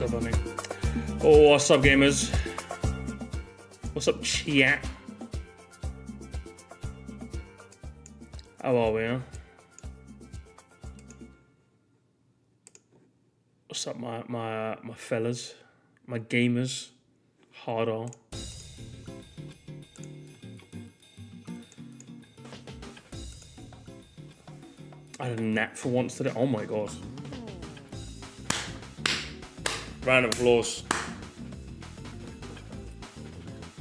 so funny. Oh, what's up, gamers? What's up, chat? How are we, huh? What's up, my fellas, my gamers, hard on. I had a nap for once today. Oh my god! Round of applause.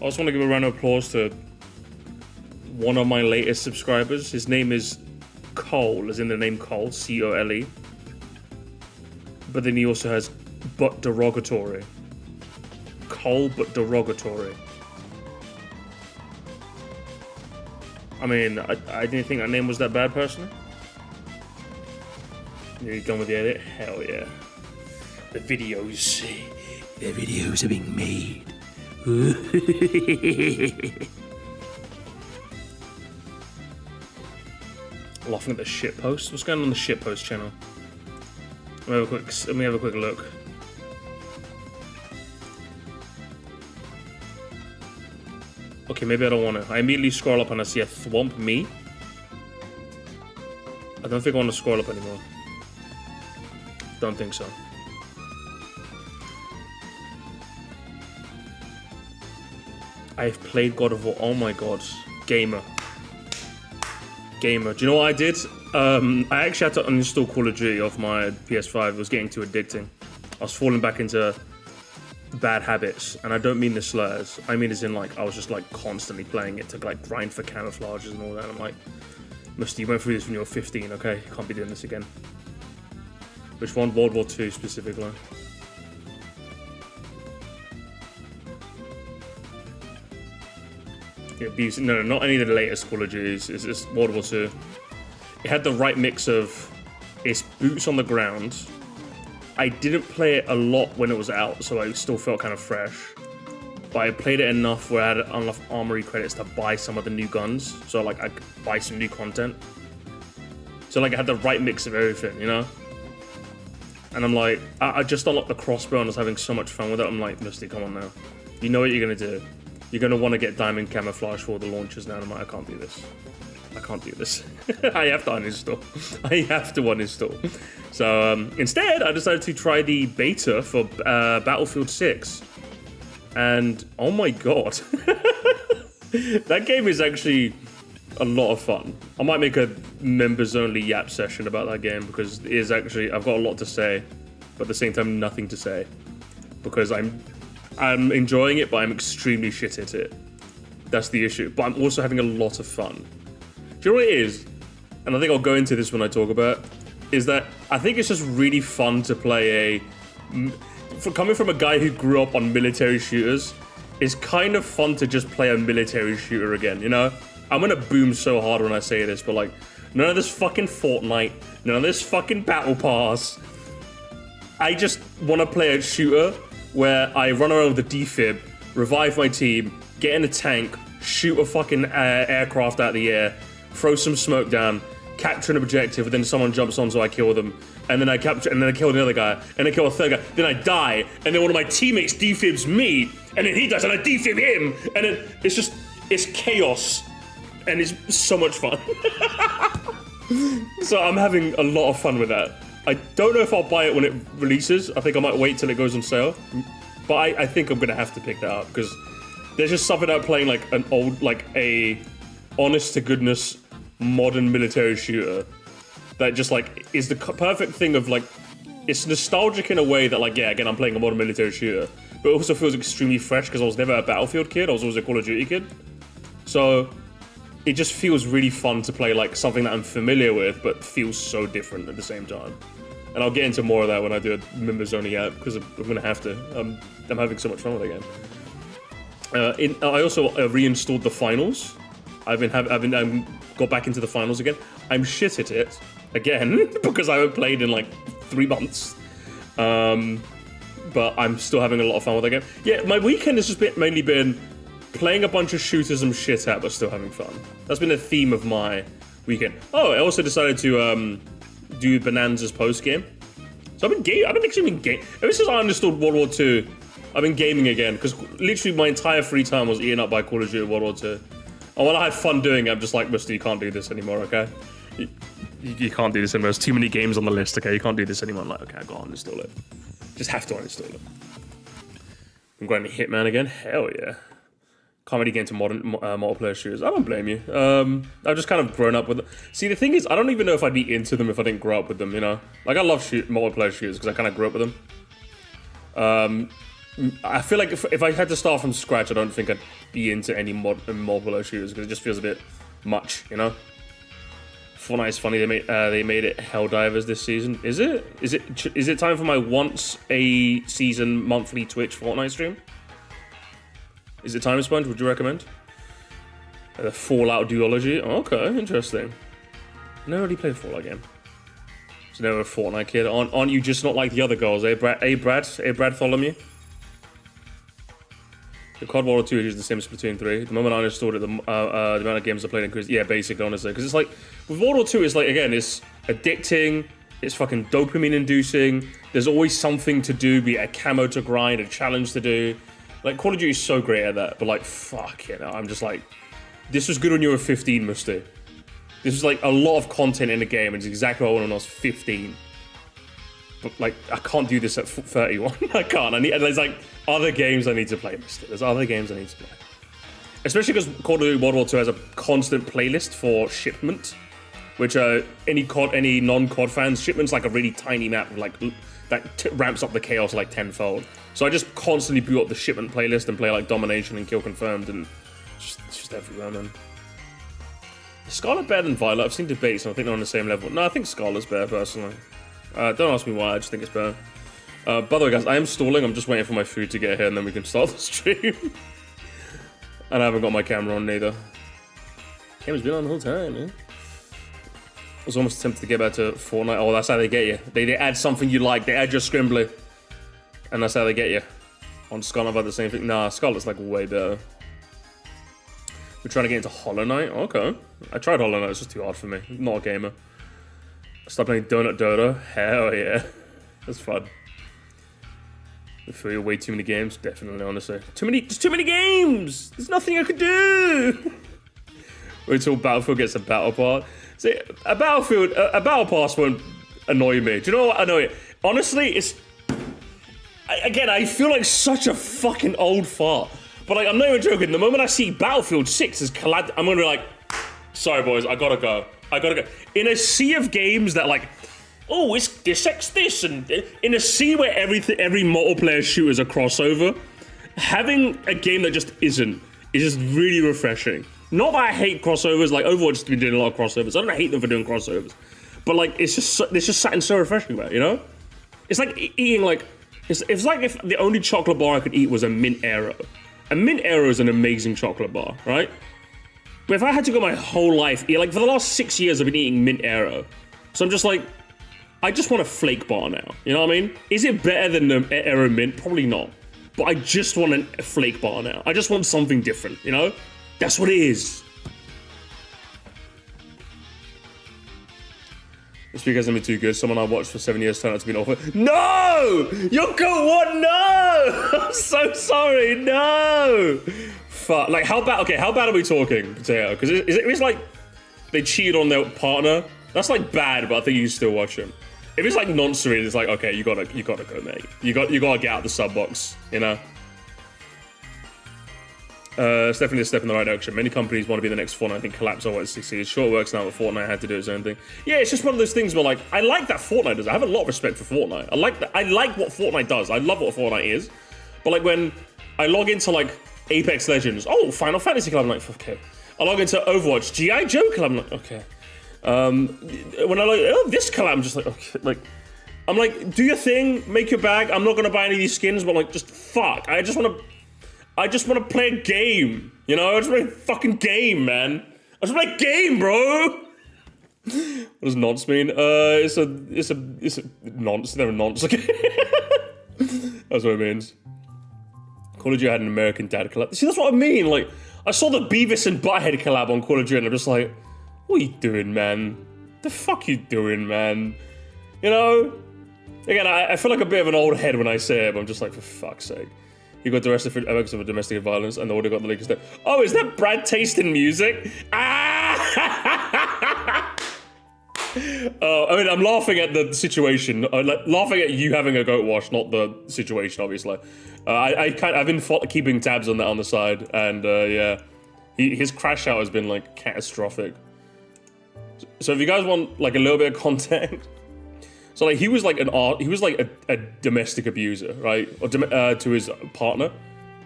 I also want to give a round of applause to one of my latest subscribers. His name is Cole, as in the name Cole, C-O-L-E. But then he also has but derogatory. Cole but derogatory. I mean, I didn't think that name was that bad personally. You're done with the edit? Hell yeah. The videos are being made. Laughing at the shitpost. What's going on the shitpost channel? Let me have a quick look. Okay, maybe I don't want to. I immediately scroll up and I see a thwomp me. I don't think I want to scroll up anymore. Don't think so. I've played God of War. Oh my god. Gamer. Do you know what I did? I actually had to uninstall Call of Duty off my PS5. It was getting too addicting. I was falling back into bad habits. And I don't mean the slurs. I mean as in like, I was just like constantly playing it to like grind for camouflages and all that. And I'm like, Musty, you went through this when you were 15, okay? You can't be doing this again. Which one? World War II specifically. Yeah, no, not any of the latest Call of Duties. It's just World War II. It had the right mix of it's boots on the ground. I didn't play it a lot when it was out, so I still felt kind of fresh. But I played it enough where I had enough armory credits to buy some of the new guns. So like I could buy some new content. So like I had the right mix of everything, you know? And I'm like, I just unlocked the crossbow and I was having so much fun with it. I'm like, Misty, come on now. You know what you're gonna do. You're gonna want to get diamond camouflage for all the launchers now. And I'm like, I can't do this. I can't do this. I have to uninstall. I have to uninstall. So instead, I decided to try the beta for Battlefield 6. And oh my god. That game is actually a lot of fun. I might make a members only yap session about that game because it is actually, I've got a lot to say, but at the same time nothing to say. Because I'm enjoying it, but I'm extremely shit at it. That's the issue. But I'm also having a lot of fun. Do you know what it is? And I think I'll go into this when I talk about it, is that I think it's just really fun to play coming from a guy who grew up on military shooters, it's kind of fun to just play a military shooter again, you know? I'm gonna boom so hard when I say this, but like, none of this fucking Fortnite, none of this fucking Battle Pass. I just want to play a shooter where I run around with a defib, revive my team, get in a tank, shoot a fucking aircraft out of the air, throw some smoke down, capture an objective, and then someone jumps on so I kill them, and then I capture, and then I kill the other guy, and I kill a third guy, then I die, and then one of my teammates defibs me, and then he does, and I defib him, and then it's chaos, and it's so much fun. So I'm having a lot of fun with that. I don't know if I'll buy it when it releases. I think I might wait till it goes on sale, but I think I'm gonna have to pick that up because there's just something about playing like an old, like a honest to goodness modern military shooter that just like is the perfect thing of like, it's nostalgic in a way that like, yeah, again, I'm playing a modern military shooter, but it also feels extremely fresh because I was never a Battlefield kid, I was always a Call of Duty kid. So it just feels really fun to play like something that I'm familiar with, but feels so different at the same time. And I'll get into more of that when I do a members only app because I'm gonna have to. I'm having so much fun with that game. I also reinstalled the finals. I've got back into the finals again. I'm shit at it again because I haven't played in like 3 months. But I'm still having a lot of fun with that game. Yeah, my weekend has just mainly been playing a bunch of shooters I'm shit at, but still having fun. That's been the theme of my weekend. Oh, I also decided to do Bonanza's post game. So I've actually been gaming. Ever since I understood World War II, I've been gaming again, because literally my entire free time was eaten up by Call of Duty World War II. And when I had fun doing it, I'm just like, Mister, you can't do this anymore, okay? You can't do this anymore. There's too many games on the list, okay? You can't do this anymore. I'm like, okay, go on, uninstall it. Just have to uninstall it. I'm going to Hitman again. Hell yeah. Can't really get into modern multiplayer shooters. I don't blame you. I've just kind of grown up with them. See, the thing is, I don't even know if I'd be into them if I didn't grow up with them, you know? Like, I love multiplayer shooters because I kind of grew up with them. I feel like if I had to start from scratch, I don't think I'd be into any multiplayer shooters because it just feels a bit much, you know? Fortnite is funny. They made it Helldivers this season. Is it? Is it time for my once a season monthly Twitch Fortnite stream? Is it time, Sponge? Would you recommend? The Fallout duology. Oh, okay, interesting. Never really played a Fallout game. So never a Fortnite kid. Aren't you just not like the other girls, eh, Brad? Hey, Brad Tholomew? The COD World War II is the Sims Splatoon 3. The moment I understood it, the amount of games I played increased. Yeah, basically, honestly. Because it's like, with World War II, it's like, again, it's addicting. It's fucking dopamine inducing. There's always something to do, be it a camo to grind, a challenge to do. Like, Call of Duty is so great at that, but like, fuck it, I'm just like, this was good when you were 15, Musti. This was like a lot of content in the game, and it's exactly what I wanted when I was 15. But like, I can't do this at 31. I can't. There's like other games I need to play, Musti. There's other games I need to play. Especially because Call of Duty World War II has a constant playlist for shipment, which any non-COD fans, shipment's like a really tiny map, like that ramps up the chaos like tenfold. So I just constantly boot up the shipment playlist and play like Domination and Kill Confirmed, and it's just everywhere, man. Is Scarlet better than Violet? I've seen debates and I think they're on the same level. No, I think Scarlet's better personally. Don't ask me why, I just think it's better. By the way, guys, I am stalling. I'm just waiting for my food to get here and then we can start the stream. And I haven't got my camera on neither. Camera's been on the whole time, man. I was almost tempted to get back to Fortnite. Oh, that's how they get you. They add something you like. They add your Scrimbly. And that's how they get you. On Scarlet, I've had the same thing. Nah, Scarlet's like way better. We're trying to get into Hollow Knight. Okay. I tried Hollow Knight. It's just too hard for me. I'm not a gamer. Stop playing Donut Dodo. Hell yeah. That's fun. For way too many games. Definitely, honestly. There's too many games! There's nothing I could do! Wait till Battlefield gets a battle pass. See, a battle pass won't annoy me. Do you know what annoy me? Honestly, it's... Again, I feel like such a fucking old fart. But like, I'm not even joking. The moment I see Battlefield 6 is collab, I'm gonna be like, sorry boys, I gotta go. In a sea of games that like, oh, it's this, and in a sea where every multiplayer shooter is a crossover, having a game that just isn't is just really refreshing. Not that I hate crossovers, like Overwatch has been doing a lot of crossovers. I don't hate them for doing crossovers. But like, it's just something so refreshing about it, you know? It's like eating like, it's like if the only chocolate bar I could eat was a Mint Aero. A Mint Aero is an amazing chocolate bar, right? But if I had to go my whole life, like for the last 6 years I've been eating Mint Aero. So I'm just like, I just want a flake bar now, you know what I mean? Is it better than the Aero Mint? Probably not. But I just want a flake bar now. I just want something different, you know? That's what it is. This week hasn't been too good. Someone I watched for 7 years turned out to be an awful. No! Yoko, what? No! I'm so sorry. No! Fuck. Like, how bad are we talking, Potato? Because it's like they cheated on their partner. That's like bad, but I think you can still watch him. If it's like non-serene, it's like, okay, you gotta go, mate. You gotta get out the sub box, you know? It's definitely a step in the right direction. Many companies want to be the next Fortnite. I think collapse on what it succeeds. Sure, it works now, but Fortnite had to do its own thing. Yeah, it's just one of those things where, like, I like that Fortnite does. I have a lot of respect for Fortnite. I like what Fortnite does. I love what Fortnite is. But, like, when I log into, like, Apex Legends, oh, Final Fantasy Club, I'm like, okay. I log into Overwatch, G.I. Joe Club, I'm like, okay. When I like, oh, this collab, I'm just like, okay. Like, I'm like, do your thing, make your bag. I'm not going to buy any of these skins, but, like, just fuck. I just want to play a game, you know? I just want to play a fucking game, man. I just want to play a game, bro. What does nonce mean? It's a nonce. They're a nonce. Okay. That's what it means. Call of Duty had an American Dad collab. See, that's what I mean. Like, I saw the Beavis and Butthead collab on Call of Duty, and I'm just like, what are you doing, man? The fuck you doing, man? You know? Again, I feel like a bit of an old head when I say it, but I'm just like, for fuck's sake. He got arrested for evidence of domestic violence, and the order got the Lakers there. Oh, is that Brad Taste in music? Ah! I mean, I'm laughing at the situation, laughing at you having a goat wash, not the situation, obviously. I've been keeping tabs on that on the side, and yeah, his crash out has been like catastrophic. So if you guys want like a little bit of context, so like he was like a domestic abuser, right, or to his partner.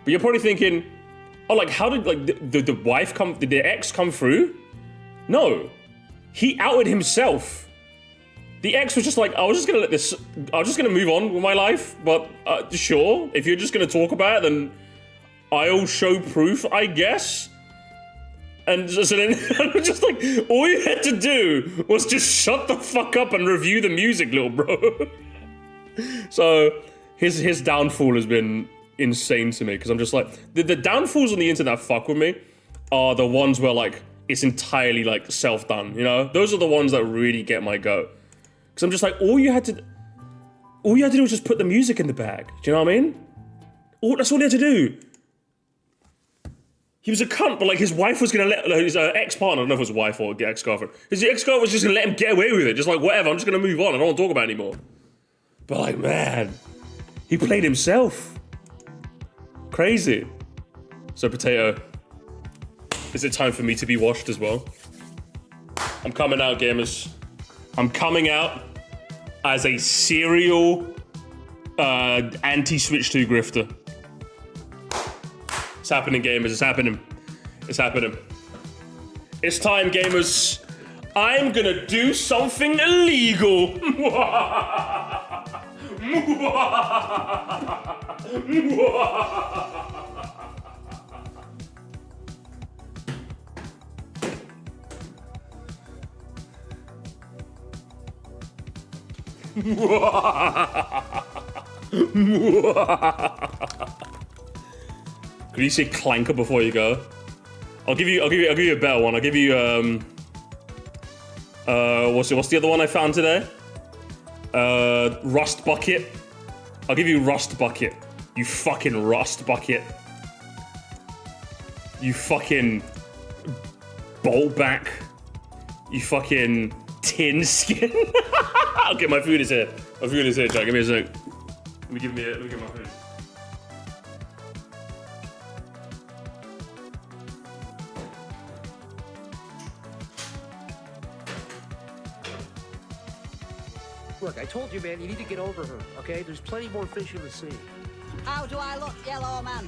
But you're probably thinking, oh, like how did like the wife come? Did the ex come through? No, he outed himself. The ex was just like, I was just gonna move on with my life. But sure, if you're just gonna talk about it, then I'll show proof, I guess. And so then I'm just like, all you had to do was just shut the fuck up and review the music, little bro. So his downfall has been insane to me, because I'm just like, the downfalls on the internet fuck with me are the ones where like it's entirely like self-done, you know? Those are the ones that really get my goat. Because I'm just like, all you had to do was just put the music in the bag. Do you know what I mean? That's all you had to do. He was a cunt, but like his wife was gonna let his ex-partner, I don't know if it was wife or ex-girlfriend. His ex-girlfriend was just gonna let him get away with it, just like whatever. I'm just gonna move on. I don't want to talk about it anymore. But like, man, he played himself. Crazy. So Potato, is it time for me to be washed as well? I'm coming out, gamers. I'm coming out as a serial anti-Switch 2 grifter. It's happening, gamers. It's happening. It's happening. It's time, gamers. I'm gonna do something illegal. Could you say clanker before you go? I'll give you a better one. I'll give you what's the other one I found today? Rust bucket. I'll give you rust bucket. You fucking rust bucket. You fucking bolt back. You fucking tin skin. Okay, my food is here. My food is here, Jack. Give me a sec. Let me get my food. Look, I told you, man, you need to get over her, okay? There's plenty more fish in the sea. How do I look, yellow man?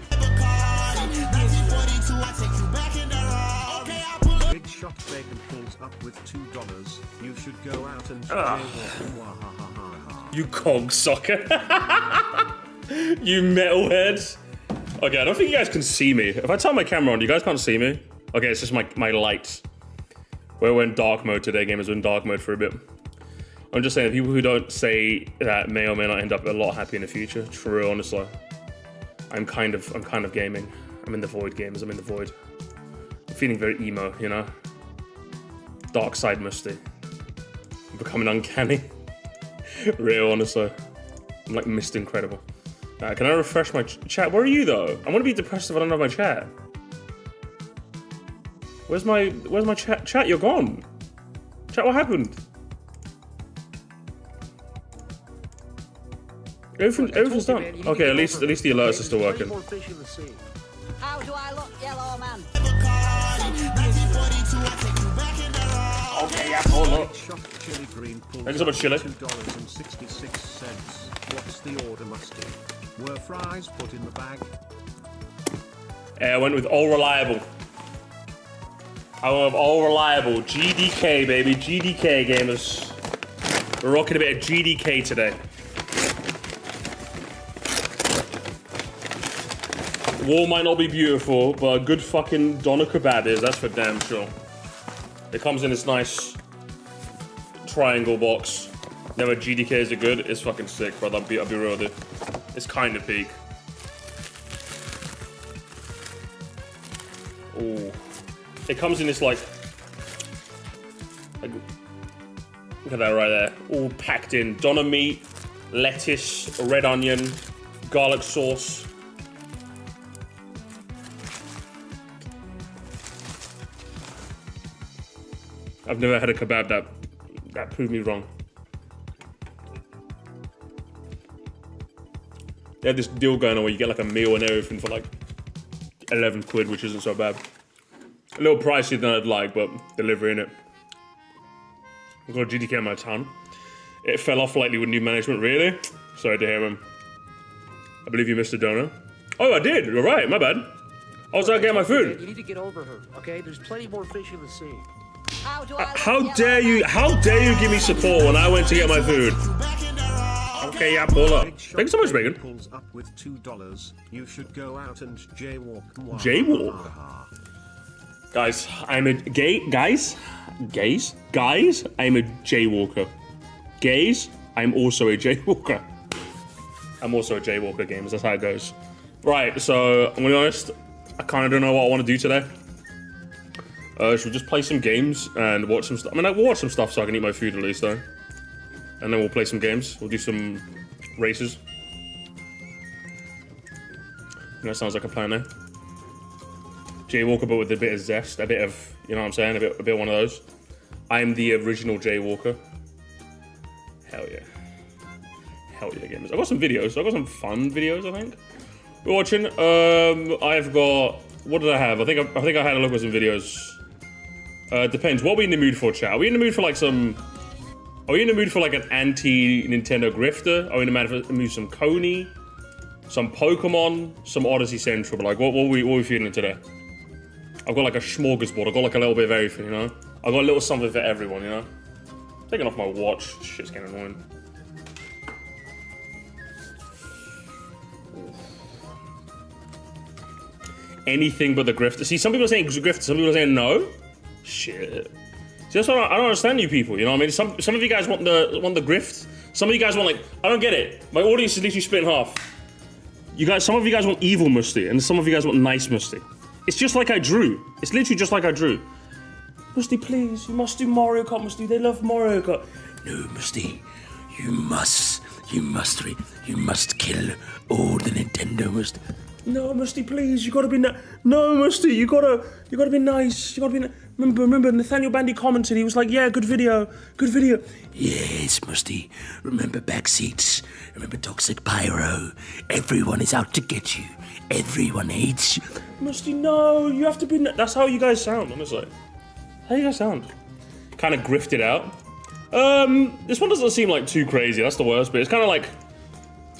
Big shot bacon pulls up with $2. You should go out and You cogsucker. You metalheads. Okay, I don't think you guys can see me. If I turn my camera on, you guys can't see me. Okay, it's just my lights. We're in dark mode today, gamers. We're in dark mode for a bit. I'm just saying, people who don't say that may or may not end up a lot happier in the future. True, honestly. I'm kind of gaming. I'm in the void, gamers. I'm in the void. I'm feeling very emo, you know? Dark side musty. I'm becoming uncanny. Real, honestly. I'm like Mr. Incredible. Can I refresh my chat? Where are you, though? I'm gonna be depressed if I don't have my chat. Where's my chat? Chat, you're gone. Chat, what happened? Everything's done. Okay, at least the alerts are still working. How do I look, yellow man? Okay, yeah, hold up. Thank you so much, Chili. $2.66. What's the order, Musty? Were fries put in the bag? I went with all reliable. I went with all reliable. GDK, baby. GDK, gamers. We're rocking a bit of GDK today. War might not be beautiful, but a good fucking doner kebab is, that's for damn sure. It comes in this nice triangle box. Never GDKs are good, it's fucking sick, bro. I'll be real with it. It's kind of peak. Ooh. It comes in this like look at that right there. All packed in. Doner meat, lettuce, red onion, garlic sauce. I've never had a kebab that proved me wrong. They have this deal going on where you get like a meal and everything for like 11 quid, which isn't so bad. A little pricier than I'd like, but delivering it. I've got a GDK in my town. It fell off slightly with new management, really? Sorry to hear him. I believe you missed a donor. Oh, I did. You're right. My bad. I was out getting my food. You need to get over her, okay? There's plenty more fish in the sea. How dare you? How dare you give me support when I went to get my food? Okay, yeah, pull up. Thank you so much, Megan. Pulls up with $2. You should go out and jaywalk. Jaywalk? Guys, I'm a guys, I'm a jaywalker. Gays, I'm also a jaywalker. I'm also a jaywalker, games. That's how it goes. Right, so I'm gonna be honest. I kind of don't know what I want to do today. Should we just play some games and watch some stuff? I mean, we'll watch some stuff so I can eat my food at least, though. And then we'll play some games. We'll do some races. That sounds like a plan there. Jaywalker, but with a bit of zest, a bit of, you know what I'm saying? A bit one of those. I'm the original Jaywalker. Hell yeah. Hell yeah, gamers. I've got some videos. I've got some fun videos, I think. We're watching. I've got, what did I have? I think I had a look at some videos. Depends. What are we in the mood for, chat? Are we in the mood for like some... Are we in the mood for like an anti-Nintendo grifter? Are we in the mood for some Coney? Some Pokemon? Some Odyssey Central? But like, what are we feeling today? I've got like a smorgasbord. I've got like a little bit of everything, you know? I've got a little something for everyone, you know? Taking off my watch. Shit's getting annoying. Anything but the grifter. See, some people are saying grifter, some people are saying no. Shit. See, that's what I don't understand you people, you know what I mean? Some of you guys want the grift. Some of you guys want like, I don't get it. My audience is literally split in half. Some of you guys want evil Musty, and some of you guys want nice Musty. It's just like I drew. It's literally just like I drew. Musty, please, you must do Mario Kart, Musty. They love Mario Kart. No, Musty, you must kill all the Nintendo Musty. No, Musty, please, you gotta be no, Musty, you gotta be nice. You gotta be. Remember, Nathaniel Bandy commented. He was like, "Yeah, good video. Yes, Musty. Remember back seats. Remember Toxic Pyro. Everyone is out to get you. Everyone hates you. Musty, no, you have to be. That's how you guys sound, honestly. How you guys sound? Kind of grifted out. This one doesn't seem like too crazy. That's the worst bit. It's kind of like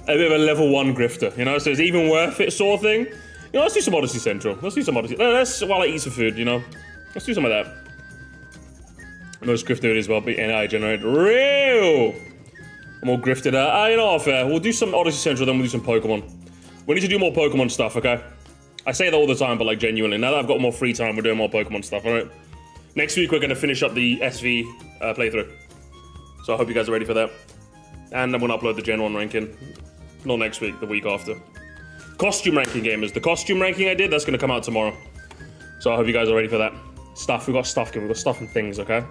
a bit of a level 1 grifter, you know? So it's even worth it sort of thing. You know, let's do some Odyssey Central. Let's do some Odyssey. Let's, while I eat some food, you know? Let's do some of that. Most grifted it as well, but AI generated. Real! More grifted out. You know what, fair. We'll do some Odyssey Central, then we'll do some Pokemon. We need to do more Pokemon stuff, okay? I say that all the time, but like genuinely. Now that I've got more free time, we're doing more Pokemon stuff, alright? Next week, we're going to finish up the SV playthrough. So I hope you guys are ready for that. And I'm going to upload the Gen 1 ranking. Not next week, the week after. Costume ranking, gamers. The costume ranking I did, that's going to come out tomorrow. So I hope you guys are ready for that. Stuff, we've got stuff, we've got stuff and things, okay?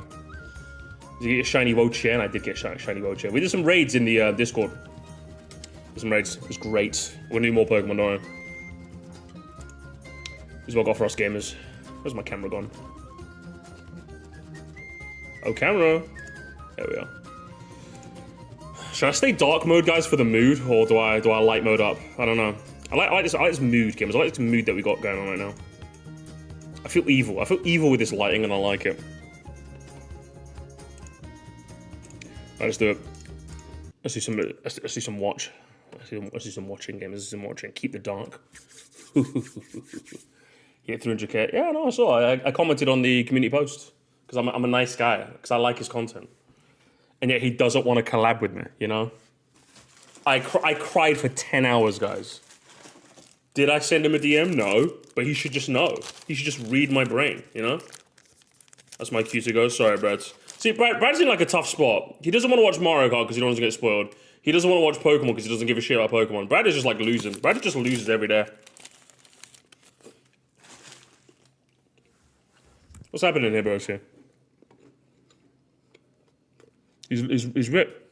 Did you get a shiny Wochair? And I did get a shiny Wochair. We did some raids in the Discord. Did some raids, it was great. We're going to do more Pokemon, don't we? This is what I got for us gamers. Where's my camera gone? Oh, camera. There we are. Should I stay dark mode, guys, for the mood, or do I light mode up? I don't know. I like this mood, gamers. I like this mood that we got going on right now. I feel evil. I feel evil with this lighting, and I like it. Alright, let's do it. Let's do some watch. Let's do some watching, gamers. Let's do some watching. Keep the dark. Hit 300k. Yeah, no, I saw. I commented on the community post because I'm a nice guy because I like his content. And yet he doesn't want to collab with me, you know? I cried for 10 hours, guys. Did I send him a DM? No. But he should just know. He should just read my brain, you know? That's my cue to go. Sorry, Brad. See, Brad's in like a tough spot. He doesn't want to watch Mario Kart because he don't want to get spoiled. He doesn't want to watch Pokemon because he doesn't give a shit about Pokemon. Brad is just like losing. Brad just loses every day. What's happening here, bros, here? He's ripped.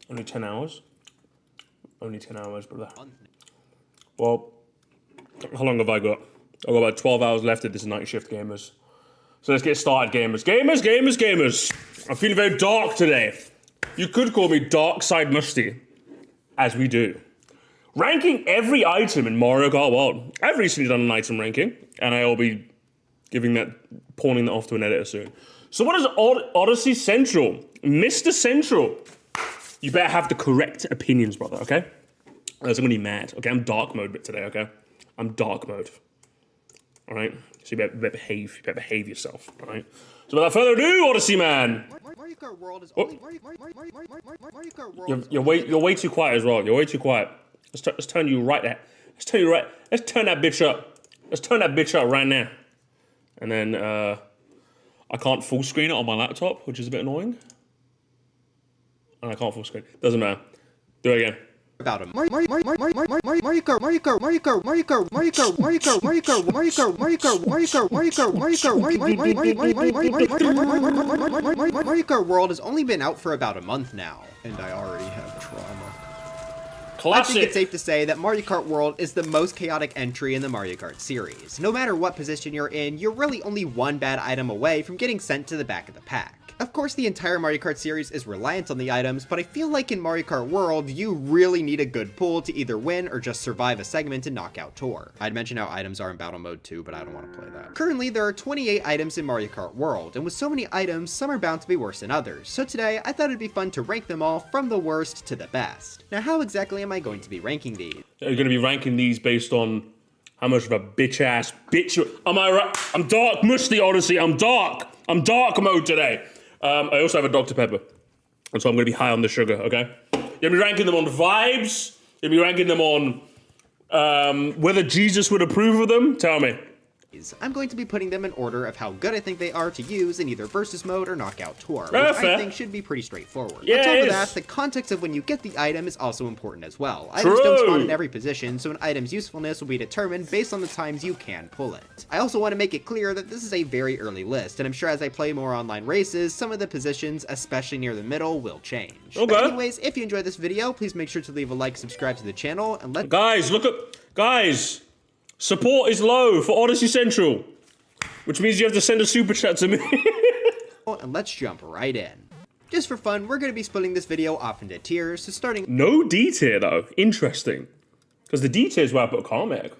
Only 10 hours? Only 10 hours, brother. Well, how long have I got? I've got about 12 hours left of this night shift, gamers. So let's get started, gamers. Gamers! I'm feeling very dark today. You could call me Dark Side Musty, as we do. Ranking every item in Mario Kart World. I've recently done an item ranking, and I'll be pawning that off to an editor soon. So what is Odyssey Central? Mr. Central. You better have the correct opinions, brother, okay? Else I'm gonna be mad. Okay, I'm dark mode today, okay? I'm dark mode. Alright? So you better behave. You better behave yourself, alright? So without further ado, Odyssey man! Mario Kart World is only Mario Kart World. You're way too quiet as well. You're way too quiet. Let's turn you right there. Let's turn that bitch up. Let's turn that bitch up right now. And then I can't full screen it on my laptop, which is a bit annoying. And I can't full screen. Doesn't matter. Do it again. About him. Mario Kart World has only been out for about a month now, and I already have trauma. Classic. I think it's safe to say that Mario Kart World is the most chaotic entry in the Mario Kart series. No matter what position you're in, you're really only one bad item away from getting sent to the back of the pack. Of course, the entire Mario Kart series is reliant on the items, but I feel like in Mario Kart World, you really need a good pull to either win or just survive a segment in Knockout Tour. I'd mention how items are in Battle Mode too, but I don't want to play that. Currently, there are 28 items in Mario Kart World, and with so many items, some are bound to be worse than others. So today, I thought it'd be fun to rank them all from the worst to the best. Now, how exactly am I going to be ranking these? You're going to be ranking these based on how much of a bitch-ass bitch... Am I right? I'm dark, musty, Odyssey. I'm dark mode today. I also have a Dr. Pepper. And so I'm going to be high on the sugar, okay? You'll be ranking them on vibes. You'll be ranking them on whether Jesus would approve of them. Tell me. I'm going to be putting them in order of how good I think they are to use in either Versus Mode or Knockout Tour, which I think should be pretty straightforward. Yeah, on top of that, the context of when you get the item is also important as well. Items don't spawn in every position, so an item's usefulness will be determined based on the times you can pull it. I also want to make it clear that this is a very early list, and I'm sure as I play more online races, some of the positions, especially near the middle, will change. Okay. But anyways, if you enjoyed this video, please make sure to leave a like, subscribe to the channel, and let Guys, support is low for Odyssey Central, which means you have to send a super chat to me. and let's jump right in. Just for fun, we're going to be splitting this video off into tiers, so starting... No D tier though. Interesting. Because the D tier is where I put Karmic.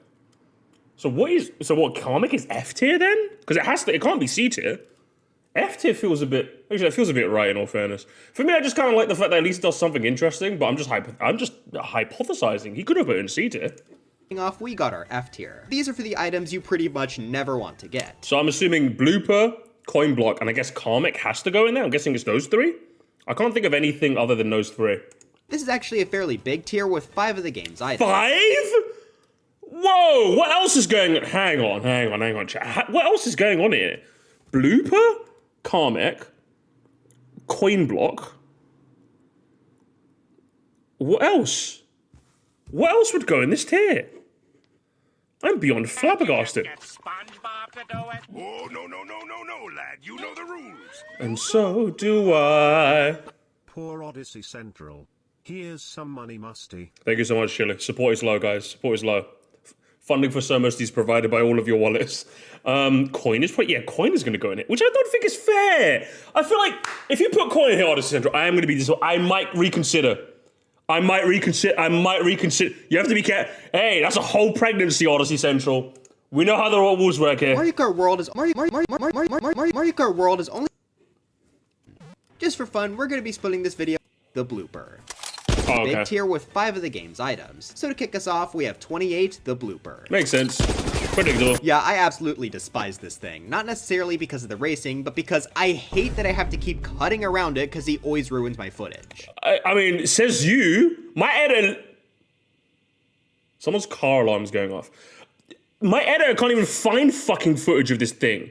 So what Karmic is F tier then? Because it can't be C tier. F tier feels a bit, actually it feels a bit right in all fairness. For me, I just kind of like the fact that at least it does something interesting, but I'm just hypothesizing. He could have put it in C tier. Off, we got our F tier. These are for the items you pretty much never want to get. So I'm assuming Blooper, Coin Block, and I guess Karmic has to go in there. I'm guessing it's those three. I can't think of anything other than those three. This is actually a fairly big tier with 5 of the game's items. 5? Whoa, what else is going on? Hang on. What else is going on here? Blooper, Karmic, Coin Block. What else? What else would go in this tier? I'm beyond flabbergasted. Oh, no, lad. You know the rules. And so do I. Poor Odyssey Central. Here's some money, Musty. Thank you so much, Chili. Support is low, guys. Support is low. Funding for So Musty is provided by all of your wallets. Coin is going to go in it, which I don't think is fair. I feel like if you put Coin in here, Odyssey Central, I am going to be this. I might reconsider. You have to be careful. Hey, that's a whole pregnancy, Odyssey Central. We know how the rules work here. Mario Kart World is only... Just for fun, we're going to be splitting this video the blooper. Oh, okay. Big tier with 5 of the game's items. So to kick us off, we have 28, the blooper. Makes sense. Predictable. Yeah, I absolutely despise this thing. Not necessarily because of the racing, but because I hate that I have to keep cutting around it because he always ruins my footage. I mean, says you. My editor... Someone's car alarm's going off. My editor can't even find fucking footage of this thing.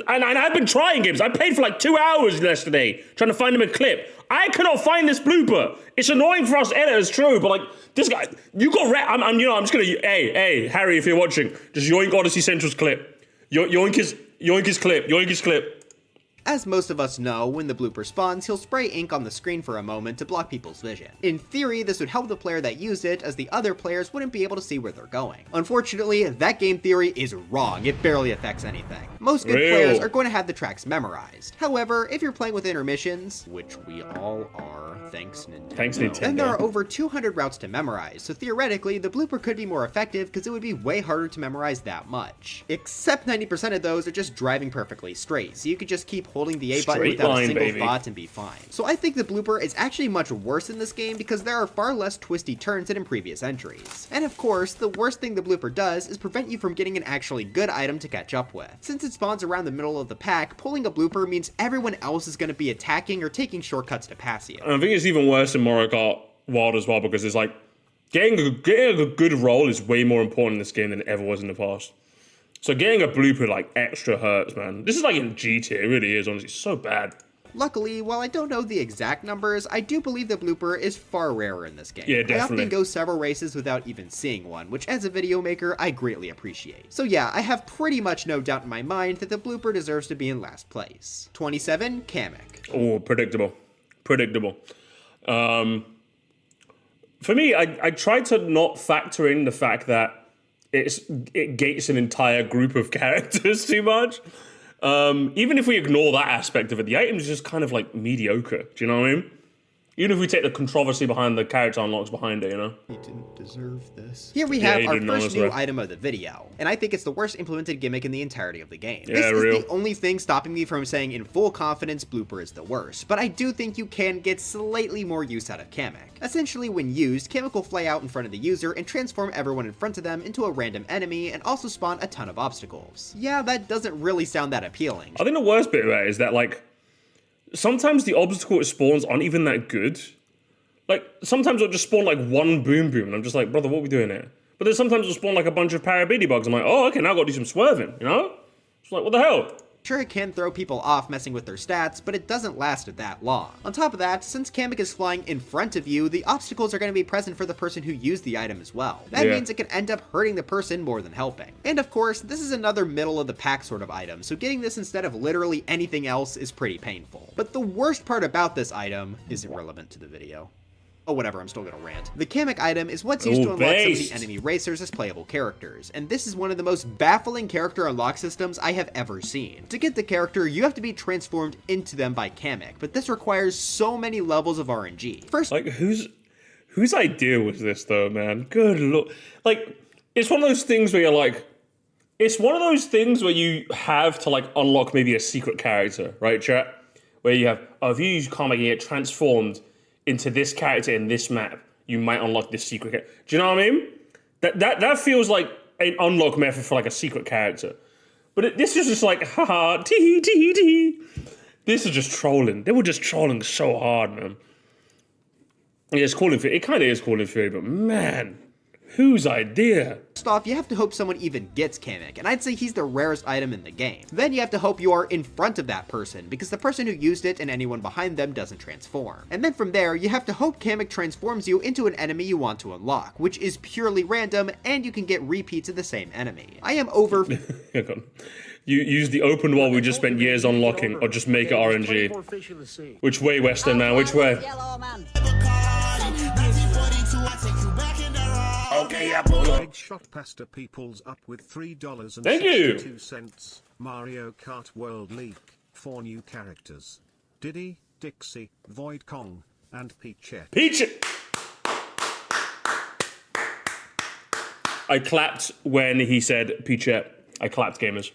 And I've been trying games. I played for like 2 hours yesterday trying to find him a clip. I cannot find this blooper. It's annoying for us editors, true, but like, this guy, you got I'm just gonna, hey, Harry, if you're watching, just yoink Odyssey Central's clip. Yoink his clip. As most of us know, when the blooper spawns, he'll spray ink on the screen for a moment to block people's vision. In theory, this would help the player that used it, as the other players wouldn't be able to see where they're going. Unfortunately, that game theory is wrong. It barely affects anything. Most good players are going to have the tracks memorized. However, if you're playing with intermissions, which we all are, thanks Nintendo, then there are over 200 routes to memorize, so theoretically, the blooper could be more effective because it would be way harder to memorize that much. Except 90% of those are just driving perfectly straight, so you could just keep holding the A button without a single thought and be fine. So I think the blooper is actually much worse in this game because there are far less twisty turns than in previous entries. And of course, the worst thing the blooper does is prevent you from getting an actually good item to catch up with. Since it spawns around the middle of the pack, pulling a blooper means everyone else is going to be attacking or taking shortcuts to pass you. And I think it's even worse in Mario Kart Wild as well, because it's like, getting a good roll is way more important in this game than it ever was in the past. So getting a blooper like extra hurts, man. This is like in G tier, it really is, honestly. It's so bad. Luckily, while I don't know the exact numbers, I do believe the blooper is far rarer in this game. Yeah, definitely. I often go several races without even seeing one, which as a video maker, I greatly appreciate. So yeah, I have pretty much no doubt in my mind that the blooper deserves to be in last place. 27, Kamek. Oh, predictable. Predictable. For me, I tried to not factor in the fact that it gates an entire group of characters too much. Even if we ignore that aspect of it, the item is just kind of like mediocre. Do you know what I mean? Even if we take the controversy behind the character unlocks behind it, you know? He didn't deserve this. Here we have our first new item of the video, and I think it's the worst implemented gimmick in the entirety of the game. This is the only thing stopping me from saying in full confidence blooper is the worst, but I do think you can get slightly more use out of Kamek. Essentially, when used, Kamek will fly out in front of the user and transform everyone in front of them into a random enemy and also spawn a ton of obstacles. Yeah, that doesn't really sound that appealing. I think the worst bit of that is that, like, sometimes the obstacle it spawns aren't even that good. Like, sometimes it'll just spawn like one boom boom, and I'm just like, brother, what are we doing here? But then sometimes it'll spawn like a bunch of parabidi bugs. I'm like, oh, okay, now I've got to do some swerving, you know? It's like, what the hell? Sure, it can throw people off messing with their stats, but it doesn't last that long. On top of that, since Kamek is flying in front of you, the obstacles are going to be present for the person who used the item as well. That means it can end up hurting the person more than helping. And of course, this is another middle of the pack sort of item, so getting this instead of literally anything else is pretty painful. But the worst part about this item isn't relevant to the video. Oh, whatever, I'm still gonna rant. The Kamek item is what's used to unlock some of the enemy racers as playable characters, and this is one of the most baffling character unlock systems I have ever seen. To get the character, you have to be transformed into them by Kamek, but this requires so many levels of RNG. First, like, whose idea was this though, man? Good lord. Like, it's one of those things where you're like, it's one of those things where you have to like unlock maybe a secret character, right, chat? Where you have, oh, if you use Kamek and get transformed into this character in this map, you might unlock this secret character. Do you know what I mean? That feels like an unlock method for like a secret character. But this is just like, haha, tee tee tee. This is just trolling. They were just trolling so hard, man. Yeah, it's Call of Fury. It kind of is Call of Fury, but man, whose idea? First off, you have to hope someone even gets Kamek, and I'd say he's the rarest item in the game. Then you have to hope you are in front of that person, because the person who used it and anyone behind them doesn't transform. And then from there, you have to hope Kamek transforms you into an enemy you want to unlock, which is purely random, and you can get repeats of the same enemy. I am over... You use the open wall we just spent years unlocking, or just make it RNG. Which way, Western man? Which way? Okay, I pull up. Big shot pasta peoples up with $3.62. Thank you. Mario Kart World League. 4 new characters. Diddy, Dixie, Void Kong, and Peachette. Peachette! I clapped when he said Peachette. I clapped, gamers.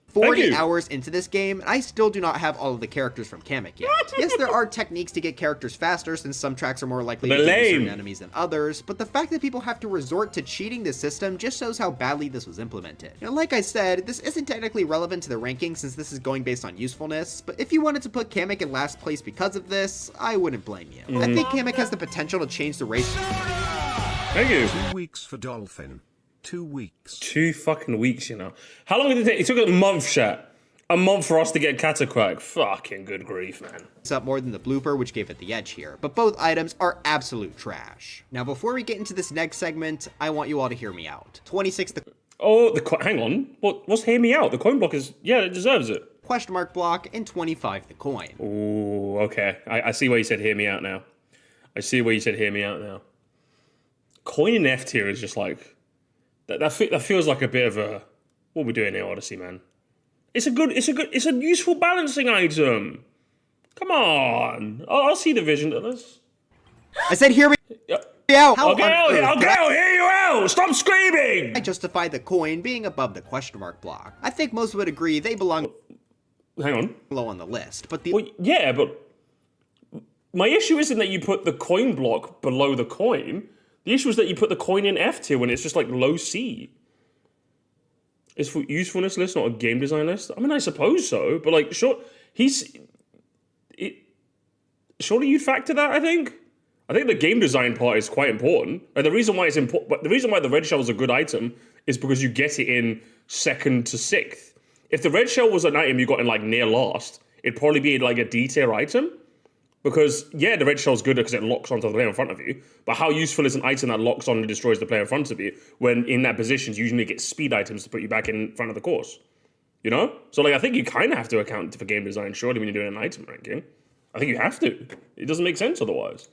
40 hours into this game, and I still do not have all of the characters from Kamek yet. Yes, there are techniques to get characters faster, since some tracks are more likely to hit certain enemies than others, but the fact that people have to resort to cheating the system just shows how badly this was implemented. Now, like I said, this isn't technically relevant to the ranking since this is going based on usefulness, but if you wanted to put Kamek in last place because of this, I wouldn't blame you. I think Kamek has the potential to change the race. Thank you. 2 weeks for Dolphin. 2 weeks. 2 fucking weeks, you know. How long did it take? It took a month, chat. A month for us to get Catacrack. Fucking good grief, man. It's up more than the blooper, which gave it the edge here, but both items are absolute trash. Now, before we get into this next segment, I want you all to hear me out. 26. Oh, hang on. What's hear me out? The coin block is, yeah, it deserves it. question mark block, and 25 the coin. Ooh, okay. I see why you said hear me out now. I see why you said hear me out now. Coin in F tier is just like that feels like a bit of a what are we doing here, Odyssey, man? It's a useful balancing item. Come on. I'll see the vision of this. I said hear me Yeah. out! How Okay, on I'll earth did hear you out! Stop screaming! I justify the coin being above the question mark block? I think most would agree they belong Hang on. low on the list, but the Well, yeah, but my issue isn't that you put the coin block below the coin. The issue is that you put the coin in F tier when it's just like low C. It's for usefulness list, not a game design list. I mean, I suppose so, but like, surely you'd factor that. I think the game design part is quite important. Like, the reason why it's important, but the reason why the red shell is a good item is because you get it in 2nd to 6th. If the red shell was an item you got in like near last, it'd probably be like a D tier item. Because, yeah, the red shell's good because it locks onto the player in front of you, but how useful is an item that locks on and destroys the player in front of you when in that position you usually get speed items to put you back in front of the course? You know? So, like, I think you kind of have to account for game design, surely, when you're doing an item ranking. I think you have to. It doesn't make sense otherwise.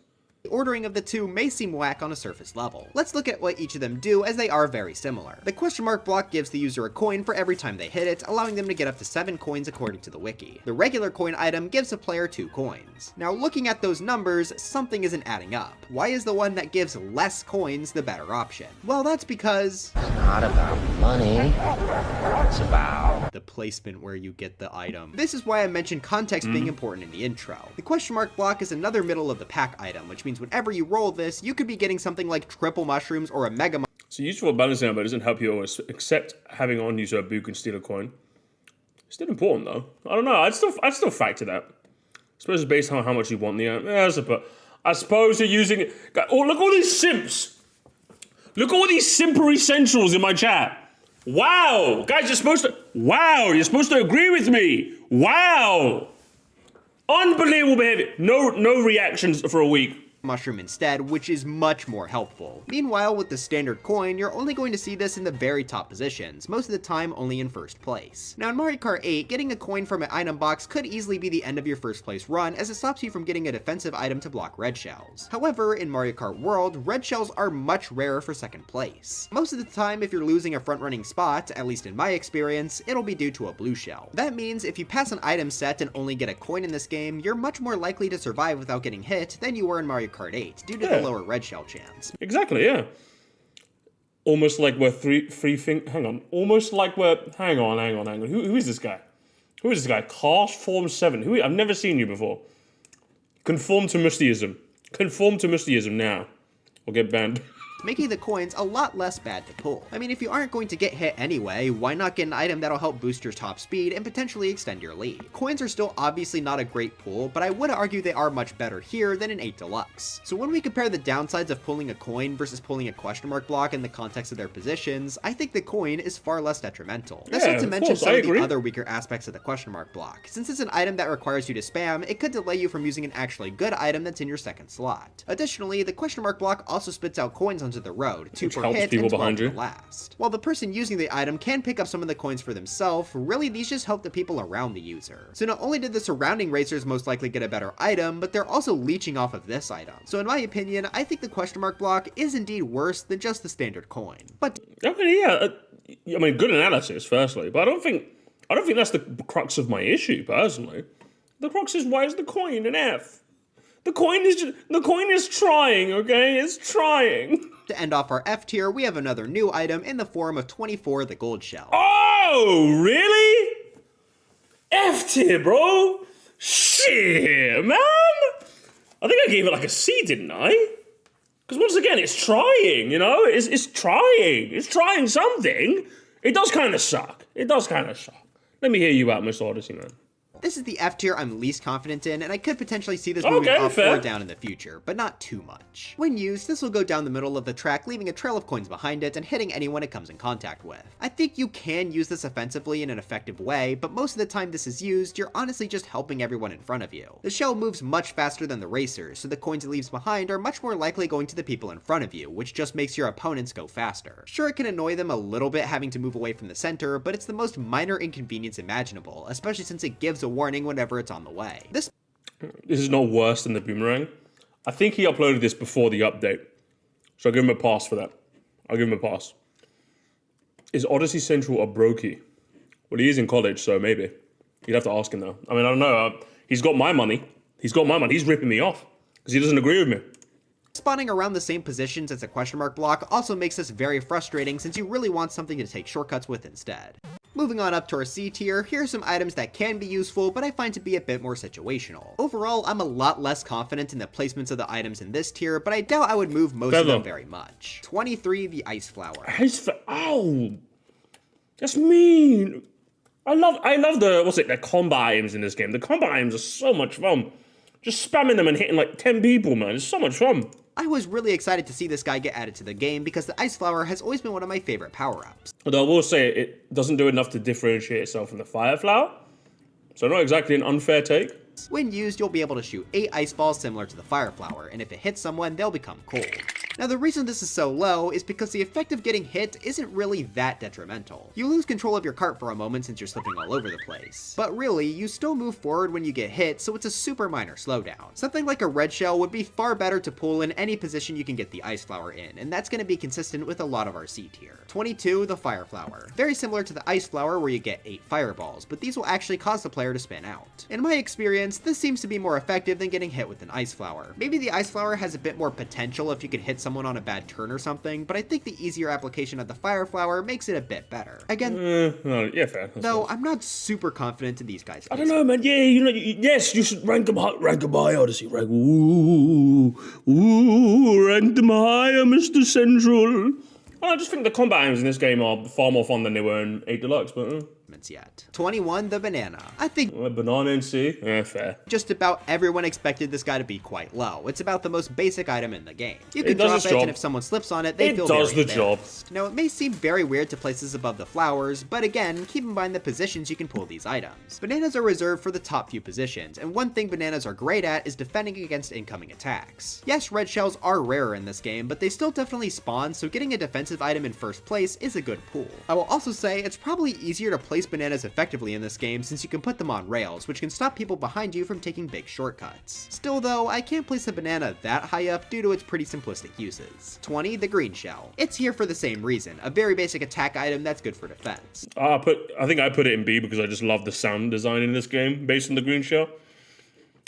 ordering of the two may seem whack on a surface level. Let's look at what each of them do, as they are very similar. The question mark block gives the user a coin for every time they hit it, allowing them to get up to 7 coins according to the wiki. The regular coin item gives a player 2 coins. Now looking at those numbers, something isn't adding up. Why is the one that gives less coins the better option? Well, that's because It's not about money. It's about the placement where you get the item. This is why I mentioned context being important in the intro. The question mark block is another middle of the pack item, which means whenever you roll this, you could be getting something like triple mushrooms or a mega So useful balancing, but it doesn't help you always, except having on you so a boo can steal a coin. Still important though. I don't know. I'd still factor that. I suppose it's based on how much you want the item. Yeah, I suppose you're using it. Oh, look at all these simps. Look at all these simper essentials in my chat. Wow, guys, you're supposed to agree with me. Wow, unbelievable behavior. No reactions for a week. mushroom instead, which is much more helpful. Meanwhile, with the standard coin, you're only going to see this in the very top positions, most of the time only in first place. Now in Mario Kart 8, getting a coin from an item box could easily be the end of your first place run, as it stops you from getting a defensive item to block red shells. However, in Mario Kart World, red shells are much rarer for second place. Most of the time, if you're losing a front running spot, at least in my experience, it'll be due to a blue shell. That means if you pass an item set and only get a coin in this game, you're much more likely to survive without getting hit than you were in Mario Kart 8, due to the lower red shell chance. Exactly, yeah. Almost like we're Almost like we're. Hang on. Who is this guy? Who is this guy? Cast Form 7. I've never seen you before. Conform to Mustyism. Conform to Mustyism now. Or get banned. Making the coins a lot less bad to pull. I mean, if you aren't going to get hit anyway, why not get an item that'll help boost your top speed and potentially extend your lead? Coins are still obviously not a great pull, but I would argue they are much better here than in 8 Deluxe. So when we compare the downsides of pulling a coin versus pulling a question mark block in the context of their positions, I think the coin is far less detrimental. That's not to mention some of the other weaker aspects of the question mark block. Since it's an item that requires you to spam, it could delay you from using an actually good item that's in your second slot. Additionally, the question mark block also spits out coins onto the road, 2 per hit and 12 per last. While the person using the item can pick up some of the coins for themselves, really these just help the people around the user. So not only did the surrounding racers most likely get a better item, but they're also leeching off of this item. So in my opinion, I think the question mark block is indeed worse than just the standard coin. But Okay, yeah. I mean, good analysis, firstly, but I don't think that's the crux of my issue, personally. The crux is, why is the coin an F? The coin is trying, okay? It's trying. to end off our F tier, we have another new item in the form of 24 the gold shell. Oh, really? F tier, bro? Shit, man. I think I gave it like a C, didn't I? Because once again, it's trying, you know? It's trying. It's trying something. It does kind of suck. Let me hear you out, Mr. Odyssey, man. This is the F tier I'm least confident in, and I could potentially see this moving up or down in the future, but not too much. When used, this will go down the middle of the track, leaving a trail of coins behind it and hitting anyone it comes in contact with. I think you can use this offensively in an effective way, but most of the time this is used, you're honestly just helping everyone in front of you. The shell moves much faster than the racer, so the coins it leaves behind are much more likely going to the people in front of you, which just makes your opponents go faster. Sure, it can annoy them a little bit having to move away from the center, but it's the most minor inconvenience imaginable, especially since it gives a warning whenever it's on the way. This is not worse than the boomerang. I think he uploaded this before the update, so I'll give him a pass for that. I'll give him a pass. Is Odyssey Central a brokey? Well, he is in college, so maybe. You'd have to ask him, though. I mean, I don't know. He's got my money. He's got my money. He's ripping me off because he doesn't agree with me. Spawning around the same positions as a question mark block also makes this very frustrating since you really want something to take shortcuts with instead. Moving on up to our C tier, here are some items that can be useful, but I find to be a bit more situational. Overall, I'm a lot less confident in the placements of the items in this tier, but I doubt I would move most of them very much. 23, the Ice Flower. Ow! That's mean! I love the combat items in this game. The combat items are so much fun. Just spamming them and hitting like 10 people, man. It's so much fun. I was really excited to see this guy get added to the game because the Ice Flower has always been one of my favorite power-ups. Although I will say it doesn't do enough to differentiate itself from the Fire Flower. So not exactly an unfair take. When used, you'll be able to shoot 8 ice balls similar to the Fire Flower, and if it hits someone, they'll become cold. Now the reason this is so low is because the effect of getting hit isn't really that detrimental. You lose control of your cart for a moment since you're slipping all over the place. But really, you still move forward when you get hit, so it's a super minor slowdown. Something like a red shell would be far better to pull in any position you can get the Ice Flower in, and that's going to be consistent with a lot of our C tier. 22, the Fire Flower. Very similar to the Ice Flower where you get 8 fireballs, but these will actually cause the player to spin out. In my experience, this seems to be more effective than getting hit with an Ice Flower. Maybe the Ice Flower has a bit more potential if you could hit someone on a bad turn or something, but I think the easier application of the Fire Flower makes it a bit better. Again, yeah, fair. though, I'm not super confident in these guys. I don't know, man. Yeah, yes, you should rank them high, Odyssey. Rank, ooh, rank them higher, Mr. Central. I just think the combat items in this game are far more fun than they were in 8 Deluxe, but... Yet. 21, the Banana. I think banana in C? Yeah, fair. Just about everyone expected this guy to be quite low. It's about the most basic item in the game. You can drop it, and if someone slips on it, they feel very embarrassed. It does the job. Now, it may seem very weird to place this above the flowers, but again, keep in mind the positions you can pull these items. Bananas are reserved for the top few positions, and one thing bananas are great at is defending against incoming attacks. Yes, red shells are rarer in this game, but they still definitely spawn, so getting a defensive item in first place is a good pool. I will also say it's probably easier to place bananas effectively in this game since you can put them on rails, which can stop people behind you from taking big shortcuts. Still though, I can't place the banana that high up due to its pretty simplistic uses. 20, the Green Shell. It's here for the same reason, a very basic attack item that's good for defense. I think I put it in B because I just love the sound design in this game based on the Green Shell.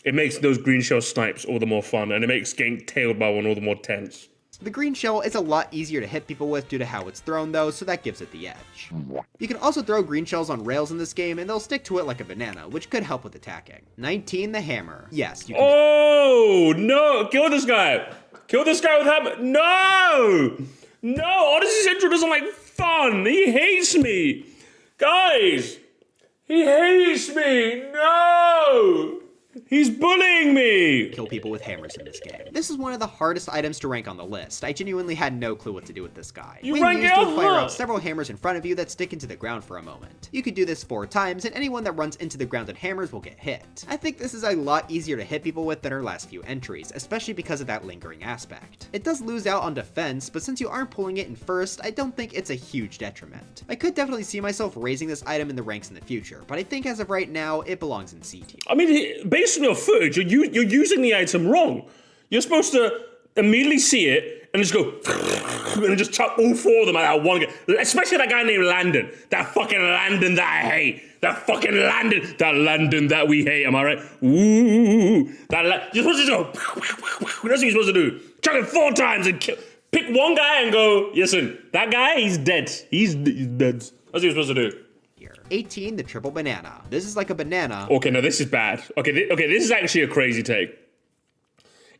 It makes those Green Shell snipes all the more fun, and it makes getting tailed by one all the more tense. The Green Shell is a lot easier to hit people with due to how it's thrown though, so that gives it the edge. You can also throw green shells on rails in this game and they'll stick to it like a banana, which could help with attacking. 19, the Hammer. Yes, you can— Oh, no! Kill this guy! Kill this guy with hammer! No! No! Odyssey Central doesn't like fun! He hates me! Guys! He hates me! No! He's bullying me! Kill people with hammers in this game. This is one of the hardest items to rank on the list. I genuinely had no clue what to do with this guy. You rank it up, fire out several hammers in front of you that stick into the ground for a moment. You could do this 4 times, and anyone that runs into the ground and hammers will get hit. I think this is a lot easier to hit people with than our last few entries, especially because of that lingering aspect. It does lose out on defense, but since you aren't pulling it in first, I don't think it's a huge detriment. I could definitely see myself raising this item in the ranks in the future, but I think as of right now, it belongs in C tier. I mean, based on your footage, you're using the item wrong. You're supposed to immediately see it and just go and just chuck all 4 of them at that one guy. Especially that guy named Landon. That fucking Landon that I hate. That fucking Landon. That Landon that we hate. Am I right? Ooh. You're supposed to go. That's what you're supposed to do. Chuck it 4 times and pick one guy and go, listen, that guy, he's dead. He's dead. That's what you're supposed to do. 18, the Triple Banana. This is like a banana. Okay, no, this is bad. Okay, this is actually a crazy take.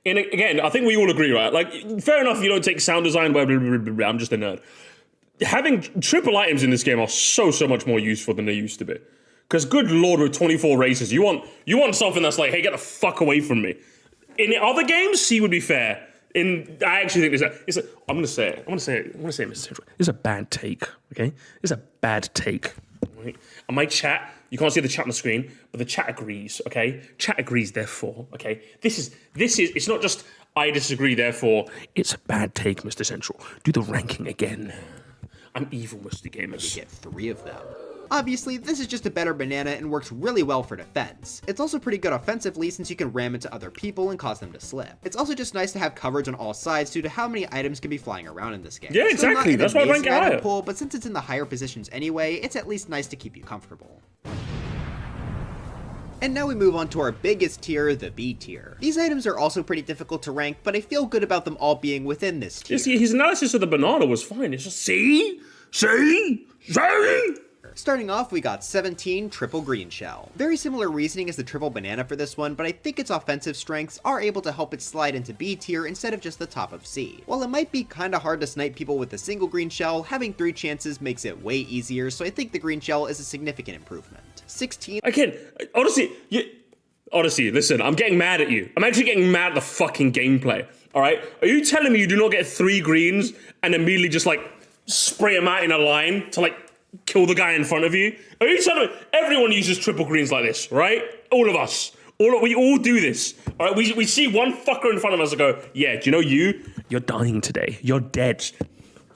And again, I think we all agree, right? Like, fair enough, you don't take sound design, blah, blah, blah, blah, blah. I'm just a nerd. Having triple items in this game are so much more useful than they used to be. Because good lord, with 24 races, you want something that's like, hey, get the fuck away from me. In other games, C would be fair. I actually think I'm gonna say it, Mr. Central. It's a bad take, okay? It's a bad take. Right? And my chat, you can't see the chat on the screen, but the chat agrees, okay? Chat agrees, therefore, okay? This is, it's not just I disagree, therefore, it's a bad take, Mr. Central. Do the ranking again. I'm evil, Mr. Gamers. Get 3 of them. Obviously, this is just a better banana and works really well for defense. It's also pretty good offensively since you can ram into other people and cause them to slip. It's also just nice to have coverage on all sides due to how many items can be flying around in this game. Yeah, exactly. That's why I rank it higher. Pool, but since it's in the higher positions anyway, it's at least nice to keep you comfortable. And now we move on to our biggest tier, the B tier. These items are also pretty difficult to rank, but I feel good about them all being within this tier. You see, his analysis of the banana was fine. It's just, see? Starting off, we got 17 Triple Green Shell. Very similar reasoning as the Triple Banana for this one, but I think its offensive strengths are able to help it slide into B tier instead of just the top of C. While it might be kinda hard to snipe people with a single Green Shell, having 3 chances makes it way easier, so I think the Green Shell is a significant improvement. 16. Again, honestly, listen, I'm getting mad at you. I'm actually getting mad at the fucking gameplay, alright? Are you telling me you do not get 3 greens and immediately just like spray them out in a line to like kill the guy in front of you? Are you telling me everyone uses triple greens like this, right? All of us. We all do this. All right, we see one fucker in front of us and go, yeah, do you know you're dying today. You're dead.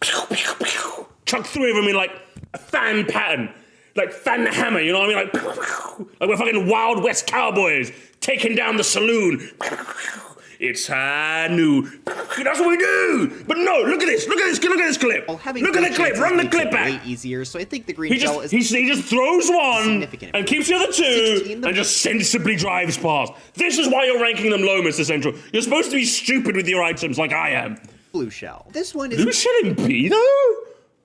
Chuck 3 of them in like a fan pattern. Like fan the hammer, you know what I mean? Like we're fucking Wild West cowboys taking down the saloon. It's high noon. That's what we do. But no, look at this clip. Look at the clip. Run the clip back. Way easier, so I think the Green Shell is. He just throws one and keeps the other 2 and just sensibly drives past. This is why you're ranking them low, Mr. Central. You're supposed to be stupid with your items like I am. Blue Shell. This one is. Blue Shell in B though?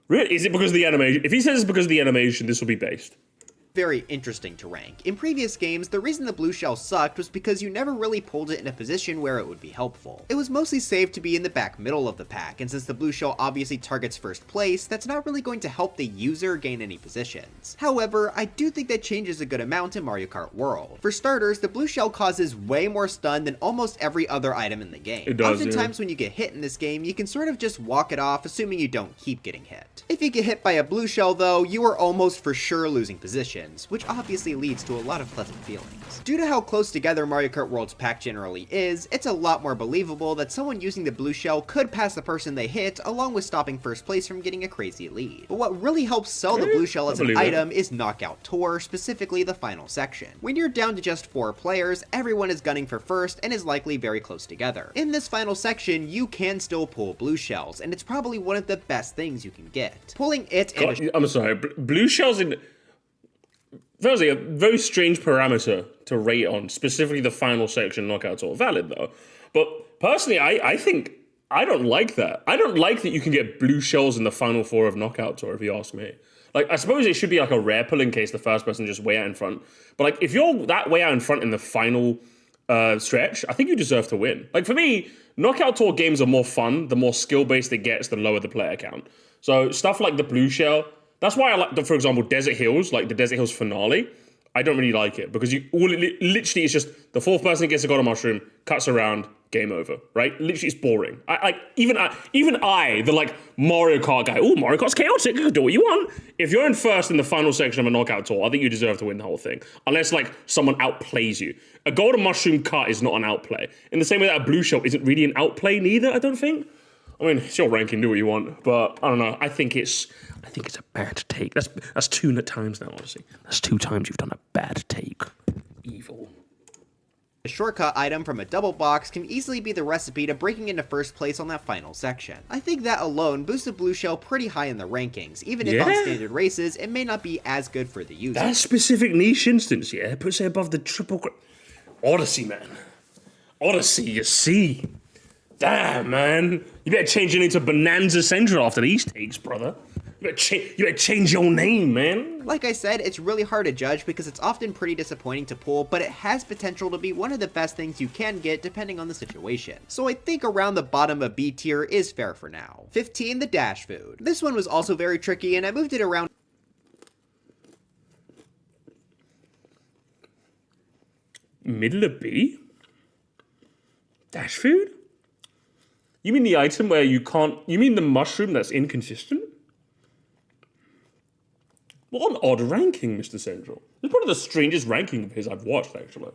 Really? Is it because of the animation? If he says it's because of the animation, this will be based. Very interesting to rank. In previous games, the reason the Blue Shell sucked was because you never really pulled it in a position where it would be helpful. It was mostly saved to be in the back middle of the pack, and since the Blue Shell obviously targets first place, that's not really going to help the user gain any positions. However, I do think that changes a good amount in Mario Kart World. For starters, the Blue Shell causes way more stun than almost every other item in the game. It does, Oftentimes when you get hit in this game, you can sort of just walk it off, assuming you don't keep getting hit. If you get hit by a Blue Shell though, you are almost for sure losing position, which obviously leads to a lot of pleasant feelings. Due to how close together Mario Kart World's pack generally is, it's a lot more believable that someone using the Blue Shell could pass the person they hit, along with stopping first place from getting a crazy lead. But what really helps sell the Blue Shell as an item is Knockout Tour, specifically the final section. When you're down to just 4 players, everyone is gunning for first and is likely very close together. In this final section, you can still pull Blue Shells, and it's probably one of the best things you can get. Pulling it and I'm sorry, Blue Shells in... That was a very strange parameter to rate on, specifically the final section Knockout Tour. Valid though. But personally, I think I don't like that. I don't like that you can get Blue Shells in the final 4 of Knockout Tour, if you ask me. Like, I suppose it should be like a rare pull in case the first person just way out in front. But like, if you're that way out in front in the final stretch, I think you deserve to win. Like for me, Knockout Tour games are more fun. The more skill-based it gets, the lower the player count. So stuff like the Blue Shell, that's why I like, for example, Desert Hills, like the Desert Hills finale. I don't really like it because literally it's just the 4th person gets a golden mushroom, cuts around, game over, right? Literally, it's boring. Even I, the like Mario Kart guy. Oh, Mario Kart's chaotic. You can do what you want. If you're in first in the final section of a Knockout Tour, I think you deserve to win the whole thing, unless like someone outplays you. A golden mushroom cut is not an outplay. In the same way that a Blue Shell isn't really an outplay neither. I don't think. I mean, it's your ranking, do what you want, but I don't know. I think it's a bad take. That's 2 times now, honestly. That's 2 times you've done a bad take. Evil. A shortcut item from a double box can easily be the recipe to breaking into first place on that final section. I think that alone boosted Blue Shell pretty high in the rankings, even if on standard races, it may not be as good for the user. That specific niche instance, yeah, puts it above the triple... Odyssey, man. Odyssey, you see. Damn, man. You better change your name to Bonanza Central after these takes, brother. You better change your name, man. Like I said, it's really hard to judge because it's often pretty disappointing to pull, but it has potential to be one of the best things you can get depending on the situation. So I think around the bottom of B tier is fair for now. 15, the Dash Food. This one was also very tricky and I moved it around. Middle of B? Dash food? You mean the item where you can't... You mean the mushroom that's inconsistent? What an odd ranking, Mr. Central. It's one of the strangest ranking of his I've watched, actually.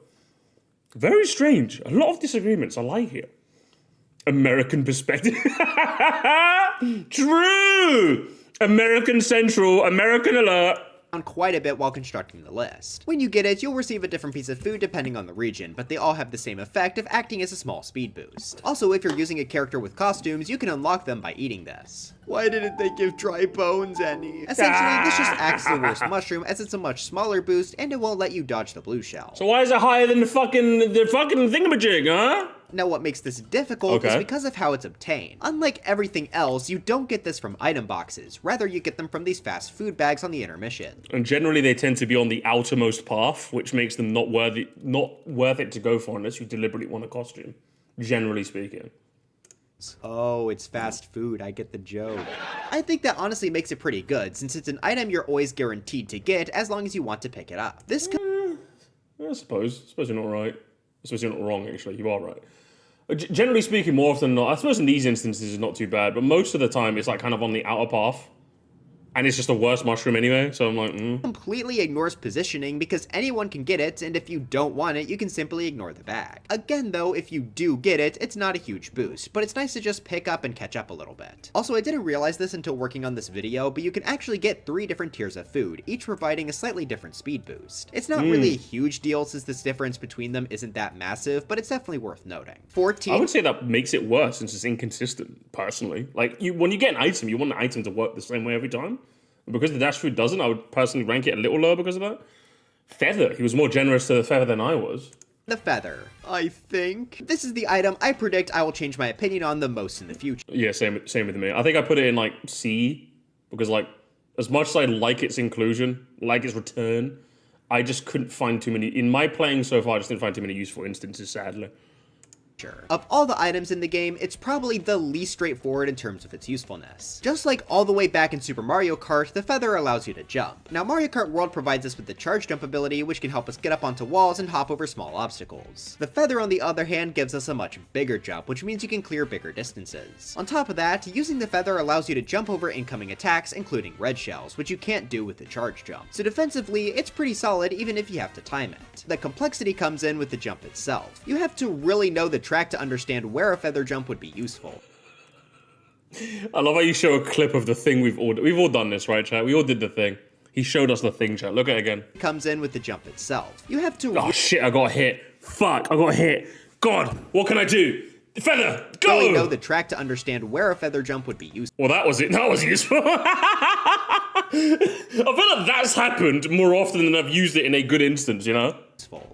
Very strange. A lot of disagreements. I like it. American perspective. True! American Central, American alert. Quite a bit while constructing the list. When you get it, you'll receive a different piece of food depending on the region, but they all have the same effect of acting as a small speed boost. Also, if you're using a character with costumes, you can unlock them by eating this. Why didn't they give dry bones any? Essentially, this just acts as the worst mushroom as it's a much smaller boost and it won't let you dodge the blue shell. So why is it higher than the fucking thingamajig, huh? Now what makes this difficult is because of how it's obtained. Unlike everything else, you don't get this from item boxes. Rather, you get them from these fast food bags on the intermission. And generally they tend to be on the outermost path, which makes them not worth it to go for unless you deliberately want a costume, generally speaking. Oh, it's fast food, I get the joke. I think that honestly makes it pretty good, since it's an item you're always guaranteed to get as long as you want to pick it up. This I suppose you're not right. I suppose you're not wrong, actually. You are right. Generally speaking, more often than not, I suppose in these instances it's not too bad, but most of the time it's like kind of on the outer path. And it's just a worse mushroom anyway, so I'm like, completely ignores positioning because anyone can get it, and if you don't want it, you can simply ignore the bag. Again though, if you do get it, it's not a huge boost, but it's nice to just pick up and catch up a little bit. Also, I didn't realize this until working on this video, but you can actually get 3 different tiers of food, each providing a slightly different speed boost. It's not really a huge deal since this difference between them isn't that massive, but it's definitely worth noting. 14. I would say that makes it worse since it's inconsistent, personally. Like, when you get an item, you want the item to work the same way every time. Because the dash food doesn't, I would personally rank it a little lower because of that. Feather. He was more generous to the feather than I was. The feather, I think. This is the item I predict I will change my opinion on the most in the future. Yeah, same with me. I think I put it in, like, C. Because, like, as much as I like its inclusion, like its return, I just couldn't find too many... In my playing so far, I just didn't find too many useful instances, sadly. Of all the items in the game, it's probably the least straightforward in terms of its usefulness. Just like all the way back in Super Mario Kart, the feather allows you to jump. Now Mario Kart World provides us with the charge jump ability, which can help us get up onto walls and hop over small obstacles. The feather on the other hand gives us a much bigger jump, which means you can clear bigger distances. On top of that, using the feather allows you to jump over incoming attacks, including red shells, which you can't do with the charge jump. So defensively, it's pretty solid even if you have to time it. The complexity comes in with the jump itself. You have to really know the track to understand where a feather jump would be useful. I love how you show a clip of the thing we've all done this, right, chat? We all did the thing. He showed us the thing, chat. Look at it again. Comes in with the jump itself. You have to Oh shit, I got hit. Fuck, I got hit. God, what can I do? Feather, go! really know the track to understand where a feather jump would be useful. Well, that was it. That was useful. I feel like that's happened more often than I've used it in a good instance, you know?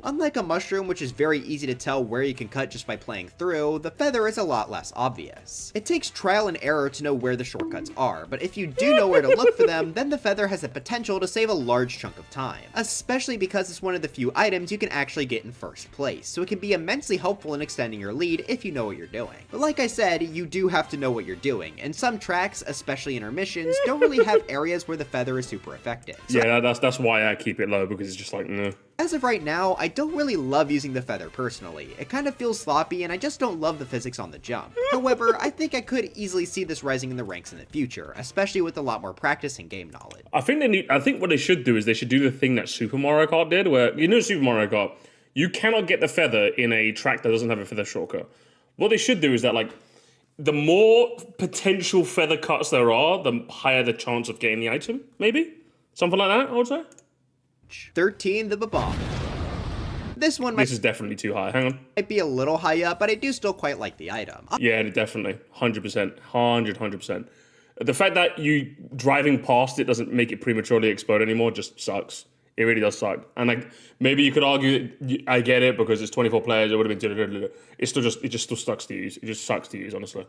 Unlike a mushroom, which is very easy to tell where you can cut just by playing through, the feather is a lot less obvious. It takes trial and error to know where the shortcuts are, but if you do know where to look for them, then the feather has the potential to save a large chunk of time, especially because it's one of the few items you can actually get in first place, so it can be immensely helpful in extending your lead if you know what you're doing. But like I said, you do have to know what you're doing, and some tracks, especially intermissions, don't really have areas where the feather is super effective. So Yeah, that's why I keep it low, because it's just like, no. as of right now, I don't really love using the feather personally. It kind of feels sloppy and I just don't love the physics on the jump. However, I think I could easily see this rising in the ranks in the future, especially with a lot more practice and game knowledge. I think what they should do is they should do the thing that Super Mario Kart did, where, you know, Super Mario Kart, you cannot get the feather in a track that doesn't have a feather shortcut. What they should do is that, like, the more potential feather cuts there are, the higher the chance of getting the item, maybe? Something like that, I would say. 13, the Bob-omb. This one This is definitely too high. Hang on. might be a little high up, but I do still quite like the item. Yeah, definitely. 100%. 100%. The fact that you driving past it doesn't make it prematurely explode anymore just sucks. It really does suck. And like, maybe you could argue, I get it, because it's 24 players, it would have been... It just still sucks to use. It just sucks to use, honestly.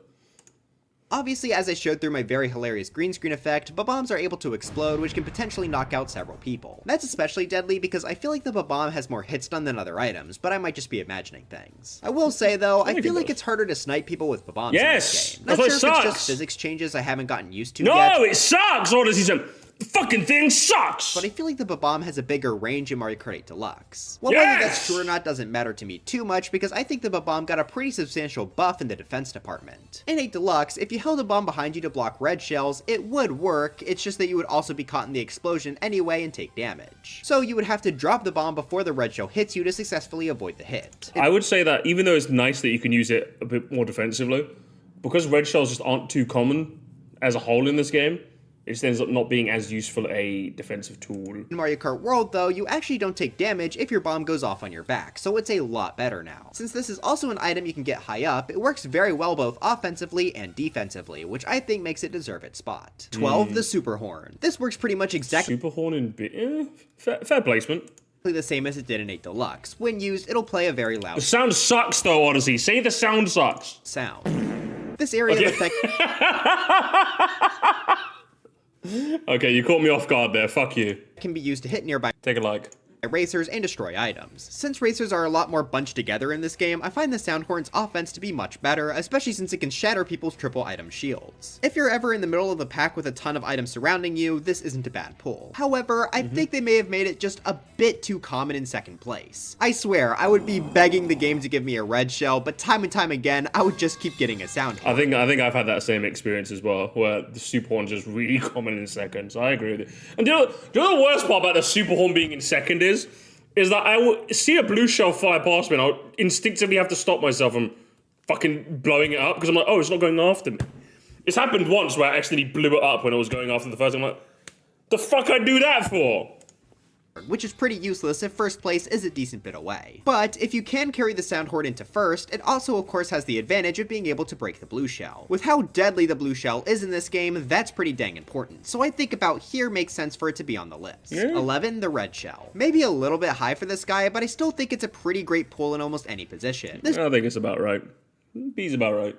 Obviously, as I showed through my very hilarious green screen effect, Bob-ombs are able to explode, which can potentially knock out several people. That's especially deadly because I feel like the Bob-omb has more hit stun than other items, but I might just be imagining things. I will say though, I feel like it's harder to snipe people with Bob-ombs in this game. Not sure if it's just physics changes I haven't gotten used to yet. No, it sucks! Honestly, The fucking thing sucks! But I feel like the Bob-omb has a bigger range in Mario Kart 8 Deluxe. Well, Yes! whether that's true or not doesn't matter to me too much, because I think the Bob-omb got a pretty substantial buff in the defense department. In 8 Deluxe, if you held a bomb behind you to block red shells, it would work, it's just that you would also be caught in the explosion anyway and take damage. So you would have to drop the bomb before the red shell hits you to successfully avoid the hit. I would say that even though it's nice that you can use it a bit more defensively, because red shells just aren't too common as a whole in this game, it just ends up not being as useful a defensive tool. In Mario Kart World, though, you actually don't take damage if your bomb goes off on your back, so it's a lot better now. Since this is also an item you can get high up, it works very well both offensively and defensively, which I think makes it deserve its spot. 12, the Super Horn. This works pretty much exactly Super Horn in fair placement. the same as it did in 8 Deluxe. When used, it'll play a very loud The sound sucks though, Odyssey. Say the sound sucks. sound. This area of effect Okay, you caught me off guard there. Fuck you. can be used to hit nearby Take a like. racers and destroy items. Since racers are a lot more bunched together in this game, I find the Sound Horn's offense to be much better, especially since it can shatter people's triple item shields. If you're ever in the middle of the pack with a ton of items surrounding you, this isn't a bad pull. However, I think they may have made it just a bit too common in second place. I swear, I would be begging the game to give me a red shell, but time and time again, I would just keep getting a Sound Horn. I think I've had that same experience as well, where the Super Horn's just really common in second. So I agree with you. And do you know the worst part about the Super Horn being in second is that I will see a blue shell fly past me and I'll instinctively have to stop myself from fucking blowing it up because I'm like, oh, it's not going after me. It's happened once where I accidentally blew it up when it was going after the first. I'm like, the fuck I do that for? Which is pretty useless if first place is a decent bit away. But if you can carry the Sound Horn into first, it also of course has the advantage of being able to break the blue shell. With how deadly the blue shell is in this game, that's pretty dang important, so I think about here makes sense for it to be on the list. 11, the red shell. Maybe a little bit high for this guy, but I still think it's a pretty great pull in almost any position. This I think it's about right. B's about right.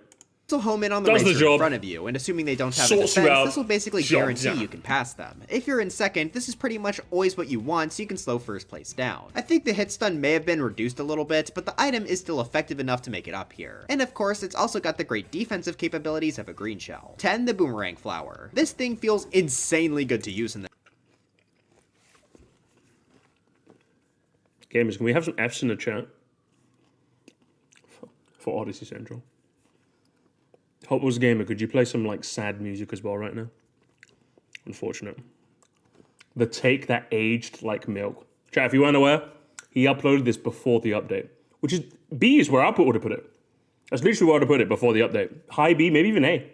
will home in on the Does the racer in job. front of you, and assuming they don't have a Sorts you defense, out. this will basically Job guarantee done. you can pass them. If you're in second, this is pretty much always what you want, so you can slow first place down. I think the hit stun may have been reduced a little bit, but the item is still effective enough to make it up here. And of course, it's also got the great defensive capabilities of a green shell. 10, the boomerang flower. This thing feels insanely good to use in the Gamers, can we have some F's in the chat? For Odyssey Central. Hot Wheels Gamer, could you play some like sad music as well right now? Unfortunate. The take that aged like milk. Chat, if you weren't aware, he uploaded this before the update. Which is, B is where I would have put it. That's literally where I would have put it before the update. High B, maybe even A.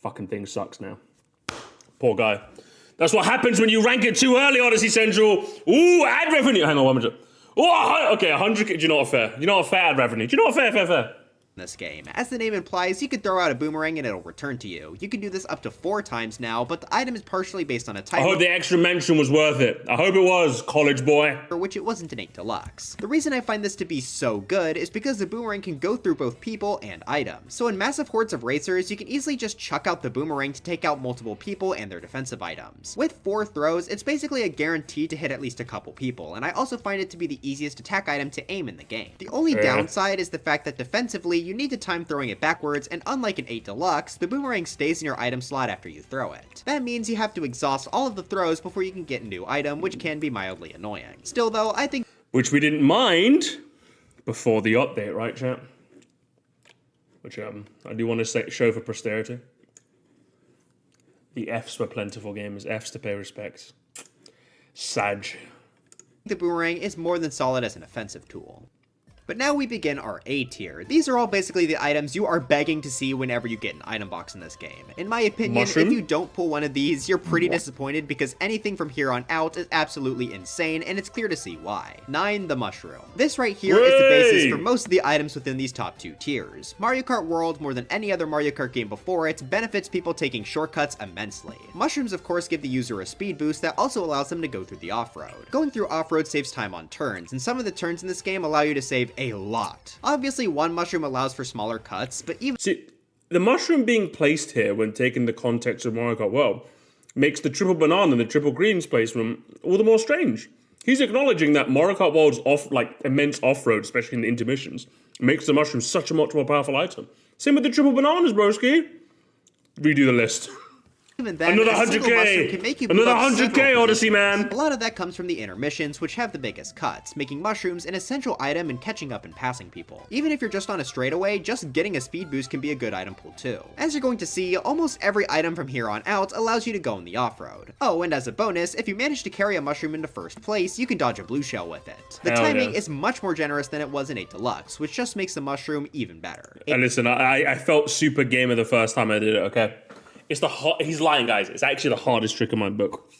Fucking thing sucks now. Poor guy. That's what happens when you rank it too early, Odyssey Central. Ooh, ad revenue. Hang on, 100. Oh, okay, 100. Do you know what fair? You know what fair ad revenue? Do you know what fair? this game. As the name implies, you can throw out a boomerang and it'll return to you. You can do this up to 4 times now, but the item is partially based on a type. I hope the extra mention was worth it. I hope it was, college boy. Which it wasn't in 8 Deluxe. The reason I find this to be so good is because the boomerang can go through both people and items. So in massive hordes of racers, you can easily just chuck out the boomerang to take out multiple people and their defensive items. With 4 throws, it's basically a guarantee to hit at least a couple people, and I also find it to be the easiest attack item to aim in the game. The only downside is the fact that defensively, you need to time throwing it backwards, and unlike in 8 Deluxe, the boomerang stays in your item slot after you throw it. That means you have to exhaust all of the throws before you can get a new item, which can be mildly annoying. Still though, I think Which we didn't mind before the update, right, chat? Which I do want to show for posterity. The Fs were plentiful gamers. Fs to pay respects. Sag. the boomerang is more than solid as an offensive tool. But now we begin our A tier. These are all basically the items you are begging to see whenever you get an item box in this game. In my opinion, Mushroom? if you don't pull one of these, you're pretty disappointed because anything from here on out is absolutely insane, and it's clear to see why. 9, the mushroom. This right here is the basis for most of the items within these top 2 tiers. Mario Kart World, more than any other Mario Kart game before it, benefits people taking shortcuts immensely. Mushrooms of course give the user a speed boost that also allows them to go through the off-road. Going through off-road saves time on turns, and some of the turns in this game allow you to save a lot. Obviously, one mushroom allows for smaller cuts, but even See, the mushroom being placed here when taken the context of Mario Kart World makes the triple banana and the triple greens placement all the more strange. He's acknowledging that Mario Kart World's immense off-road, especially in the intermissions, makes the mushroom such a much more powerful item. Same with the triple bananas, broski. Redo the list. Even then, Another a single mushroom can 100k! make you move Another up 100k several Odyssey, positions. man! A lot of that comes from the intermissions, which have the biggest cuts, making mushrooms an essential item in catching up and passing people. Even if you're just on a straightaway, just getting a speed boost can be a good item pull too. As you're going to see, almost every item from here on out allows you to go in the off-road. Oh, and as a bonus, if you manage to carry a mushroom into first place, you can dodge a blue shell with it. The Hell timing yeah. is much more generous than it was in 8 Deluxe, which just makes the mushroom even better. And listen, I felt super gamer the first time I did it, okay? It's he's lying, guys. It's actually the hardest trick in my book.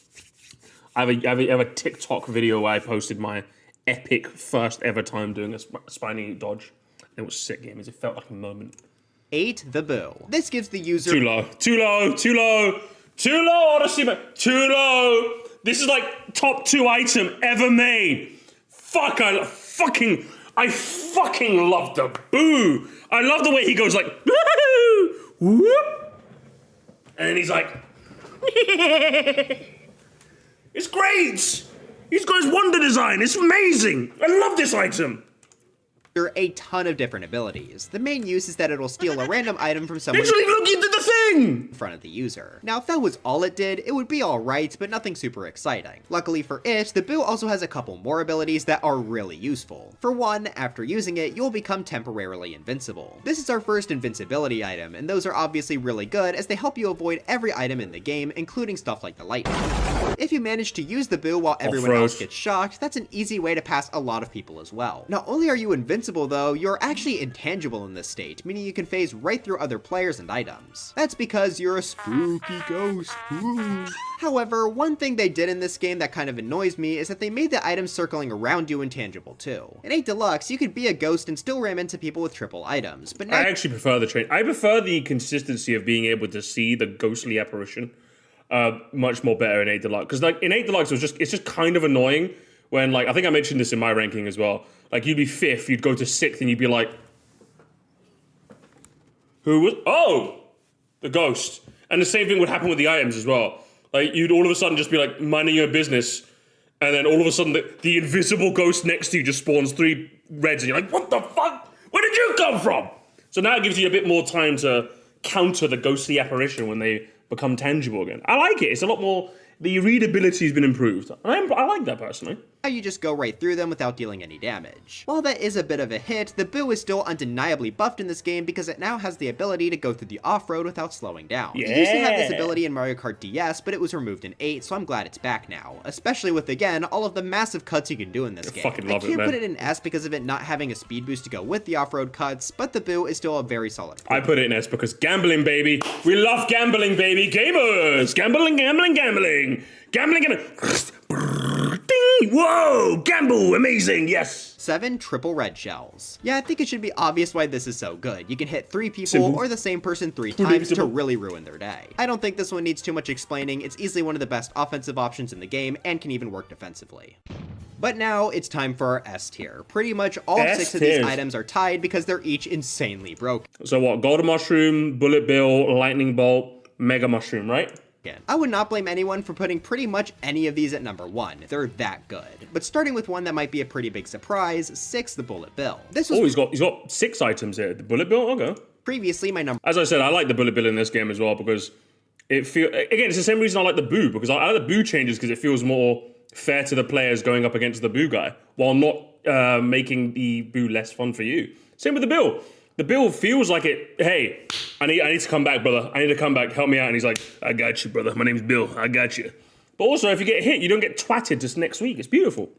I have a TikTok video where I posted my epic first ever time doing a spiny dodge. It was sick, gamers. It felt like a moment. 8 the Boo. This gives the user Too low. Too low. Too low. Too low, Odyssey, man. Too low. This is like top 2 item ever made. Fuck, I fucking love the Boo. I love the way he goes like, woo, whoop. And then he's like, it's great. He's got his wonder design. It's amazing. I love this item. a ton of different abilities. The main use is that it'll steal a random item from someone Literally, look, you did the thing. in front of the user. Now, if that was all it did, it would be alright, but nothing super exciting. Luckily for it, the Boo also has a couple more abilities that are really useful. For one, after using it, you'll become temporarily invincible. This is our first invincibility item, and those are obviously really good as they help you avoid every item in the game, including stuff like the lightning. If you manage to use the Boo while everyone Off-road. else gets shocked, that's an easy way to pass a lot of people as well. Not only are you invincible though, you're actually intangible in this state, meaning you can phase right through other players and items. That's because you're a spooky ghost. Ooh. However, one thing they did in this game that kind of annoys me is that they made the items circling around you intangible too. In 8 Deluxe, you could be a ghost and still ram into people with triple items, but now I actually prefer the train. I prefer the consistency of being able to see the ghostly apparition much more better in 8 Deluxe. Because like in 8 Deluxe, it's just kind of annoying when, like, I think I mentioned this in my ranking as well. Like, you'd be 5th, you'd go to 6th, and you'd be like, who was? Oh, the ghost. And the same thing would happen with the items as well. Like, you'd all of a sudden just be like minding your business, and then all of a sudden the invisible ghost next to you just spawns 3 reds, and you're like, what the fuck? Where did you come from? So now it gives you a bit more time to counter the ghostly apparition when they become tangible again. I like it. It's a lot more. The readability has been improved. I like that personally. you just go right through them without dealing any damage. While that is a bit of a hit, the Boo is still undeniably buffed in this game because it now has the ability to go through the off-road without slowing down. Yeah. It used to have this ability in Mario Kart DS, but it was removed in 8, so I'm glad it's back now. Especially with, again, all of the massive cuts you can do in this game. Fucking love I can't it, put man. it in S because of it not having a speed boost to go with the off-road cuts, but the Boo is still a very solid I put it in S because gambling, baby. We love gambling, baby. Gamers. Gambling, gambling, gambling. Gambling, gambling. Ding! Whoa! Gamble! Amazing! Yes! 7 triple red shells. Yeah, I think it should be obvious why this is so good. You can hit 3 people Simple. or the same person 3 times to Predictable. really ruin their day. I don't think this one needs too much explaining. It's easily one of the best offensive options in the game and can even work defensively. But now it's time for our S tier. Pretty much all S 6 of these tiers. items are tied because they're each insanely broken. So what? Golden Mushroom, Bullet Bill, Lightning Bolt, Mega Mushroom, right? I would not blame anyone for putting pretty much any of these at number 1. They're that good. But starting with one that might be a pretty big surprise, 6 the Bullet Bill. This was Oh, he's got 6 items here. The Bullet Bill? Okay. previously my number As I said, I like the Bullet Bill in this game as well because it feels... Again, it's the same reason I like the Boo, because I like the Boo changes because it feels more fair to the players going up against the Boo guy while not making the Boo less fun for you. Same with the Bill. The Bill feels like it, hey, I need to come back, brother. I need to come back. Help me out. And he's like, I got you, brother. My name's Bill. I got you. But also, if you get hit, you don't get twatted just next week. It's beautiful.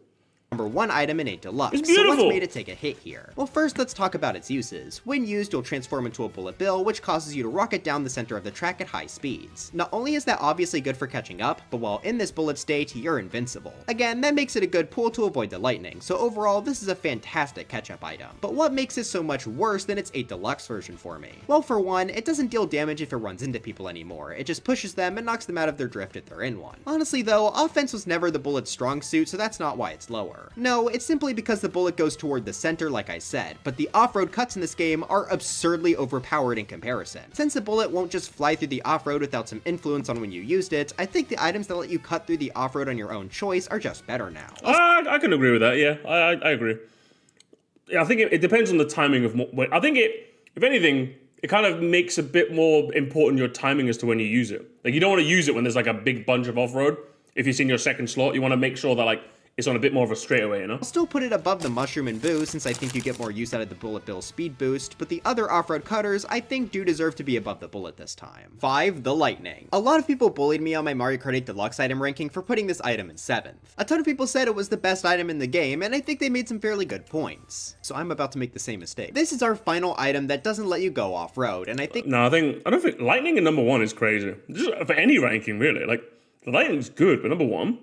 number 1 item in 8 Deluxe. It's So beautiful. what's made it take a hit here? Well, first let's talk about its uses. When used, you'll transform into a Bullet Bill, which causes you to rocket down the center of the track at high speeds. Not only is that obviously good for catching up, but while in this bullet state, you're invincible. Again, that makes it a good pull to avoid the lightning, so overall, this is a fantastic catch-up item. But what makes it so much worse than its 8 Deluxe version for me? Well, for one, it doesn't deal damage if it runs into people anymore. It just pushes them and knocks them out of their drift if they're in one. Honestly though, offense was never the bullet's strong suit, so that's not why it's lower. No, it's simply because the bullet goes toward the center like I said, but the off-road cuts in this game are absurdly overpowered in comparison. Since the bullet won't just fly through the off-road without some influence on when you used it, I think the items that let you cut through the off-road on your own choice are just better now. I can agree with that, yeah. I agree. Yeah, I think it depends on the timing of... I think if anything, it kind of makes a bit more important your timing as to when you use it. Like, you don't want to use it when there's like a big bunch of off-road. If it's in your second slot, you want to make sure that like it's on a bit more of a straightaway, you know? I'll still put it above the Mushroom and Boo since I think you get more use out of the Bullet Bill speed boost, but the other off-road cutters I think do deserve to be above the Bullet this time. 5. The Lightning. A lot of people bullied me on my Mario Kart 8 Deluxe item ranking for putting this item in 7th. A ton of people said it was the best item in the game, and I think they made some fairly good points. So I'm about to make the same mistake. This is our final item that doesn't let you go off-road, and I think— No, I don't think Lightning in number 1 is crazy. Just for any ranking, really. Like, the Lightning's good, but number 1,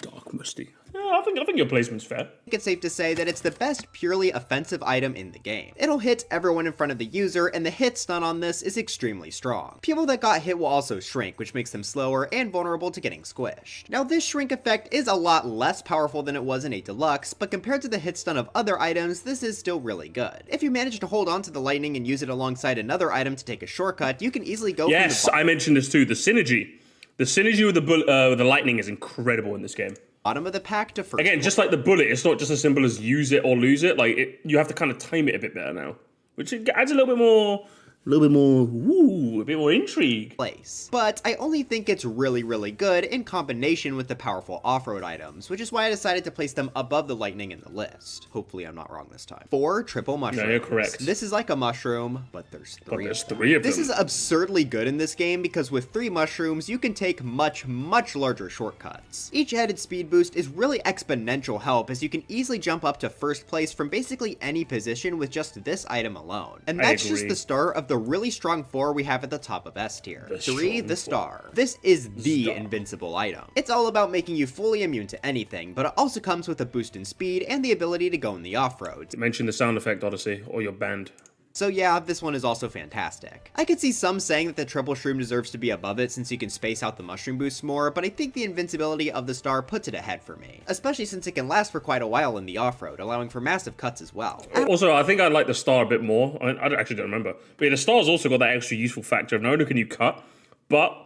Dark Misty. Yeah, I think your placement's fair. it's safe to say that it's the best purely offensive item in the game. It'll hit everyone in front of the user, and the hit stun on this is extremely strong. People that got hit will also shrink, which makes them slower and vulnerable to getting squished. Now, this shrink effect is a lot less powerful than it was in 8 Deluxe, but compared to the hit stun of other items, this is still really good. If you manage to hold on to the Lightning and use it alongside another item to take a shortcut, you can easily go Yes, from the I mentioned this too, the synergy. The synergy with the Lightning is incredible in this game. bottom of the pack to first. Again, just like the Bullet, it's not just as simple as use it or lose it. Like, you have to kind of time it a bit better now, which adds a little bit more, a bit more intrigue. place. But I only think it's really, really good in combination with the powerful off-road items, which is why I decided to place them above the Lightning in the list. Hopefully I'm not wrong this time. 4. Triple Mushrooms. No, you're correct. This is like a mushroom, but there's 3 there's of them. 3 of them. This is absurdly good in this game because with 3 mushrooms, you can take much, much larger shortcuts. Each added speed boost is really exponential help as you can easily jump up to first place from basically any position with just this item alone. And that's just agree. the start of the really strong 4 we have at the top of S tier. The 3. strong The 4. Star. This is the Star. invincible item. It's all about making you fully immune to anything, but it also comes with a boost in speed and the ability to go in the off-road. Mention the sound effect, Odyssey, or you're banned. So yeah, this one is also fantastic. I could see some saying that the Triple Shroom deserves to be above it since you can space out the mushroom boosts more, but I think the invincibility of the Star puts it ahead for me, especially since it can last for quite a while in the off-road, allowing for massive cuts as well. Also, I think I like the Star a bit more. I actually don't remember. But yeah, the Star's also got that extra useful factor of not only can you cut, but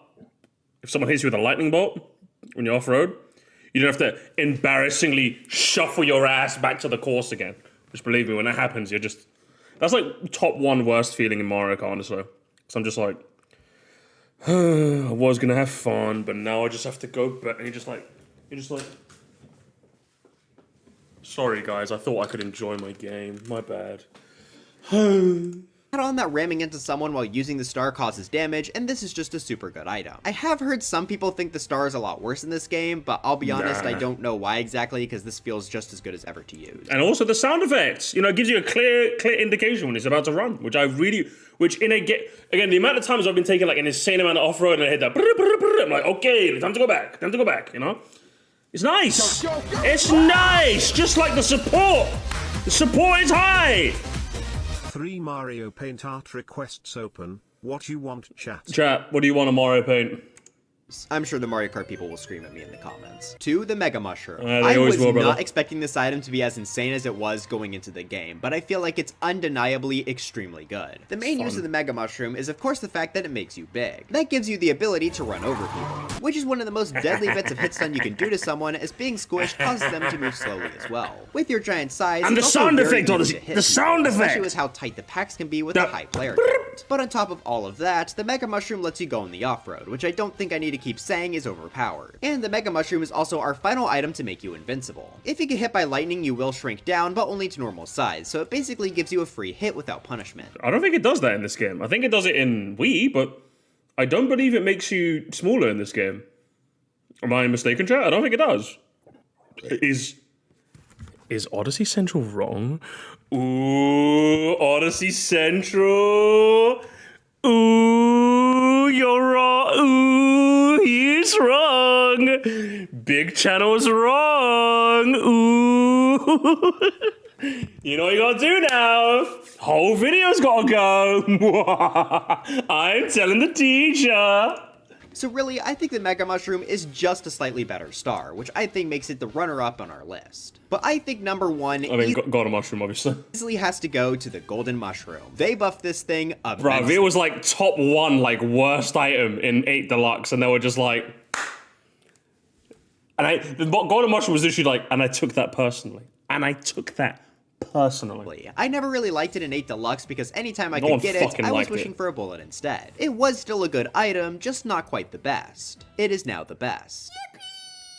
if someone hits you with a lightning bolt when you're off-road, you don't have to embarrassingly shuffle your ass back to the course again. Which, believe me, when that happens, you're just... That's like top 1 worst feeling in Mario Kart, honestly. So I'm just like... I was going to have fun, but now I just have to go back. And you're just like... Sorry, guys. I thought I could enjoy my game. My bad. Add on that ramming into someone while using the Star causes damage, and this is just a super good item. I have heard some people think the Star is a lot worse in this game, but I'll be honest, I don't know why exactly, because this feels just as good as ever to use. And also the sound effects. You know, it gives you a clear indication when it's about to run, which in a get... Again, the amount of times I've been taking like an insane amount of off-road and I hit that... I'm like, okay, time to go back, you know? It's nice. It's nice, just like the support. The support is high. 3 Mario Paint art requests open. What you want, chat? Chat, what do you want on Mario Paint? I'm sure the Mario Kart people will scream at me in the comments. 2. The Mega Mushroom. They I always was will, brother. not expecting this item to be as insane as it was going into the game, but I feel like it's undeniably extremely good. The main use of the Mega Mushroom is of course the fact that it makes you big. That gives you the ability to run over people, which is one of the most deadly bits of hit stun you can do to someone, as being squished causes them to move slowly as well. With your giant size, And the it's also sound very effect, easy Odyssey, to hit the people, sound especially effect. with how tight the packs can be with The- a high player count. But on top of all of that, the Mega Mushroom lets you go in the off-road, which I don't think I need to keep saying is overpowered. And the Mega Mushroom is also our final item to make you invincible. If you get hit by lightning, you will shrink down, but only to normal size, so it basically gives you a free hit without punishment. I don't think it does that in this game. I think it does it in Wii, but I don't believe it makes you smaller in this game. Am I mistaken, chat? I don't think it does. Is Odyssey Central wrong? Ooh, Odyssey Central. Ooh, you're wrong. Ooh, he's wrong. Big Channel's wrong. Ooh. You know what you gotta do now? Whole video's gotta go. I'm telling the teacher. So really, I think the Mega Mushroom is just a slightly better star, which I think makes it the runner-up on our list. But I think number 1 I mean, God of Mushroom, obviously. easily has to go to the Golden Mushroom. They buffed this thing Bruv, immensely. it was like top 1, like worst item in 8 Deluxe, and they were just like... And the Golden Mushroom was literally like, and I took that personally. And I took that Personally. I never really liked it in 8 Deluxe because anytime I No could one get it, fucking I was liked wishing it. for a bullet instead. It was still a good item, just not quite the best. It is now the best.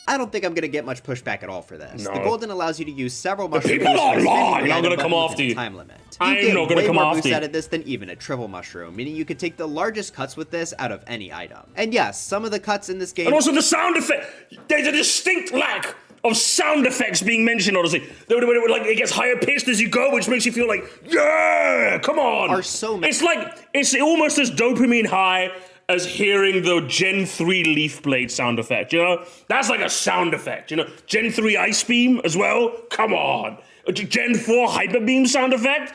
I don't think I'm gonna get much pushback at all for this. No. The golden allows you to use several mushroom people boosts are by spinning lying. the I'm gonna item come button after within you. the time limit. I'm You get not gonna way come more after boosts you. out of this than even a triple mushroom, meaning you could take the largest cuts with this out of any item. And yes, some of the cuts in this game And also the sound effect. There's a distinct lack of sound effects being mentioned, honestly. Like, it gets higher pitched as you go, which makes you feel like, yeah, come on. Are so many- It's like, it's almost as dopamine high as hearing the Gen 3 Leaf Blade sound effect, you know? That's like a sound effect, you know? Gen 3 Ice Beam as well? Come on. Gen 4 Hyper Beam sound effect?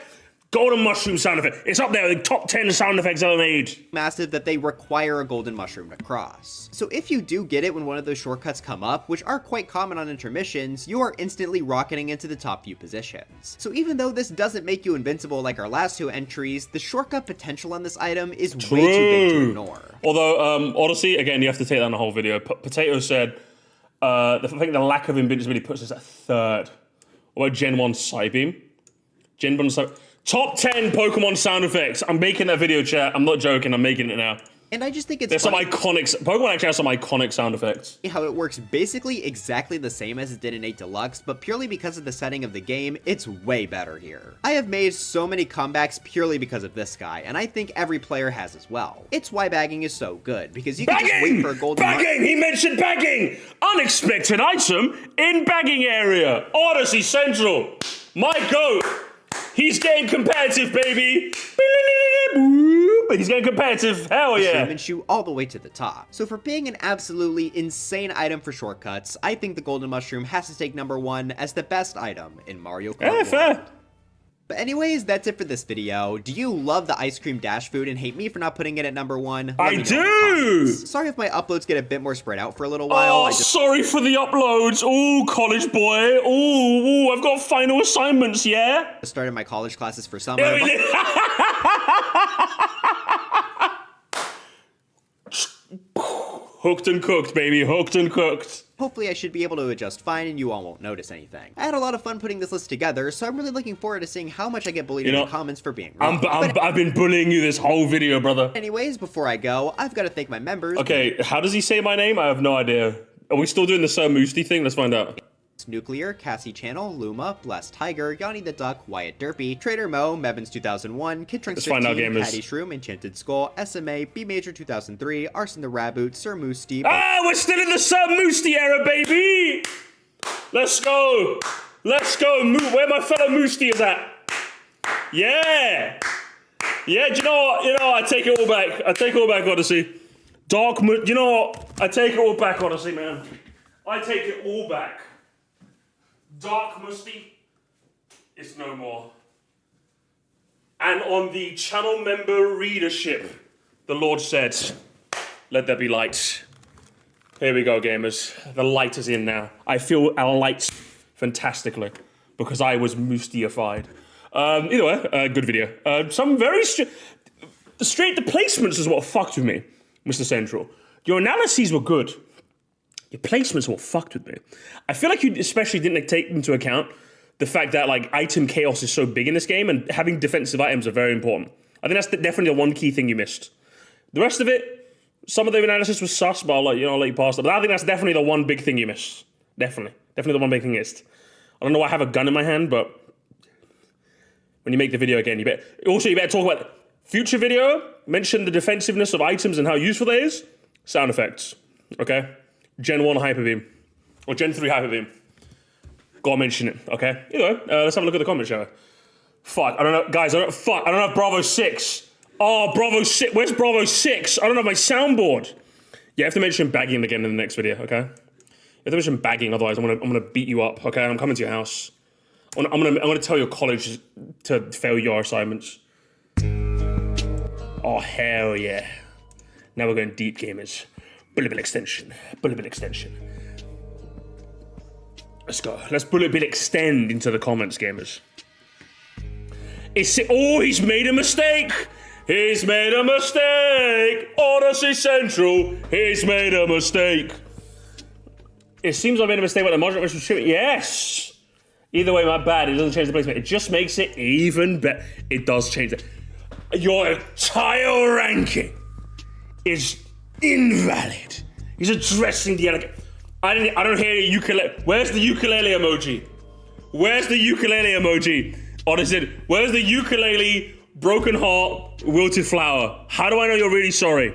Golden Mushroom sound effect. It's up there, like top 10 sound effects ever made. massive that they require a golden mushroom to cross. So if you do get it when one of those shortcuts come up, which are quite common on intermissions, you are instantly rocketing into the top few positions. So even though this doesn't make you invincible like our last 2 entries, the shortcut potential on this item is way too big to ignore. Although, Odyssey, again, you have to take that in the whole video. Potato said, I think the lack of invincibility puts us at 3rd. What about Gen 1 Psybeam? Gen 1 Psybeam. Top 10 Pokemon sound effects. I'm making that video, chat. I'm not joking. I'm making it now. And I just think it's There's some funny iconic... Pokemon actually has some iconic sound effects. how it works basically exactly the same as it did in 8 Deluxe, but purely because of the setting of the game, it's way better here. I have made so many comebacks purely because of this guy, and I think every player has as well. It's why bagging is so good, because you can just wait for a golden Bagging! He mentioned bagging! Unexpected item in bagging area. Odyssey Central. My goat. He's getting competitive, baby. He's getting competitive. Hell yeah. and shoot all the way to the top. So for being an absolutely insane item for shortcuts, I think the golden mushroom has to take number 1 as the best item in Mario Kart Yeah, World. fair. But anyways, that's it for this video. Do you love the ice cream dash food and hate me for not putting it at number 1? Let I me know in the do! comments. Sorry if my uploads get a bit more spread out for a little while. Oh, sorry for the uploads. Oh, college boy. Oh, I've got final assignments, yeah? I started my college classes for summer. Hooked and cooked, baby. Hooked and cooked. Hopefully I should be able to adjust fine and you all won't notice anything. I had a lot of fun putting this list together, so I'm really looking forward to seeing how much I get bullied in the comments for being wrong. I've been bullying you this whole video, brother. Anyways, before I go, I've got to thank my members. Okay, how does he say my name? I have no idea. Are we still doing the Sir Moosty thing? Let's find out. Nuclear, Cassie Channel, Luma, Blessed Tiger, Yanni the Duck, Wyatt Derpy, Trader Mo, Mevins 2001, Kid Trunks Let's find out, 15, gamers. Patty Shroom, Enchanted Skull, SMA, B Major 2003, Arson the Raboot, Sir Moosty, Ah, we're still in the Sir Moosty era, baby! Let's go! Let's go! Where my fellow Moosty is at? Yeah! Yeah, do you know what? I take it all back. I take it all back, Odyssey. You know what? I take it all back, Odyssey, man. I take it all back. Dark Musty is no more. And on the channel member readership, the Lord said, let there be light. Here we go, gamers. The light is in now. I feel our lights fantastically because I was Moostyified. Either way, good video. Some very the placements is what fucked with me, Mr. Central. Your analyses were good. Your placements were fucked with me. I feel like you especially didn't take into account the fact that like item chaos is so big in this game and having defensive items are very important. I think that's definitely the one key thing you missed. The rest of it, some of the analysis was sus, but I'll let you pass it. But I think that's definitely the one big thing you missed. Definitely the one big thing you missed. I don't know why I have a gun in my hand, but when you make the video again, you better talk about future video, mention the defensiveness of items and how useful that is. Sound effects, okay? Gen 1 Hyper Beam. Or Gen 3 Hyper Beam. Gotta mention it, okay? Either way, let's have a look at the comments, shall we? Fuck, I don't know, guys, I don't have Bravo 6. Oh, Bravo 6, where's Bravo 6? I don't have my soundboard. Yeah, you have to mention bagging again in the next video, okay? You have to mention bagging, otherwise I'm gonna beat you up, okay? I'm coming to your house. I'm gonna tell your college to fail your assignments. Oh, hell yeah. Now we're going deep, gamers. Bullet bill extension. Bullet bill extension. Let's go. Let's bullet bill extend into the comments, gamers. He's made a mistake. He's made a mistake. Odyssey Central. He's made a mistake. It seems I made a mistake with the moderate mission shooting. Yes. Either way, my bad. It doesn't change the placement. It just makes it even better. It does change it. Your entire ranking is invalid. He's addressing the elegant. I don't hear a ukulele. Where's the ukulele emoji? Where's the ukulele emoji? Honestly, where's the ukulele, broken heart, wilted flower? How do I know you're really sorry?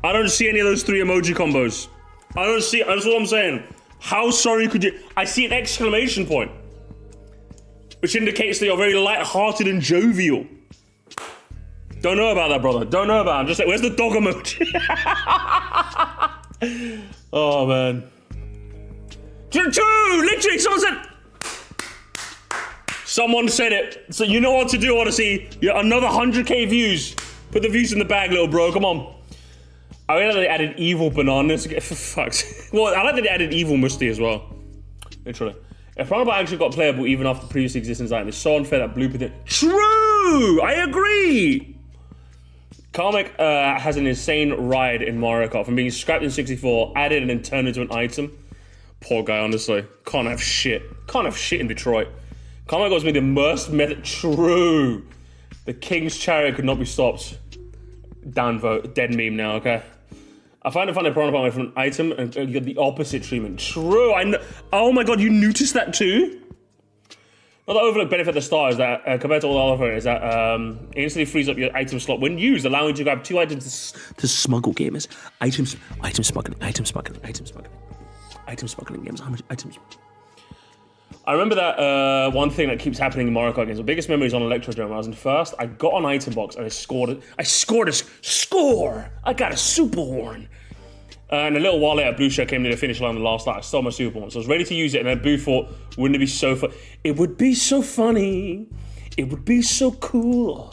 I don't see any of those 3 emoji combos. I don't see, that's what I'm saying. How sorry could you? I see an exclamation point, which indicates that you're very light-hearted and jovial. Don't know about that, brother. Don't know about it. I'm just like, where's the dog emoji? Oh, man. Literally, someone said it. So you know what to do, Odyssey. Yeah, another 100k views. Put the views in the bag, little bro. Come on. I really like that they added evil bananas. For fuck's sake. Well, I like that they added evil Musty as well. Literally. If Piranha Plant actually got playable even after previous existence item, it's so unfair that Blooper did. True! I agree! Carmack has an insane ride in Mario Kart from being scrapped in 64, added and then turned into an item. Poor guy, honestly. Can't have shit. Can't have shit in Detroit. Carmack was made the worst method. True! The King's Chariot could not be stopped. Downvote. Dead meme now, okay? I find it funny Piranha Plant went from an item and you get the opposite treatment. True, I know. Oh my god, you noticed that too? Not the overlooked benefit of the star is that, compared to all the other phones, is that it instantly frees up your item slot when used, allowing you to grab 2 items to smuggle gamers. Item smuggling games. How much items? I remember that one thing that keeps happening in Mario Kart games. The biggest memory is on Electrodrome. When I was in first, I got an item box and I scored a score! I got a super horn! And a little while later, Blue Shell came to the finish line on the last lap. I stole my super horn. So I was ready to use it, and then Blue thought, wouldn't it be so fun? It would be so funny. It would be so cool.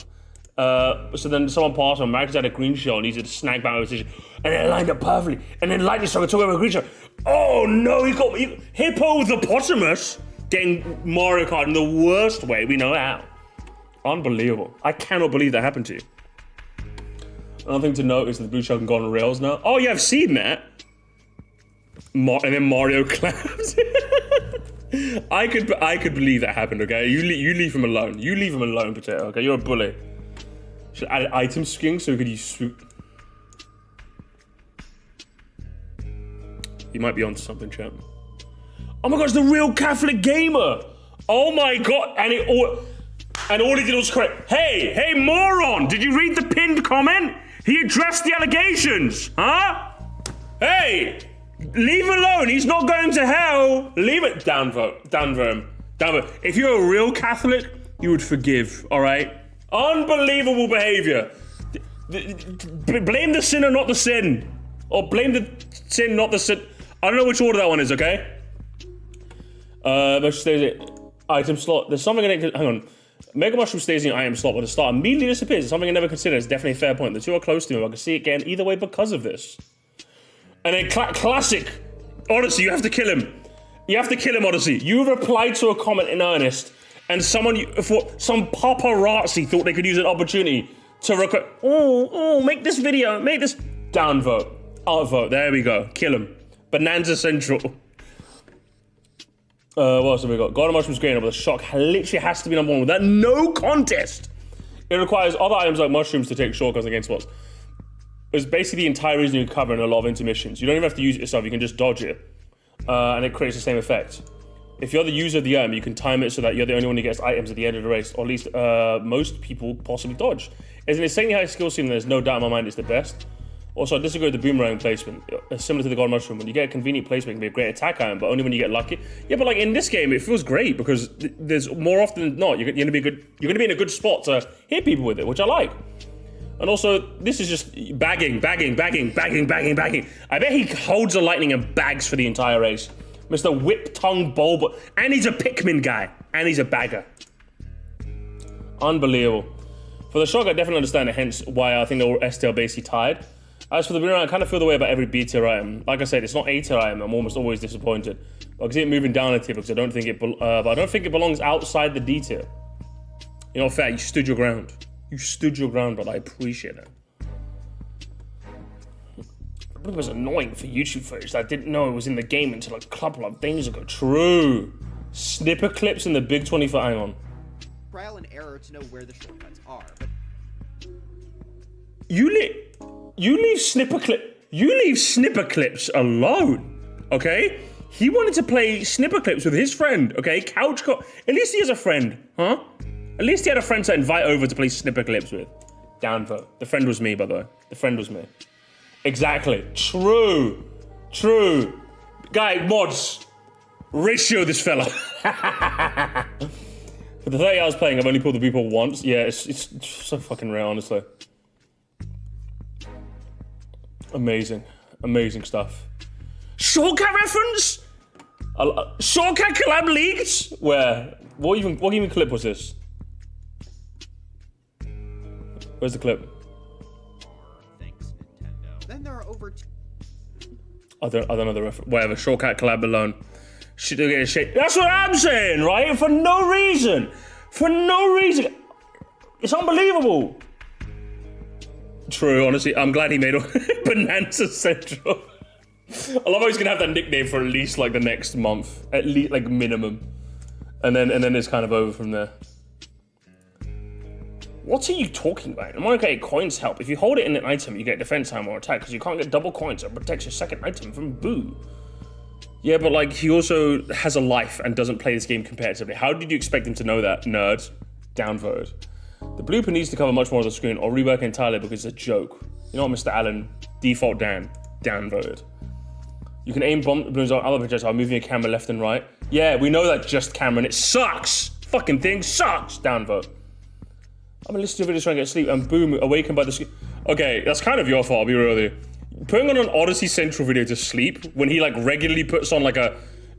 So then someone passed on. Marcus had a green shell and used it to snag back my position. And it lined up perfectly. And then Lightning Strike took over a green shell. Oh no, he got Hippo the Potamus getting Mario Kart in the worst way we know how. Unbelievable. I cannot believe that happened to you. Another thing to note is that the Blue Shell can go on rails now. Oh yeah, I've seen that. And then Mario claps. I could believe that happened, okay? You leave him alone. You leave him alone, Potato, okay? You're a bully. Should add item skin so we could use swoop. You might be onto something, champ. Oh my gosh, the real Catholic gamer! Oh my god, and all he did was correct. Hey, moron! Did you read the pinned comment? He addressed the allegations, huh? Hey, leave him alone. He's not going to hell. Leave it. Downvote. If you're a real Catholic, you would forgive, all right? Unbelievable behavior. Blame the sinner, not the sin. Or blame the sin, not the sin. I don't know which order that one is, okay? Let's item slot. There's something in it. Hang on. Mega Mushroom stays in your item slot, but the star immediately disappears. It's something I never considered. It's definitely a fair point. The two are close to me. I can see it again either way because of this. And then classic. Odyssey, you have to kill him. You have to kill him, Odyssey. You replied to a comment in earnest, and some paparazzi thought they could use an opportunity to record. Make this video. Make this. Downvote. Upvote. There we go. Kill him. Bonanza Central. What else have we got? God of Mushrooms Green, but the shock literally has to be number 1 with that. No contest! It requires other items like mushrooms to take shortcuts and gain spots. It's basically the entire reason you cover in a lot of intermissions. You don't even have to use it yourself, you can just dodge it. And it creates the same effect. If you're the user of the item, you can time it so that you're the only one who gets items at the end of the race, or at least most people possibly dodge. It's an insanely high skill ceiling, there's no doubt in my mind it's the best. Also, I disagree with the boomerang placement. Similar to the God Mushroom, when you get a convenient placement, it can be a great attack item, but only when you get lucky. Yeah, but like in this game, it feels great because there's more often than not, you're gonna be in a good spot to hit people with it, which I like. And also, this is just bagging. I bet he holds a lightning and bags for the entire race. Mr. Whip Tongue Bulb, and he's a Pikmin guy, and he's a bagger. Unbelievable. For the shock, I definitely understand it, hence why I think they were STL basically tied. As for the boomerang, I kind of feel the way about every B tier item. Like I said, it's not A tier item. I'm almost always disappointed. I can see it moving down a tier because I don't think it belongs outside the D tier. You know, fair. You stood your ground. You stood your ground, but I appreciate it. It was annoying for YouTube footage that I didn't know it was in the game until a couple of days ago. True. Snipper clips in the big 24. Hang on. Trial and error to know where the shortcuts are. But You leave snipper clips alone, okay? He wanted to play snipper clips with his friend, okay? At least he has a friend, huh? At least he had a friend to invite over to play snipper clips with. Down vote. The friend was me, by the way. The friend was me. Exactly. True. Guy, mods, ratio this fella. For the 30 hours playing, I've only pulled the people once. Yeah, it's so fucking rare, honestly. Amazing stuff. Shortcut reference? Shortcut collab leaked? Where? What even clip was this? Where's the clip? thanks, Nintendo. Then there are over. I don't know the reference. Whatever. Shortcut collab alone. Shit, don't get a shit. That's what I'm saying, right? For no reason. It's unbelievable. True, honestly, I'm glad he made Bonanza Central. I love how he's gonna have that nickname for at least like the next month, at least like minimum, and then it's kind of over from there. What are you talking about? I'm okay, coins help. If you hold it in an item, you get defense time or attack because you can't get double coins. It protects your second item from boo. Yeah, but like he also has a life and doesn't play this game competitively. How did you expect him to know that, nerd? Downvoted. The blooper needs to cover much more of the screen or rework entirely because it's a joke. You know what, Mr. Allen? Default Dan. Downvoted. You can aim bomb balloons on other projectiles moving your camera left and right. Yeah, we know that just camera and it sucks. Fucking thing sucks. Downvote. I'm listening to videos trying to get sleep and boom, awakened by the screen. Okay, that's kind of your fault, I'll be real with you. Putting on an Odyssey Central video to sleep when he like regularly puts on like an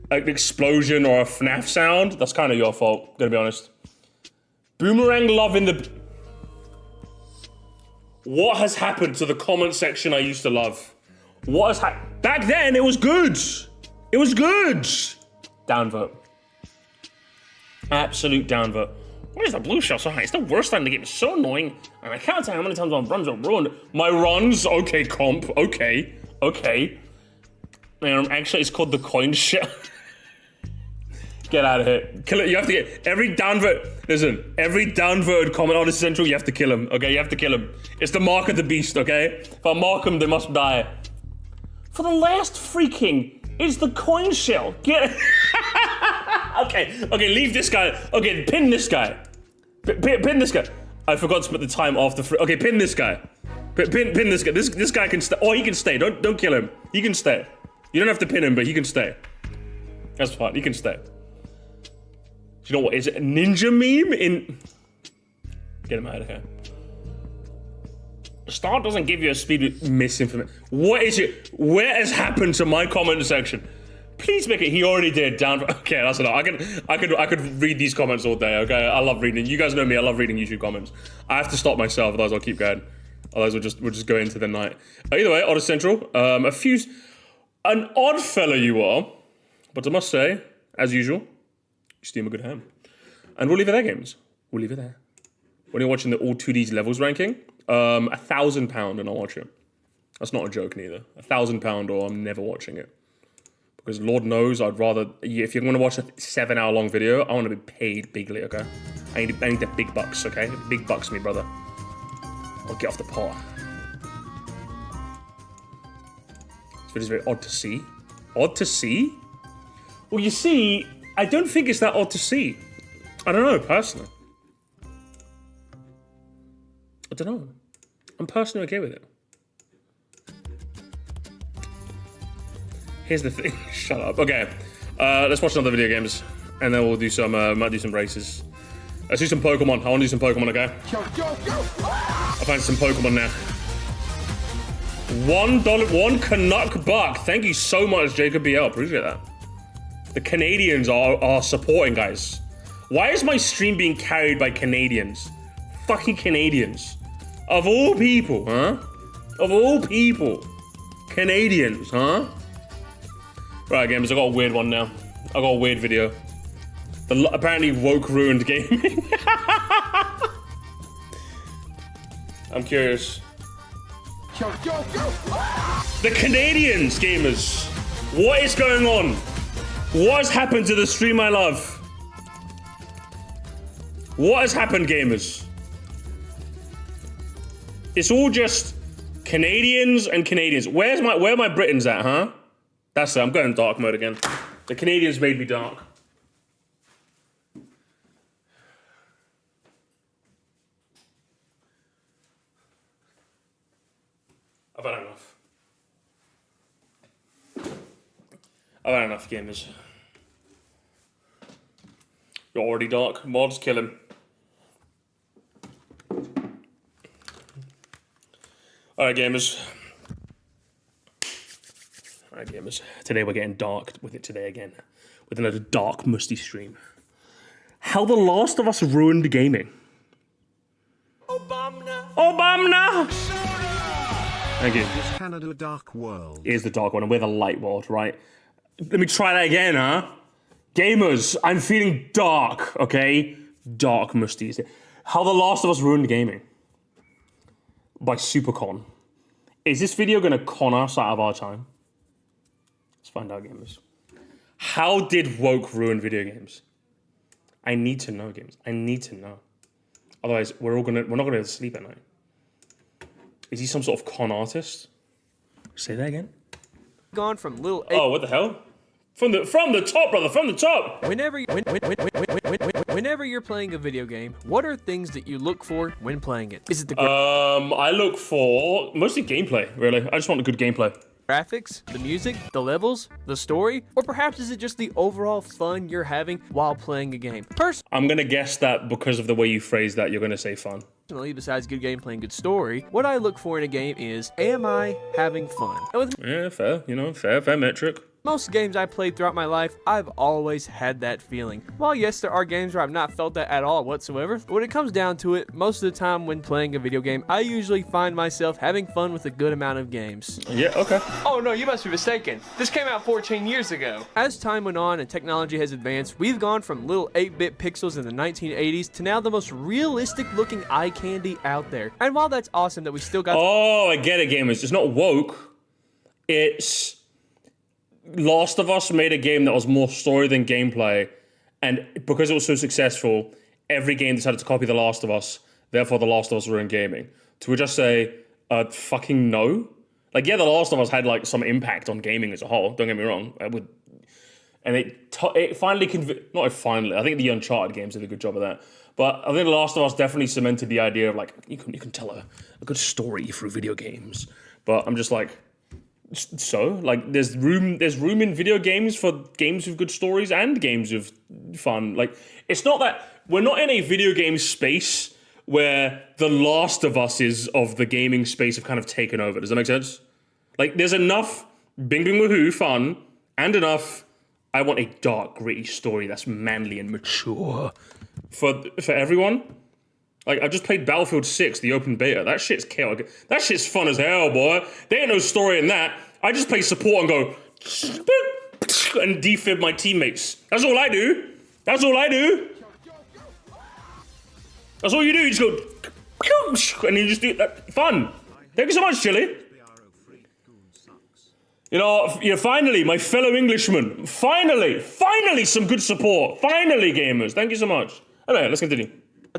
explosion or a FNAF sound, that's kind of your fault, gonna be honest. Boomerang love in the... What has happened to the comment section I used to love? What has happened? Back then, it was good. It was good. Downvote. Absolute downvote. Why is the blue shell so high? It's the worst time in the game. It's so annoying. And I can't tell how many times my runs are ruined. My runs? Okay, comp. Okay. Actually, it's called the coin shell. Get out of here. Kill it. You have to get every downvote. Listen, every downvoted comment on the Central, you have to kill him. Okay, you have to kill him. It's the mark of the beast, okay? If I mark him, they must die. For the last freaking, it's the coin shell. Get it. Okay, leave this guy. Okay, pin this guy. Pin this guy. I forgot to put the time off the okay, pin this guy. Pin this guy. This guy can stay. Oh, he can stay. Don't kill him. He can stay. You don't have to pin him, but he can stay. That's fine. He can stay. Do you know what? Is it a ninja meme in... Get him out of here. Star doesn't give you a speed misinformation. What is it? What has happened to my comment section? Please make it. He already did. Down. Okay, that's enough. I could read these comments all day. Okay, I love reading. You guys know me. I love reading YouTube comments. I have to stop myself, otherwise I'll keep going. Otherwise we'll just go into the night. Either way, Odyssey Central. An odd fella you are, but I must say, as usual, you steam a good hand. And we'll leave it there, games. We'll leave it there. When you're watching the all 2Ds levels ranking, £1,000 and I'll watch it. That's not a joke neither. £1,000 or I'm never watching it. Because Lord knows I'd rather, if you're going to watch a 7-hour long video, I want to be paid bigly, okay? I need the big bucks, okay? Big bucks, me brother. I'll get off the pot. This video's very odd to see. Odd to see? Well, you see, I don't think it's that odd to see. I don't know, personally. I don't know. I'm personally okay with it. Here's the thing. Shut up. Okay, let's watch another video games, and then we'll do some. Might do some races. Let's do some Pokemon. I want to do some Pokemon. Okay. I found some Pokemon now. $1, one Canuck buck. Thank you so much, Jacob BL. Appreciate that. The Canadians are supporting, guys. Why is my stream being carried by Canadians? Fucking Canadians. Of all people, huh? Of all people. Canadians, huh? Right, gamers, I got a weird one now. I got a weird video. Apparently woke ruined gaming. I'm curious. The Canadians, gamers. What is going on? What has happened to the stream I love? What has happened, gamers? It's all just Canadians and Canadians. Where are my Britons at, huh? That's it, I'm going dark mode again. The Canadians made me dark. I've had enough. I've had enough, gamers. You're already dark. Mods, kill him. Alright, gamers. Alright, gamers. Today we're getting dark with it today again. With another dark, musty stream. How The Last of Us ruined gaming. Obama! Thank you. Is Canada a dark world? It is the dark one, and we're the light world, right? Let me try that again, huh? Gamers, I'm feeling dark, okay? Dark, musty. How The Last of Us ruined gaming. By Supercon. Is this video gonna con us out of our time? Let's find out, gamers. How did woke ruin video games? I need to know, gamers. I need to know. Otherwise, we're not gonna sleep at night. Is he some sort of con artist? Say that again. Gone from little. Oh, what the hell? From the top, brother. From the top. Whenever you're playing a video game, what are things that you look for when playing it? Is it the I look for mostly gameplay. Really, I just want a good gameplay. graphics, the music, the levels, the story, or perhaps is it just the overall fun you're having while playing a game? I'm gonna guess that because of the way you phrase that, you're gonna say fun. Personally, besides good gameplay and good story, what I look for in a game is, am I having fun? And with Yeah, fair. You know, fair metric. most games I played throughout my life, I've always had that feeling. While yes, there are games where I've not felt that at all whatsoever, when it comes down to it, most of the time when playing a video game, I usually find myself having fun with a good amount of games. Yeah, okay. Oh no, you must be mistaken. This came out 14 years ago. As time went on and technology has advanced, we've gone from little 8-bit pixels in the 1980s to now the most realistic looking eye candy out there. And while that's awesome that we still got Oh, I get it, gamers. It's not woke. It's Last of Us made a game that was more story than gameplay, and because it was so successful, every game decided to copy The Last of Us. Therefore, The Last of Us ruined gaming. So we just say, fucking no. Like, yeah, The Last of Us had like some impact on gaming as a whole. Don't get me wrong. And it finally I think the Uncharted games did a good job of that. But I think The Last of Us definitely cemented the idea of like you can tell a good story through video games. But I'm just like, so like there's room in video games for games with good stories and games with fun. Like it's not that we're not in a video game space where The Last of Us is of the gaming space have kind of taken over. Does that make sense? Like there's enough bing bing woohoo fun and enough I want a dark gritty story that's manly and mature for everyone. Like, I just played Battlefield 6, the open beta. That shit's chaotic. That shit's fun as hell, boy. There ain't no story in that. I just play support and go, and defib my teammates. That's all I do. That's all I do. That's all you do. You just go, and you just do that. Fun. Thank you so much, Chili. You know, finally, my fellow Englishmen. Finally, some good support. Finally, gamers. Thank you so much. Anyway, let's continue.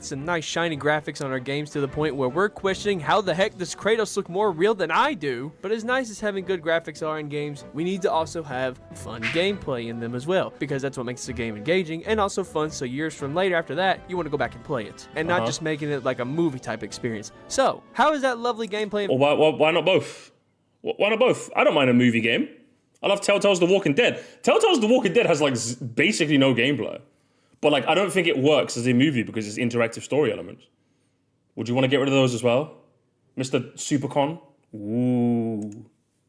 some nice shiny graphics on our games to the point where we're questioning how the heck does Kratos look more real than I do. But as nice as having good graphics are in games, we need to also have fun gameplay in them as well, because that's what makes the game engaging and also fun, so years from later after that, you want to go back and play it, and not just making it like a movie type experience. So, how is that lovely gameplay? Well, why not both? Why not both? I don't mind a movie game. I love Telltale's The Walking Dead. Telltale's The Walking Dead has like basically no gameplay. But like, I don't think it works as a movie because it's interactive story elements. Would you want to get rid of those as well? Mr. Supercon? Ooh.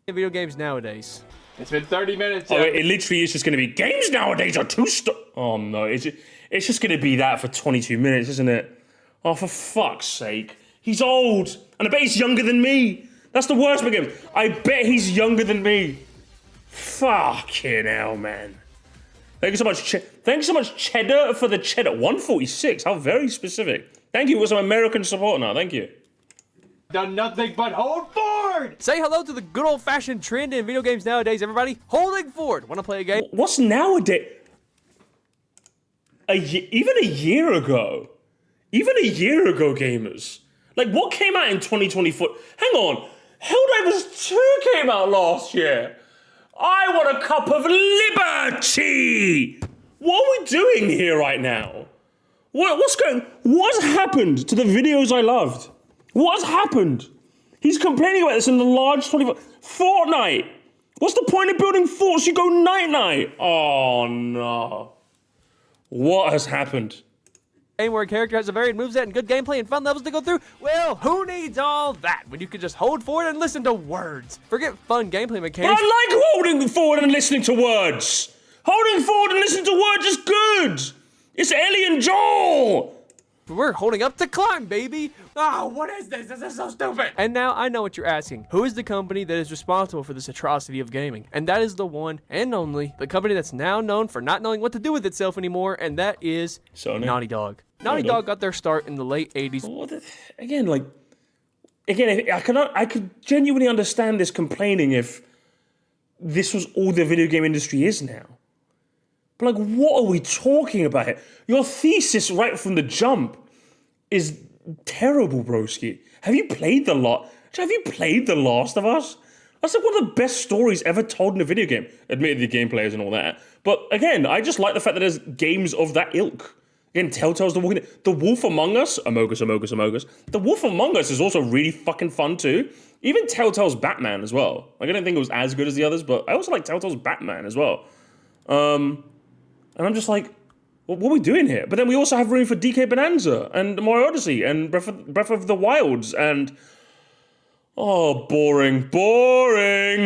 Video games nowadays. It's been 30 minutes. Oh, it literally is just going to be, games nowadays are too oh no, it's just going to be that for 22 minutes, isn't it? Oh, for fuck's sake. He's old, and I bet he's younger than me. That's the worst with him. I bet he's younger than me. Fucking hell, man. Thank you so much. Thank you so much, Cheddar, for the Cheddar. 146. How very specific. Thank you for some American support now. Thank you. Done nothing but hold forward! Say hello to the good old-fashioned trend in video games nowadays, everybody. Holding forward. Want to play a game? What's nowadays? Even a year ago, gamers. Like, what came out in 2024? Hang on. Helldivers 2 came out last year. I want a cup of liberty. What are we doing here right now? What's happened to the videos I loved? What has happened? He's complaining about this in the large 24... Fortnite! What's the point of building forts? You go night-night. Oh, no. What has happened? Game where a character has a varied moveset and good gameplay and fun levels to go through? Well, who needs all that when you can just hold forward and listen to words? Forget fun gameplay mechanics. But I like holding forward and listening to words. Holding forward and listening to words is good. It's Ellie and Joel. We're holding up to climb, baby. Oh, what is this? This is so stupid. And now I know what you're asking. Who is the company that is responsible for this atrocity of gaming? And that is the one and only, the company that's now known for not knowing what to do with itself anymore, and that is Sony. Naughty Dog. Naughty Dog got their start in the late 80s. I could genuinely understand this complaining if this was all the video game industry is now. But like, what are we talking about here? Your thesis right from the jump is terrible, broski. Have you played The Last of Us? That's like one of the best stories ever told in a video game. Admittedly, the gameplay and all that. But again, I just like the fact that there's games of that ilk. Again, Telltale's The Walking Dead. The Wolf Among Us. Amogus. The Wolf Among Us is also really fucking fun too. Even Telltale's Batman as well. Like, I don't think it was as good as the others, but I also like Telltale's Batman as well. And I'm just like, what are we doing here? But then we also have room for DK Bonanza and Mario Odyssey and Breath of the Wilds and... Oh, boring.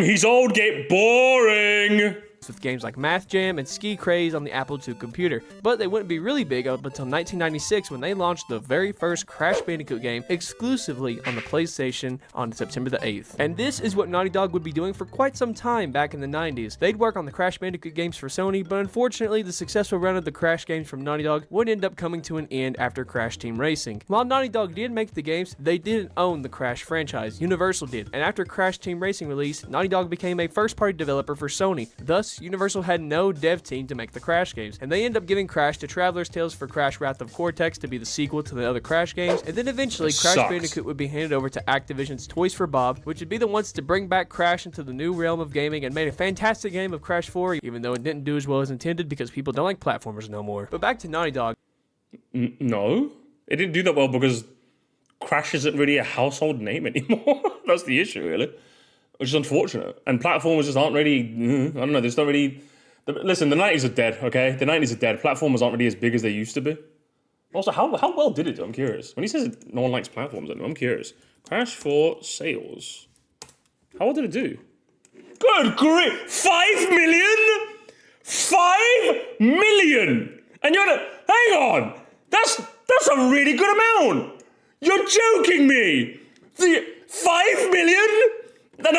He's old, boring. With games like Math Jam and Ski Craze on the Apple II computer. But they wouldn't be really big up until 1996 when they launched the very first Crash Bandicoot game exclusively on the PlayStation on September the 8th. And this is what Naughty Dog would be doing for quite some time back in the 90s. They'd work on the Crash Bandicoot games for Sony, but unfortunately the successful run of the Crash games from Naughty Dog would end up coming to an end after Crash Team Racing. While Naughty Dog did make the games, they didn't own the Crash franchise. Universal did. And after Crash Team Racing released, Naughty Dog became a first-party developer for Sony. Thus, Universal had no dev team to make the Crash games, and they end up giving Crash to Traveler's Tales for Crash Wrath of Cortex to be the sequel to the other Crash games, and then eventually Crash Bandicoot would be handed over to Activision's Toys for Bob, which would be the ones to bring back Crash into the new realm of gaming and made a fantastic game of Crash 4, even though it didn't do as well as intended because people don't like platformers no more. But back to Naughty Dog. No, it didn't do that well because Crash isn't really a household name anymore. That's the issue, really. Which is unfortunate. And platformers just aren't really, I don't know, there's not really... Listen, the 90s are dead, okay? The 90s are dead. Platformers aren't really as big as they used to be. Also, how well did it do? I'm curious. When he says no one likes platforms, I'm curious. Crash 4 sales. How well did it do? Good grief! 5 million? 5 million! And you're hang on! That's a really good amount! You're joking me! 5 million? Hang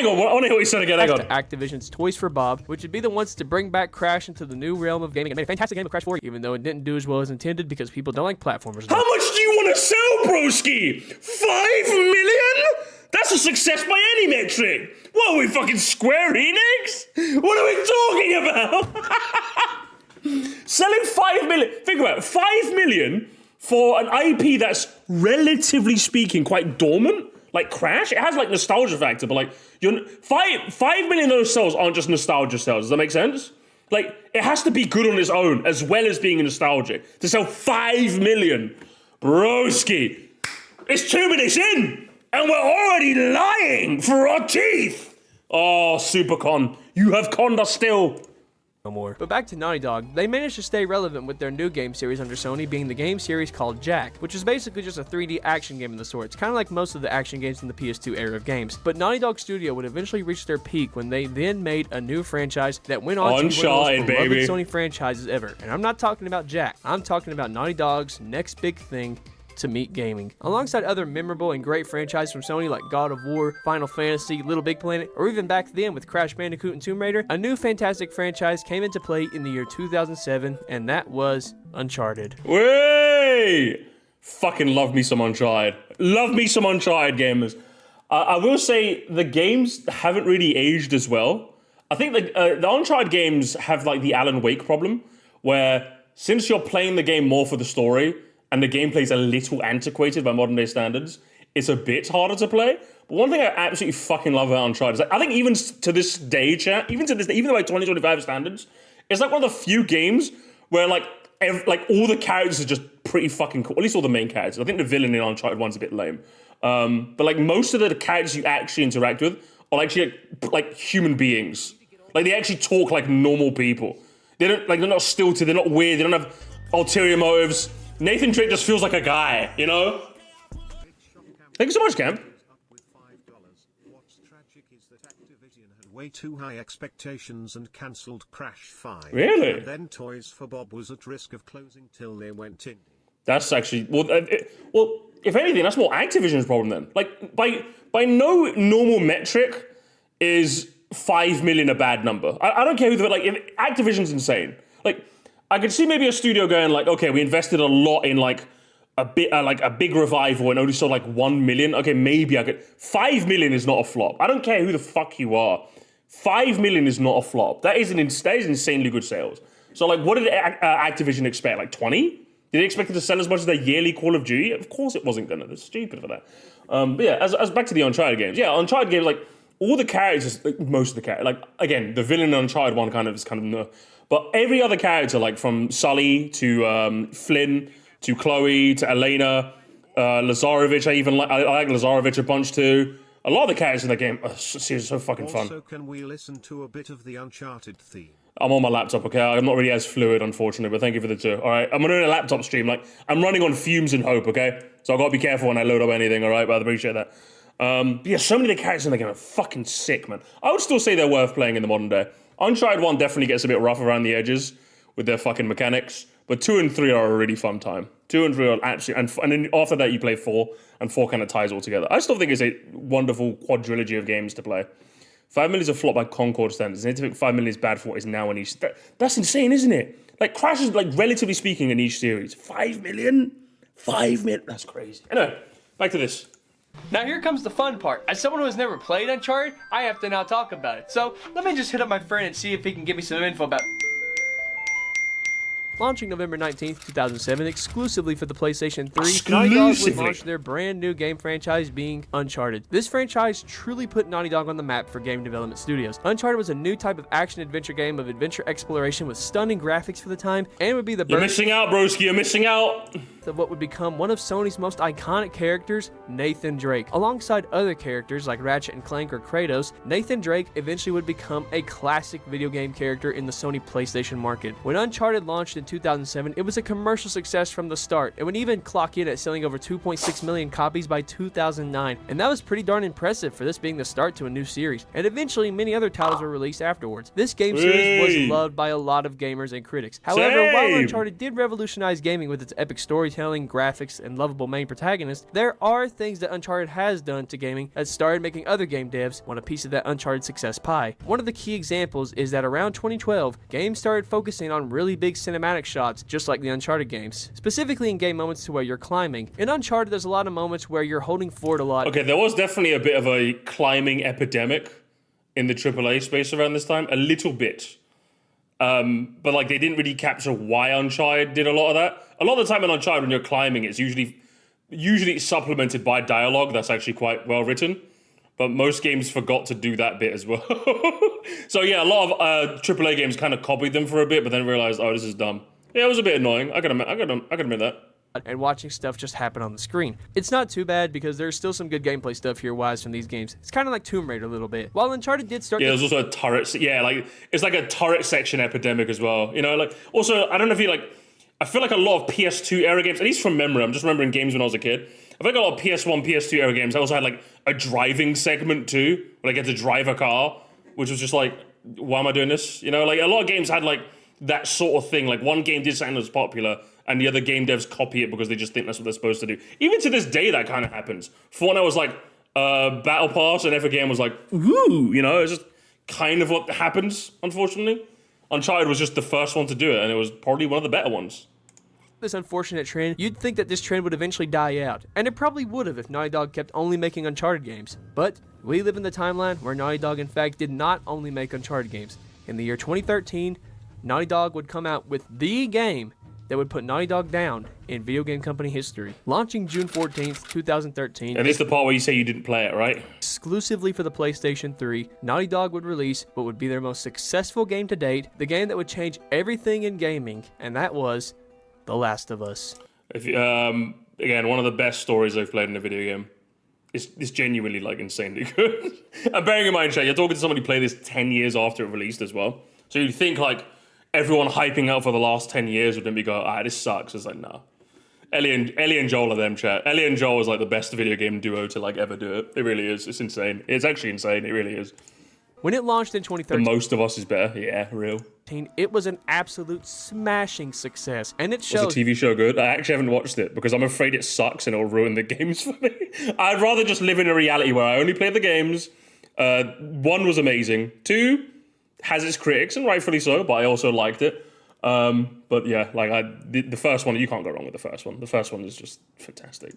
on, I want to hear what you said again, hang on. Activision's Toys for Bob, which would be the ones to bring back Crash into the new realm of gaming and made a fantastic game of Crash 4, even though it didn't do as well as intended because people don't like platformers. How much do you want to sell, broski? 5 million? That's a success by any metric. What are we, fucking Square Enix? What are we talking about? Selling 5 million, think about it, 5 million for an IP that's relatively speaking quite dormant. Like Crash, it has like nostalgia factor, but like 5 million of those sales aren't just nostalgia sales. Does that make sense? Like it has to be good on its own as well as being nostalgic to sell 5 million. Broski, it's 2 minutes in and we're already lying for our teeth. Oh, Supercon, you have conned us still. No more. But back to Naughty Dog, they managed to stay relevant with their new game series under Sony being the game series called Jak, which is basically just a 3D action game of the sorts, kind of like most of the action games in the PS2 era of games. But Naughty Dog Studio would eventually reach their peak when they then made a new franchise that went on to be one of the most beloved Sony franchises ever. And I'm not talking about Jak, I'm talking about Naughty Dog's next big thing to meet gaming. Alongside other memorable and great franchises from Sony like God of War, Final Fantasy, Little Big Planet, or even back then with Crash Bandicoot and Tomb Raider, a new fantastic franchise came into play in the year 2007, and that was Uncharted. Wait! Fucking love me some Uncharted. Love me some Uncharted, gamers. I will say the games haven't really aged as well. I think the Uncharted games have like the Alan Wake problem, where since you're playing the game more for the story and the gameplay's a little antiquated by modern day standards, it's a bit harder to play. But one thing I absolutely fucking love about Uncharted is like, I think even to this day, chat, even by 2025 standards, it's like one of the few games where like all the characters are just pretty fucking cool. At least all the main characters. I think the villain in Uncharted 1's a bit lame. But like most of the characters you actually interact with are actually like human beings. Like they actually talk like normal people. They don't like they're not stilted, they're not weird, they don't have ulterior motives. Nathan Drake just feels like a guy, you know? Thank you so much, Camp. What's tragic is that Activision had way too high expectations and cancelled Crash 5. Really? And then Toys for Bob was at risk of closing till they went indie. That's actually well. If anything, that's more Activision's problem then. Like by no normal metric is 5 million a bad number. I don't care who like if Activision's insane. Like I could see maybe a studio going like, okay, we invested a lot in like a big revival and only sold like 1 million. Okay, maybe I could. 5 million is not a flop. I don't care who the fuck you are. 5 million is not a flop. That is insanely good sales. So like, what did Activision expect? Like 20? Did they expect it to sell as much as their yearly Call of Duty? Of course it wasn't gonna. They're stupid for that. But yeah, as back to the Uncharted games. Yeah, Uncharted games, like all the characters, like most of the characters, like again, the villain in Uncharted 1 is kind of but every other character, like from Sully to Flynn to Chloe to Elena, Lazarevich. I like Lazarevich a bunch too. A lot of the characters in the game are so fucking fun. Also, can we listen to a bit of the Uncharted theme? I'm on my laptop, okay? I'm not really as fluid, unfortunately, but thank you for the two. All right, I'm doing a laptop stream. Like, I'm running on fumes and hope, okay? So I've got to be careful when I load up anything, all right? But I appreciate that. But yeah, so many of the characters in the game are fucking sick, man. I would still say they're worth playing in the modern day. Uncharted 1 definitely gets a bit rough around the edges with their fucking mechanics, but 2 and 3 are a really fun time. 2 and 3 are absolutely... And then after that, you play 4, and 4 kind of ties all together. I still think it's a wonderful quadrilogy of games to play. 5 million is a flop by Concord standards. And to think 5 million is bad for what is now a niche. That's insane, isn't it? Like, Crash is, like, relatively speaking, a niche series. 5 million? 5 million? That's crazy. Anyway, back to this. Now here comes the fun part. As someone who has never played Uncharted, I have to now talk about it. So let me just hit up my friend and see if he can give me some info about... Launching November 19th, 2007, exclusively for the PlayStation 3, Naughty Dog would launch their brand new game franchise being Uncharted. This franchise truly put Naughty Dog on the map for game development studios. Uncharted was a new type of action-adventure game of adventure exploration with stunning graphics for the time, and would be the birth... You're missing out, broski, you're missing out! ...of what would become one of Sony's most iconic characters, Nathan Drake. Alongside other characters like Ratchet and Clank or Kratos, Nathan Drake eventually would become a classic video game character in the Sony PlayStation market. When Uncharted launched in 2007, it was a commercial success from the start. It would even clock in at selling over 2.6 million copies by 2009, and that was pretty darn impressive for this being the start to a new series. And eventually, many other titles were released afterwards. This game series was loved by a lot of gamers and critics. However, while Uncharted did revolutionize gaming with its epic storytelling, graphics, and lovable main protagonist, there are things that Uncharted has done to gaming that started making other game devs want a piece of that Uncharted success pie. One of the key examples is that around 2012, games started focusing on really big cinematic shots, just like the Uncharted games, specifically in game moments to where you're climbing. In Uncharted, there's a lot of moments where you're holding forward a lot. Okay, there was definitely a bit of a climbing epidemic in the AAA space around this time, a little bit. But like they didn't really capture why Uncharted did a lot of that. A lot of the time in Uncharted when you're climbing, it's usually supplemented by dialogue that's actually quite well written. But most games forgot to do that bit as well. So yeah, a lot of AAA games kind of copied them for a bit, but then realized, oh, this is dumb. Yeah, it was a bit annoying. I can admit that. And watching stuff just happen on the screen. It's not too bad because there's still some good gameplay stuff here wise from these games. It's kind of like Tomb Raider a little bit. While Uncharted did start... Yeah, there's also a turret... Yeah, like, it's like a turret section epidemic as well. You know, like, also, I don't know if you, like... I feel like a lot of PS2 era games, at least from memory, I'm just remembering games when I was a kid. I feel like a lot of PS1, PS2 era games, I also had, like, a driving segment too, where I get to drive a car, which was just like, why am I doing this? You know, like, a lot of games had, like, that sort of thing. Like, one game did something that was popular, and the other game devs copy it because they just think that's what they're supposed to do. Even to this day, that kind of happens. For one, I was like, Battle Pass, and every game was like, ooh, you know, it's just kind of what happens, unfortunately. Uncharted was just the first one to do it, and it was probably one of the better ones. This unfortunate trend, you'd think that this trend would eventually die out, and it probably would have if Naughty Dog kept only making Uncharted games. But we live in the timeline where Naughty Dog in fact did not only make Uncharted games. In the year 2013, Naughty Dog would come out with the game that would put Naughty Dog down in video game company history. Launching June 14th, 2013. And this is the part where you say you didn't play it, right? Exclusively for the PlayStation 3, Naughty Dog would release what would be their most successful game to date, the game that would change everything in gaming, and that was The Last of Us. Again, one of the best stories I've played in a video game. It's genuinely like insanely good. And bearing in mind, Shay, you're talking to somebody who played this 10 years after it released as well. So you'd think like everyone hyping out for the last 10 years would then be going, this sucks. It's like, nah. Ellie and Joel are them, chat. Ellie and Joel is like the best video game duo to like ever do it. It really is. It's insane. It's actually insane. It really is. When it launched in 2013, The Most of Us is better. Yeah, real. It was an absolute smashing success, and it shows. Was the TV show good? I actually haven't watched it because I'm afraid it sucks and it'll ruin the games for me. I'd rather just live in a reality where I only play the games. 1 was amazing. 2 has its critics, and rightfully so, but I also liked it. But yeah, like the first one, you can't go wrong with the first one. The first one is just fantastic.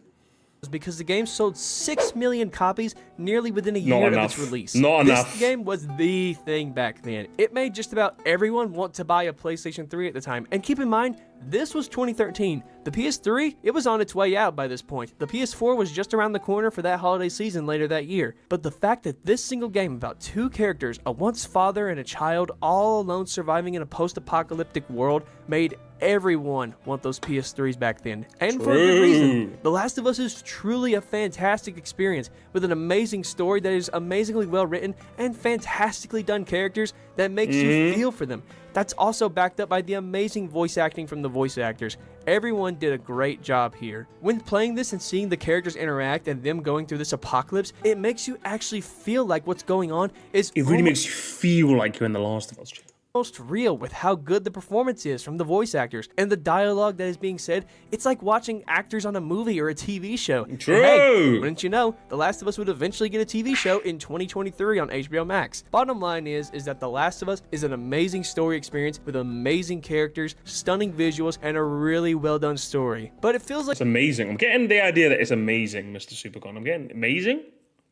Because the game sold 6 million copies nearly within a year of its release. Not enough. This game was the thing back then. It made just about everyone want to buy a PlayStation 3 at the time. And keep in mind, this was 2013. The PS3, it was on its way out by this point. The PS4 was just around the corner for that holiday season later that year. But the fact that this single game about 2 characters, a once father and a child, all alone surviving in a post-apocalyptic world, made everyone want those PS3s back then. And for a good reason. The Last of Us is truly a fantastic experience with an amazing story that is amazingly well written and fantastically done characters that makes you feel for them. That's also backed up by the amazing voice acting from the voice actors. Everyone did a great job here. When playing this and seeing the characters interact and them going through this apocalypse, it makes you actually feel like what's going on is... It really makes you feel like you're in The Last of Us. Most real with how good the performance is from the voice actors and the dialogue that is being said. It's like watching actors on a movie or a TV show. True. And hey, wouldn't you know, The Last of Us would eventually get a TV show in 2023 on HBO Max. Bottom line is that The Last of Us is an amazing story experience with amazing characters, stunning visuals, and a really well done story. But it feels like it's amazing. I'm getting the idea that it's amazing, Mr. Supercon. I'm getting amazing.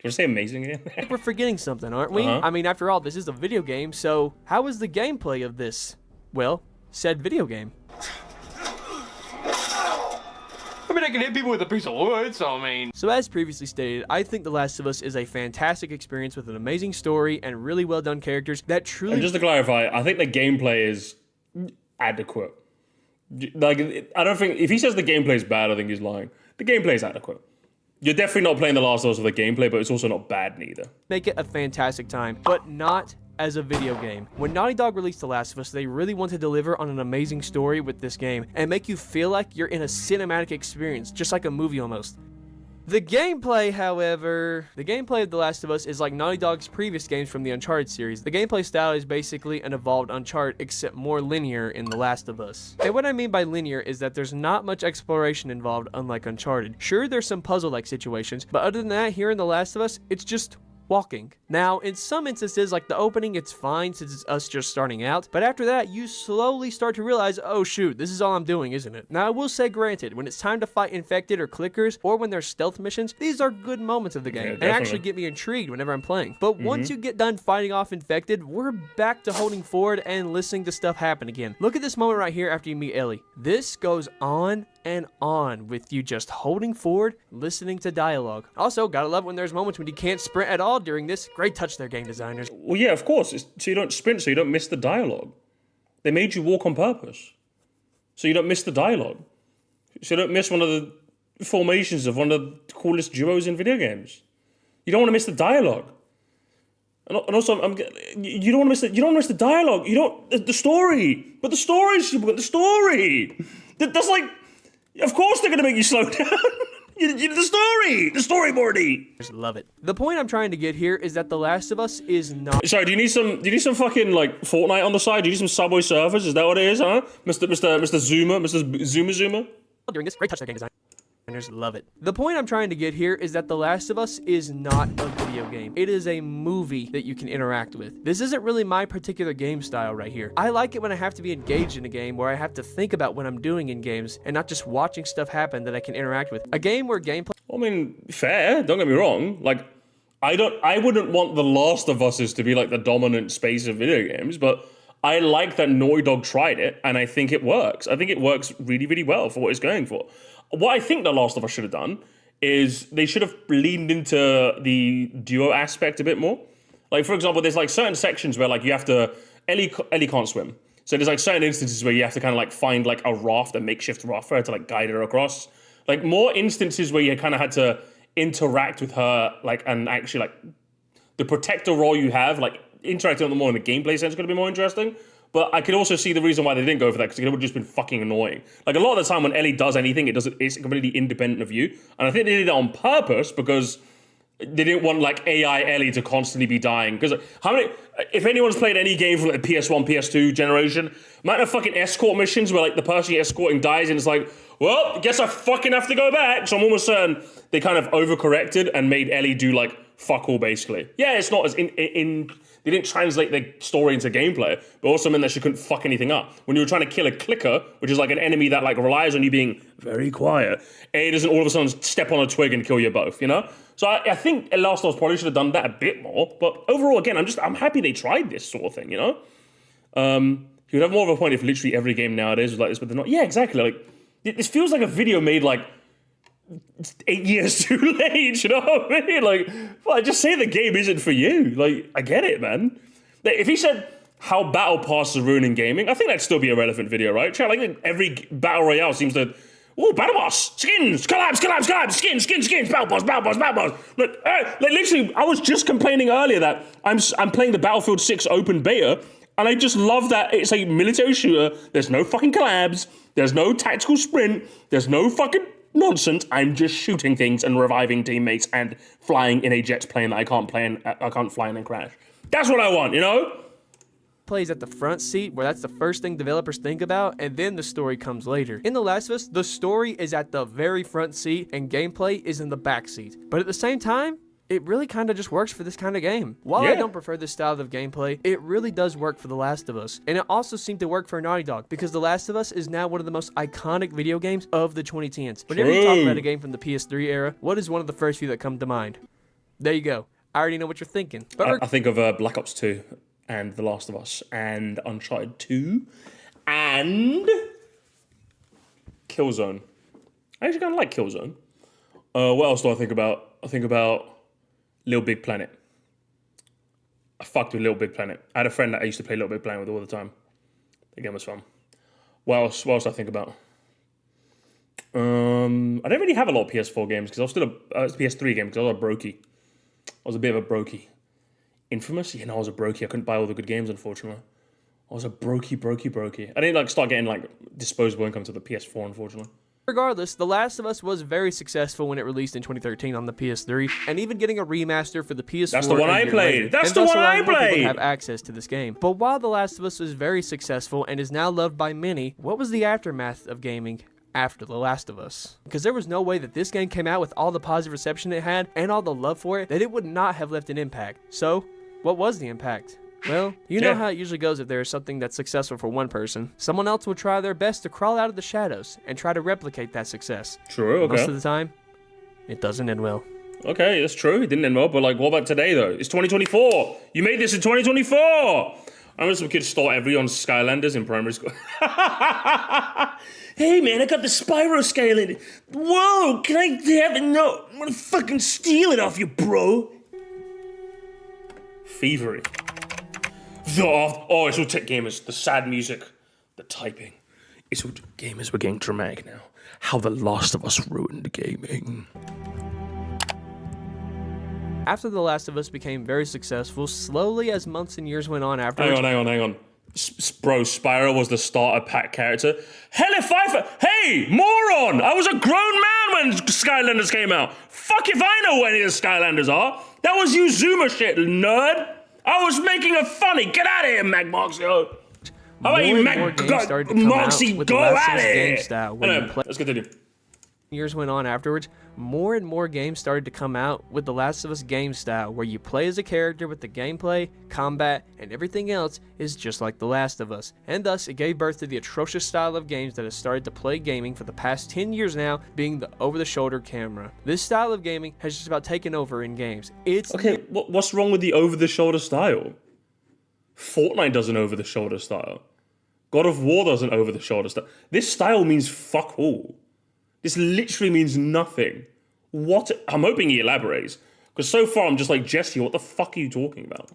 Do you want to say amazing again? we're forgetting something, aren't we? I mean, after all, this is a video game, so how is the gameplay of this, well, said video game? I mean, I can hit people with a piece of wood, so I mean... So as previously stated, I think The Last of Us is a fantastic experience with an amazing story and really well done characters that truly... And just to clarify, I think the gameplay is adequate. Like, I don't think... If he says the gameplay is bad, I think he's lying. The gameplay is adequate. You're definitely not playing The Last of Us with the gameplay, but it's also not bad neither. Make it a fantastic time, but not as a video game. When Naughty Dog released The Last of Us, they really want to deliver on an amazing story with this game and make you feel like you're in a cinematic experience, just like a movie almost. The gameplay, however, the gameplay of The Last of Us is like Naughty Dog's previous games from the Uncharted series. The gameplay style is basically an evolved Uncharted, except more linear in The Last of Us. And what I mean by linear is that there's not much exploration involved, unlike Uncharted. Sure, there's some puzzle-like situations, but other than that, here in The Last of Us, it's just walking. Now, in some instances, like the opening, it's fine since it's us just starting out, but after that, you slowly start to realize, oh shoot, this is all I'm doing, isn't it? Now, I will say, granted, when it's time to fight infected or clickers, or when there's stealth missions, these are good moments of the game, and actually get me intrigued whenever I'm playing. But once you get done fighting off infected, we're back to holding forward and listening to stuff happen again. Look at this moment right here after you meet Ellie. This goes on and on with you just holding forward, listening to dialogue. Also, gotta love when there's moments when you can't sprint at all during this. Great touch there, game designers. Well, yeah, of course. So you don't sprint, so you don't miss the dialogue. They made you walk on purpose. So you don't miss the dialogue. So you don't miss one of the formations of one of the coolest duos in video games. You don't want to miss the dialogue. And also, you don't want to miss the dialogue. You don't the story. But the story. That's like, of course they're gonna make you slow down. The storyboarding. Just love it. The point I'm trying to get here is that The Last of Us is not... Sorry, do you need some fucking, like, Fortnite on the side? Do you need some Subway Surfers? Is that what it is, huh? Mr. Zuma? Mr. Zuma? During this, great touch there, game design. love it. The point I'm trying to get here is that The Last of Us is not a video game. It is a movie that you can interact with. This isn't really my particular game style right here. I like it when I have to be engaged in a game where I have to think about what I'm doing in games and not just watching stuff happen that I can interact with. A game where gameplay... I mean, fair, don't get me wrong. Like, I wouldn't want The Last of Us to be like the dominant space of video games, but I like that Naughty Dog tried it, and I think it works. I think it works really, really well for what it's going for. What I think The Last of Us should have done is they should have leaned into the duo aspect a bit more. Like, for example, there's like certain sections where like you have to, Ellie can't swim. So there's like certain instances where you have to kind of like find like a raft, a makeshift raft for her to like guide her across. Like more instances where you kind of had to interact with her, like, and actually like the protector role you have, like interacting with them more in the gameplay sense is going to be more interesting. But I could also see the reason why they didn't go for that, because it would have just been fucking annoying. Like, a lot of the time when Ellie does anything, it's completely independent of you. And I think they did it on purpose because they didn't want, like, AI Ellie to constantly be dying. Because if anyone's played any game from like, the PS1, PS2 generation, amount of fucking escort missions where, like, the person you're escorting dies and it's like, well, I guess I fucking have to go back. So I'm almost certain they kind of overcorrected and made Ellie do, like, fuck all, basically. Yeah, it's not as they didn't translate the story into gameplay, but also meant that she couldn't fuck anything up. When you were trying to kill a clicker, which is like an enemy that like relies on you being very quiet, it doesn't all of a sudden step on a twig and kill you both, you know? So I think Last of Us probably should have done that a bit more, but overall, again, I'm happy they tried this sort of thing, you know? You would have more of a point if literally every game nowadays was like this, but they're not. Yeah, exactly. Like, this feels like a video made like 8 years too late, you know what I mean? Like, well, just say the game isn't for you. Like, I get it, man. Like, if he said how battle passes are ruining gaming, I think that'd still be a relevant video, right? Chat, like every battle royale seems to, oh, battle boss, skins, collabs, skins, battle boss. Look, like literally, I was just complaining earlier that I'm playing the Battlefield 6 open beta, and I just love that it's a military shooter. There's no fucking collabs. There's no tactical sprint. There's no fucking nonsense. I'm just shooting things and reviving teammates and flying in a jet plane that I can't fly in and crash. That's what I want, you know? Plays at the front seat, where that's the first thing developers think about, and then the story comes later. In The Last of Us, the story is at the very front seat and gameplay is in the back seat. But at the same time, it really kind of just works for this kind of game. While I don't prefer this style of gameplay, it really does work for The Last of Us. And it also seemed to work for Naughty Dog, because The Last of Us is now one of the most iconic video games of the 2010s. Whenever you talk about a game from the PS3 era, what is one of the first few that come to mind? There you go. I already know what you're thinking. I think of Black Ops 2 and The Last of Us and Uncharted 2 and Killzone. I actually kind of like Killzone. What else do I think about? I think about Little Big Planet. I fucked with Little Big Planet. I had a friend that I used to play Little Big Planet with all the time. The game was fun. What else do I think about? I don't really have a lot of PS4 games because I was still a PS3 game because I was a brokey. I was a bit of a brokey. Infamous? Yeah, no, I was a brokey. I couldn't buy all the good games, unfortunately. I was a brokey. I didn't like start getting like disposable income to the PS4, unfortunately. Regardless, The Last of Us was very successful when it released in 2013 on the PS3, and even getting a remaster for the PS4. That's the one I played. That's the one I played. Have access to this game. But while The Last of Us was very successful and is now loved by many, what was the aftermath of gaming after The Last of Us? Because there was no way that this game came out with all the positive reception it had and all the love for it that it would not have left an impact. So, what was the impact? Well, you know how it usually goes if there is something that's successful for one person. Someone else will try their best to crawl out of the shadows and try to replicate that success. True, okay. Most of the time, it doesn't end well. Okay, that's true. It didn't end well, but like, what about today, though? It's 2024. You made this in 2024. I remember some kids stole everyone Skylanders in primary school. Hey, man, I got the Spyro Skylander. Whoa, can I have it? No, I'm gonna fucking steal it off you, bro. Thievery. It's all tech gamers. The sad music, the typing. It's all gamers. We're getting dramatic now. How The Last of Us ruined gaming. After The Last of Us became very successful, slowly as months and years went on afterwards... Hang on. Bro, Spyro was the starter pack character. Hell if Hey, moron! I was a grown man when Skylanders came out. Fuck if I know what any of the Skylanders are. That was Uzuma shit, nerd. I was making it funny. Get out of here, Magmoxio. How about you, Magmoxie? Go out of here. Let's continue. Years went on afterwards, more and more games started to come out with The Last of Us game style, where you play as a character with the gameplay, combat, and everything else is just like The Last of Us. And thus, it gave birth to the atrocious style of games that has started to play gaming for the past 10 years now, being the over-the-shoulder camera. This style of gaming has just about taken over in games. It's Okay, what's wrong with the over-the-shoulder style? Fortnite does an over-the-shoulder style. God of War does an over-the-shoulder style. This style means fuck all. This literally means nothing. What? I'm hoping he elaborates. Because so far I'm just like, Jesse, what the fuck are you talking about?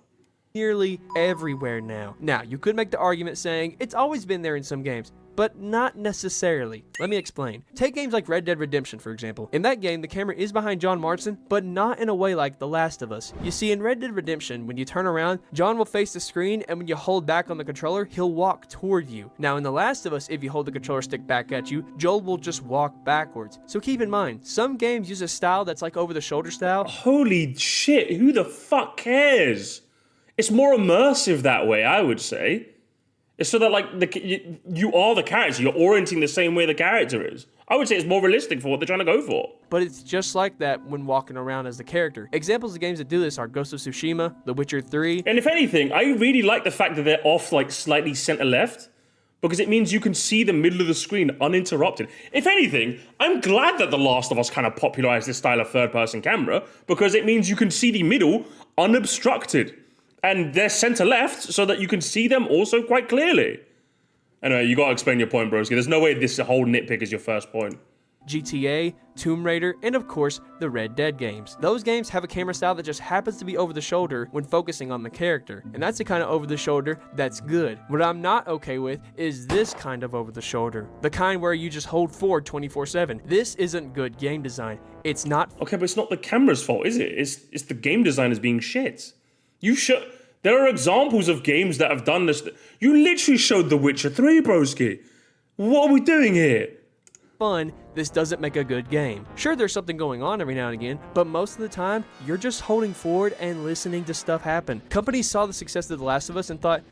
nearly everywhere now. Now, you could make the argument saying it's always been there in some games, but not necessarily. Let me explain. Take games like Red Dead Redemption, for example. In that game, the camera is behind John Marston, but not in a way like The Last of Us. You see, in Red Dead Redemption, when you turn around, John will face the screen, and when you hold back on the controller, he'll walk toward you. Now, in The Last of Us, if you hold the controller stick back at you, Joel will just walk backwards. So keep in mind, some games use a style that's like over-the-shoulder style. Holy shit, who the fuck cares? It's more immersive that way, I would say. It's so that, like, you are the character. You're orienting the same way the character is. I would say it's more realistic for what they're trying to go for. But it's just like that when walking around as the character. Examples of games that do this are Ghost of Tsushima, The Witcher 3. And if anything, I really like the fact that they're off, like, slightly center left, because it means you can see the middle of the screen uninterrupted. If anything, I'm glad that The Last of Us kind of popularized this style of third-person camera, because it means you can see the middle unobstructed. And they're center left so that you can see them also quite clearly. Anyway, you gotta explain your point, broski. There's no way this whole nitpick is your first point. GTA, Tomb Raider, and of course, the Red Dead games. Those games have a camera style that just happens to be over the shoulder when focusing on the character. And that's the kind of over the shoulder that's good. What I'm not okay with is this kind of over the shoulder. The kind where you just hold forward 24/7. This isn't good game design. It's not. Okay, but it's not the camera's fault, is it? It's the game designers being shit. There are examples of games that have done this. You literally showed The Witcher 3, broski. What are we doing here? Fun, this doesn't make a good game. Sure, there's something going on every now and again, but most of the time, you're just holding forward and listening to stuff happen. Companies saw the success of The Last of Us and thought,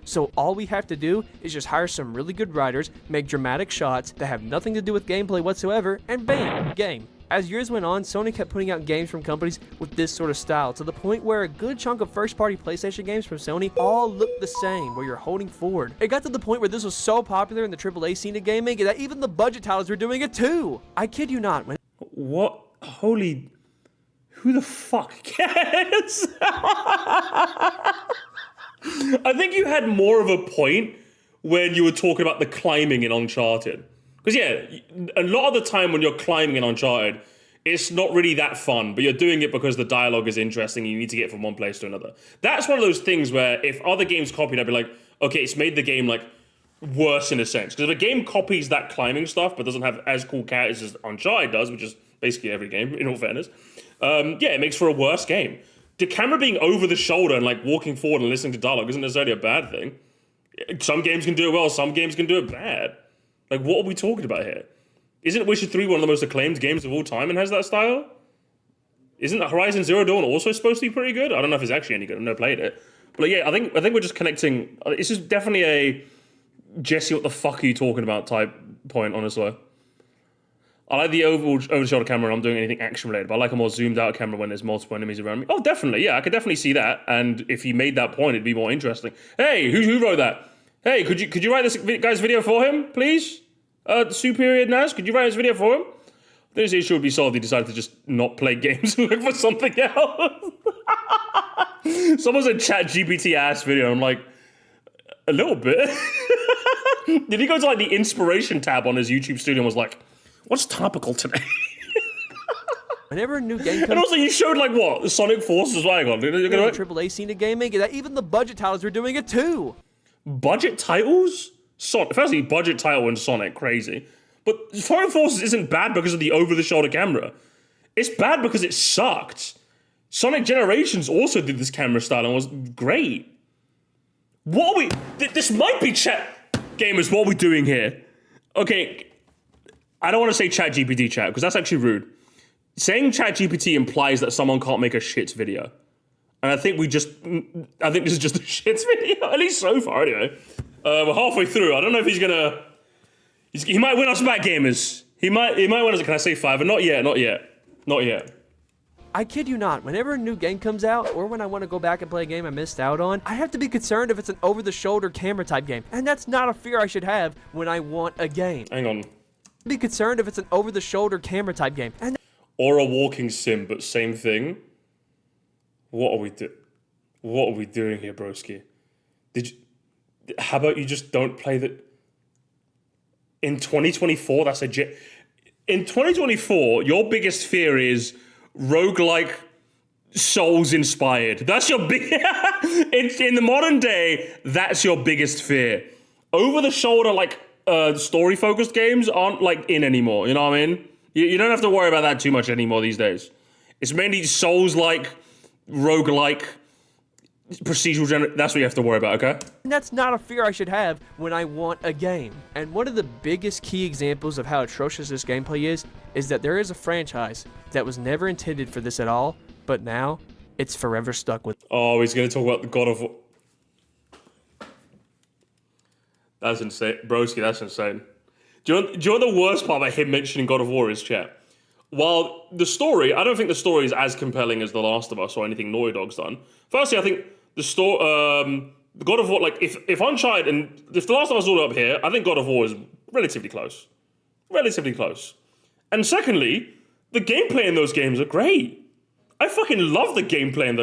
so all we have to do is just hire some really good writers, make dramatic shots that have nothing to do with gameplay whatsoever, and bam, game. As years went on, Sony kept putting out games from companies with this sort of style, to the point where a good chunk of first-party PlayStation games from Sony all looked the same, where you're holding forward. It got to the point where this was so popular in the AAA scene of gaming that even the budget titles were doing it too. I kid you not. What? Holy... Who the fuck cares? I think you had more of a point when you were talking about the climbing in Uncharted. Because, yeah, a lot of the time when you're climbing in Uncharted, it's not really that fun, but you're doing it because the dialogue is interesting and you need to get from one place to another. That's one of those things where if other games copied, I'd be like, okay, it's made the game, like, worse in a sense. Because if a game copies that climbing stuff but doesn't have as cool characters as Uncharted does, which is basically every game, in all fairness, yeah, it makes for a worse game. The camera being over the shoulder and, like, walking forward and listening to dialogue isn't necessarily a bad thing. Some games can do it well, some games can do it bad. Like, what are we talking about here? Isn't Witcher 3 one of the most acclaimed games of all time and has that style? Isn't Horizon Zero Dawn also supposed to be pretty good? I don't know if it's actually any good. I've never played it. But yeah, I think we're just connecting. It's just definitely a Jesse, what the fuck are you talking about type point, honestly. I like the over-the-shoulder camera when I'm doing anything action-related, but I like a more zoomed-out camera when there's multiple enemies around me. Oh, definitely, yeah, I could definitely see that. And if he made that point, it'd be more interesting. Hey, who wrote that? Hey, could you write this guy's video for him, please? Superior Naz, could you write this video for him? This issue would be solved. He decided to just not play games and look for something else. Someone said ChatGPT ass video. I'm like, a little bit. Did he go to like the inspiration tab on his YouTube studio and was like, what's topical today? Whenever a new game comes, and also you showed like what? Sonic Forces, what? the AAA scene of gaming, that even the budget titles were doing it too. Budget titles? Firstly, budget title in Sonic, crazy. But Sonic Forces isn't bad because of the over-the-shoulder camera. It's bad because it sucked. Sonic Generations also did this camera style and was great. What are we... This might be chat... Gamers, what are we doing here? Okay, I don't want to say ChatGPT chat, because that's actually rude. Saying ChatGPT implies that someone can't make a shit video. And I think this is just a shit video, at least so far, anyway. We're halfway through. I don't know if he's gonna... He might win us back, gamers. He might want to. Can I say 5? And not yet. I kid you not, whenever a new game comes out, or when I want to go back and play a game I missed out on, I have to be concerned if it's an over-the-shoulder camera type game. And that's not a fear I should have when I want a game. Hang on. Be concerned if it's an over-the-shoulder camera type game. And Or a walking sim, but same thing. What are we doing here, broski? How about you just don't play that? In 2024, that's in 2024, your biggest fear is roguelike Souls inspired. That's your big. In the modern day, that's your biggest fear. Over the shoulder, like story focused games aren't like in anymore. You know what I mean? You don't have to worry about that too much anymore these days. It's mainly Souls like, roguelike, procedural that's what you have to worry about, okay? that's not a fear I should have when I want a game. And one of the biggest key examples of how atrocious this gameplay is that there is a franchise that was never intended for this at all, but now it's forever stuck with. Oh, he's going to talk about the God of War. That's insane. Broski, that's insane. Do you know what the worst part about him mentioning God of War is, chat? While the story, I don't think the story is as compelling as The Last of Us or anything Naughty Dog's done. Firstly, I think the God of War, like, if Uncharted and if The Last of Us is all up here, I think God of War is relatively close. Relatively close. And secondly, the gameplay in those games are great. I fucking love the gameplay in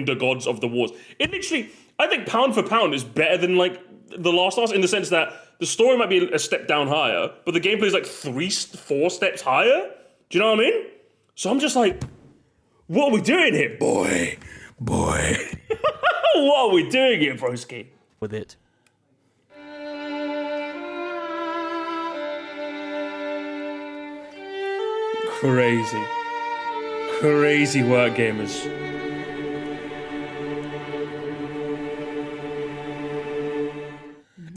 the Gods of the Wars. It literally, I think pound for pound is better than like The Last of Us in the sense that the story might be a step down higher, but the gameplay is like 3-4 steps higher. Do you know what I mean? So I'm just like, what are we doing here, boy? What are we doing here, broski? With it. Crazy work, gamers.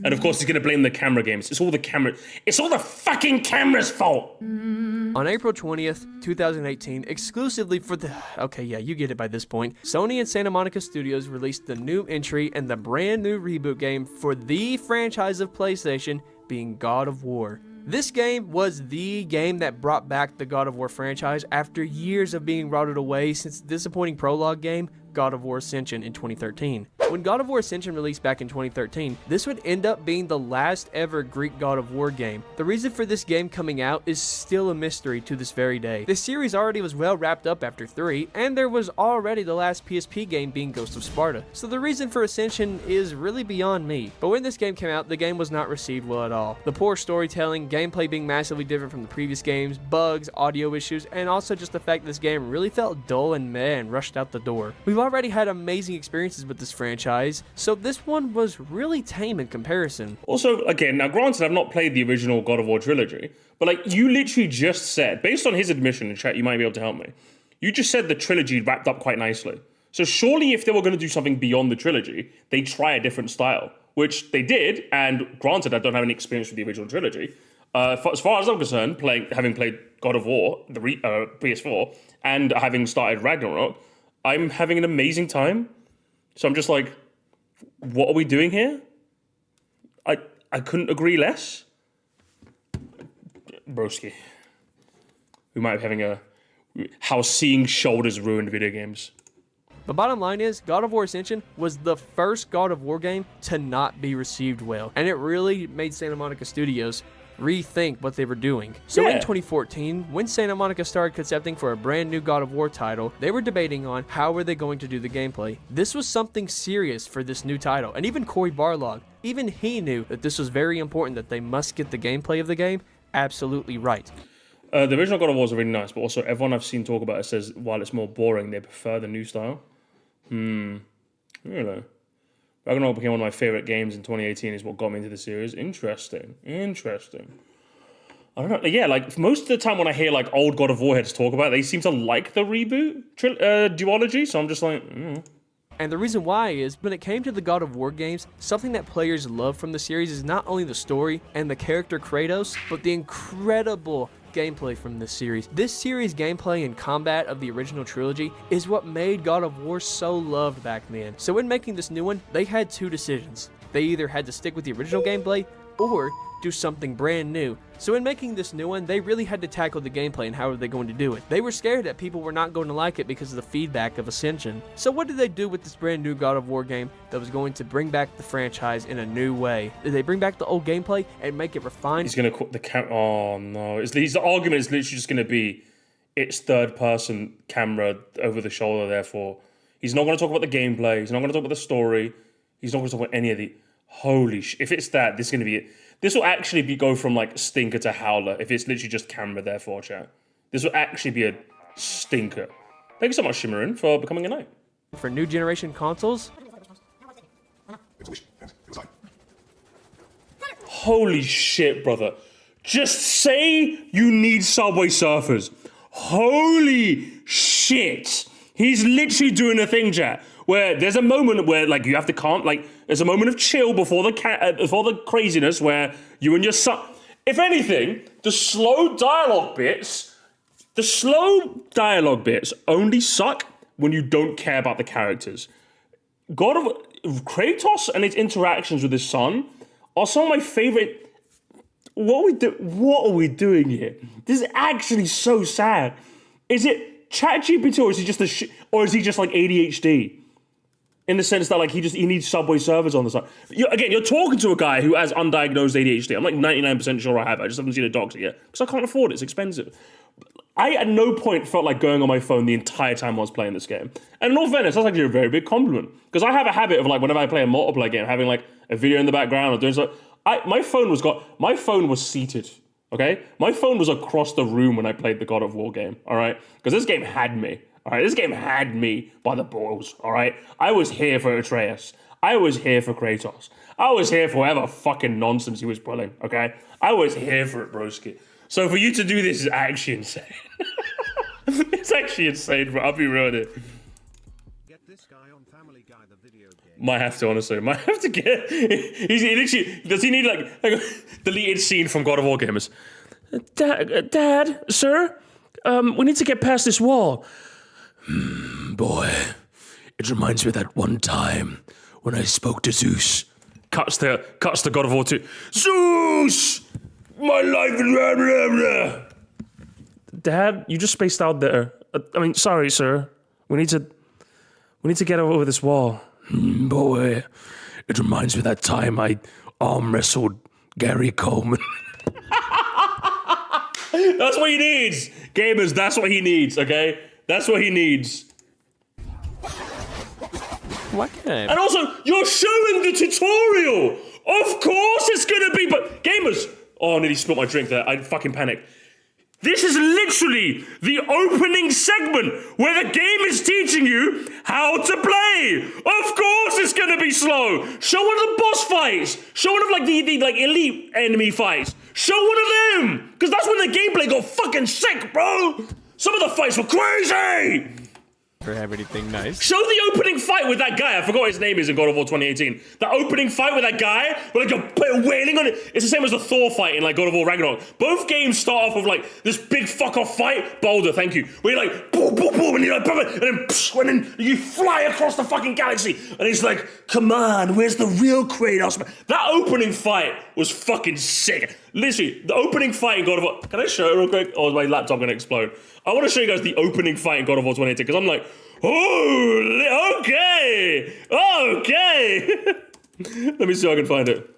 And of course, he's gonna blame the camera games. It's all the fucking camera's fault. On April 20th, 2018, exclusively for the... Okay, yeah, you get it by this point. Sony and Santa Monica Studios released the new entry and the brand new reboot game for the franchise of PlayStation, being God of War. This game was the game that brought back the God of War franchise after years of being rotted away since the disappointing prologue game, God of War Ascension, in 2013. When God of War Ascension released back in 2013, this would end up being the last ever Greek God of War game. The reason for this game coming out is still a mystery to this very day. The series already was well wrapped up after 3, and there was already the last PSP game being Ghost of Sparta. So the reason for Ascension is really beyond me. But when this game came out, the game was not received well at all. The poor storytelling, gameplay being massively different from the previous games, bugs, audio issues, and also just the fact this game really felt dull and meh and rushed out the door. We've already had amazing experiences with this franchise, so this one was really tame in comparison. Also, again, now granted, I've not played the original God of War trilogy, but like you literally just said, based on his admission in chat, you might be able to help me. You just said the trilogy wrapped up quite nicely. So surely if they were going to do something beyond the trilogy, they'd try a different style, which they did, and granted, I don't have any experience with the original trilogy. As far as I'm concerned, having played God of War, the PS4, and having started Ragnarok, I'm having an amazing time. So I'm just like, what are we doing here? I couldn't agree less. Broski. We might be having how seeing shoulders ruined video games. The bottom line is, God of War Ascension was the first God of War game to not be received well, and it really made Santa Monica Studios rethink what they were doing. So in 2014, when Santa Monica started concepting for a brand new God of War title, they were debating on how were they going to do the gameplay. This was something serious for this new title, and even Cory Barlog, even he knew that this was very important, that they must get the gameplay of the game absolutely right. The original God of War is really nice, but also everyone I've seen talk about it says while it's more boring, they prefer the new style. Really? Ragnarok became one of my favorite games in 2018 is what got me into the series. Interesting. I don't know. Yeah, like most of the time when I hear like old God of War heads talk about it, they seem to like the reboot duology. So I'm just like, And the reason why is, when it came to the God of War games, something that players love from the series is not only the story and the character Kratos, but the incredible gameplay from this series. This series gameplay and combat of the original trilogy is what made God of War so loved back then. So when making this new one, they had two decisions. They either had to stick with the original gameplay, or do something brand new. So in making this new one, they really had to tackle the gameplay and how are they going to do it. They were scared that people were not going to like it because of the feedback of Ascension. So what did they do with this brand new God of War game that was going to bring back the franchise in a new way? Did they bring back the old gameplay and make it refined? He's going to quit the camera. Oh, no. His argument is literally just going to be, it's third-person camera over the shoulder, therefore. He's not going to talk about the gameplay. He's not going to talk about the story. He's not going to talk about any of the... Holy shit. If it's that, this is going to be it. This will actually go from, like, stinker to howler if it's literally just camera, therefore, chat. This will actually be a stinker. Thank you so much, Shimmerin, for becoming a knight. For new generation consoles? Holy shit, brother. Just say you need Subway Surfers. Holy shit. He's literally doing a thing, chat, where there's a moment where, like, you have to calm, like, there's a moment of chill before the craziness where you and your son... If anything, the slow dialogue bits only suck when you don't care about the characters. Kratos and his interactions with his son are some of my favorite... What are we doing here? This is actually so sad. Is it ChatGPT or is he just or is he just like ADHD? In the sense that like he needs Subway servers on the side. You're talking to a guy who has undiagnosed ADHD. I'm like 99% sure I have it. I just haven't seen a doctor yet because I can't afford it. It's expensive. I at no point felt like going on my phone the entire time I was playing this game. And in all fairness, that's actually a very big compliment because I have a habit of like whenever I play a multiplayer game, having like a video in the background or doing something. My phone was seated. Okay, my phone was across the room when I played the God of War game. All right, because this game had me. All right, this game had me by the balls. All right, I was here for Atreus. I was here for Kratos. I was here for whatever fucking nonsense he was pulling. Okay, I was here for it, broski. So for you to do this is actually insane. It's actually insane, bro. I'll be real with it. Get this guy on Family Guy, the video game. Might have to, honestly. Might have to get... He literally... Does he need, like a deleted scene from God of War gamers? Dad, sir? We need to get past this wall. Boy, it reminds me of that one time when I spoke to Zeus. Cuts to God of War 2. Zeus! My life is... Blah, blah, blah. Dad, you just spaced out there. I mean, sorry, sir. We need to get over this wall. Boy, it reminds me of that time I arm wrestled Gary Coleman. That's what he needs. Gamers, that's what he needs, okay? That's what he needs. What game? And also, you're showing the tutorial. Of course it's gonna be, but gamers. Oh, I nearly spilled my drink there. I fucking panicked. This is literally the opening segment where the game is teaching you how to play. Of course it's gonna be slow. Show one of the boss fights. Show one of like the like elite enemy fights. Show one of them. Because that's when the gameplay got fucking sick, bro. Some of the fights were crazy. Have anything nice? Show the opening fight with that guy. I forgot what his name is in God of War 2018. The opening fight with that guy, where like you're wailing on it. It's the same as the Thor fight in like God of War Ragnarok. Both games start off with like this big fuck off fight. Boulder, thank you. Where you're like boom, boom, boom, and you're like boom, and then you fly across the fucking galaxy. And he's like, come on, where's the real Kratos? That opening fight was fucking sick. Literally, the opening fight in God of War. Can I show it real quick? Or is my laptop gonna explode? I want to show you guys the opening fight in God of War 2018 because I'm like, oh, okay. Let me see if I can find it.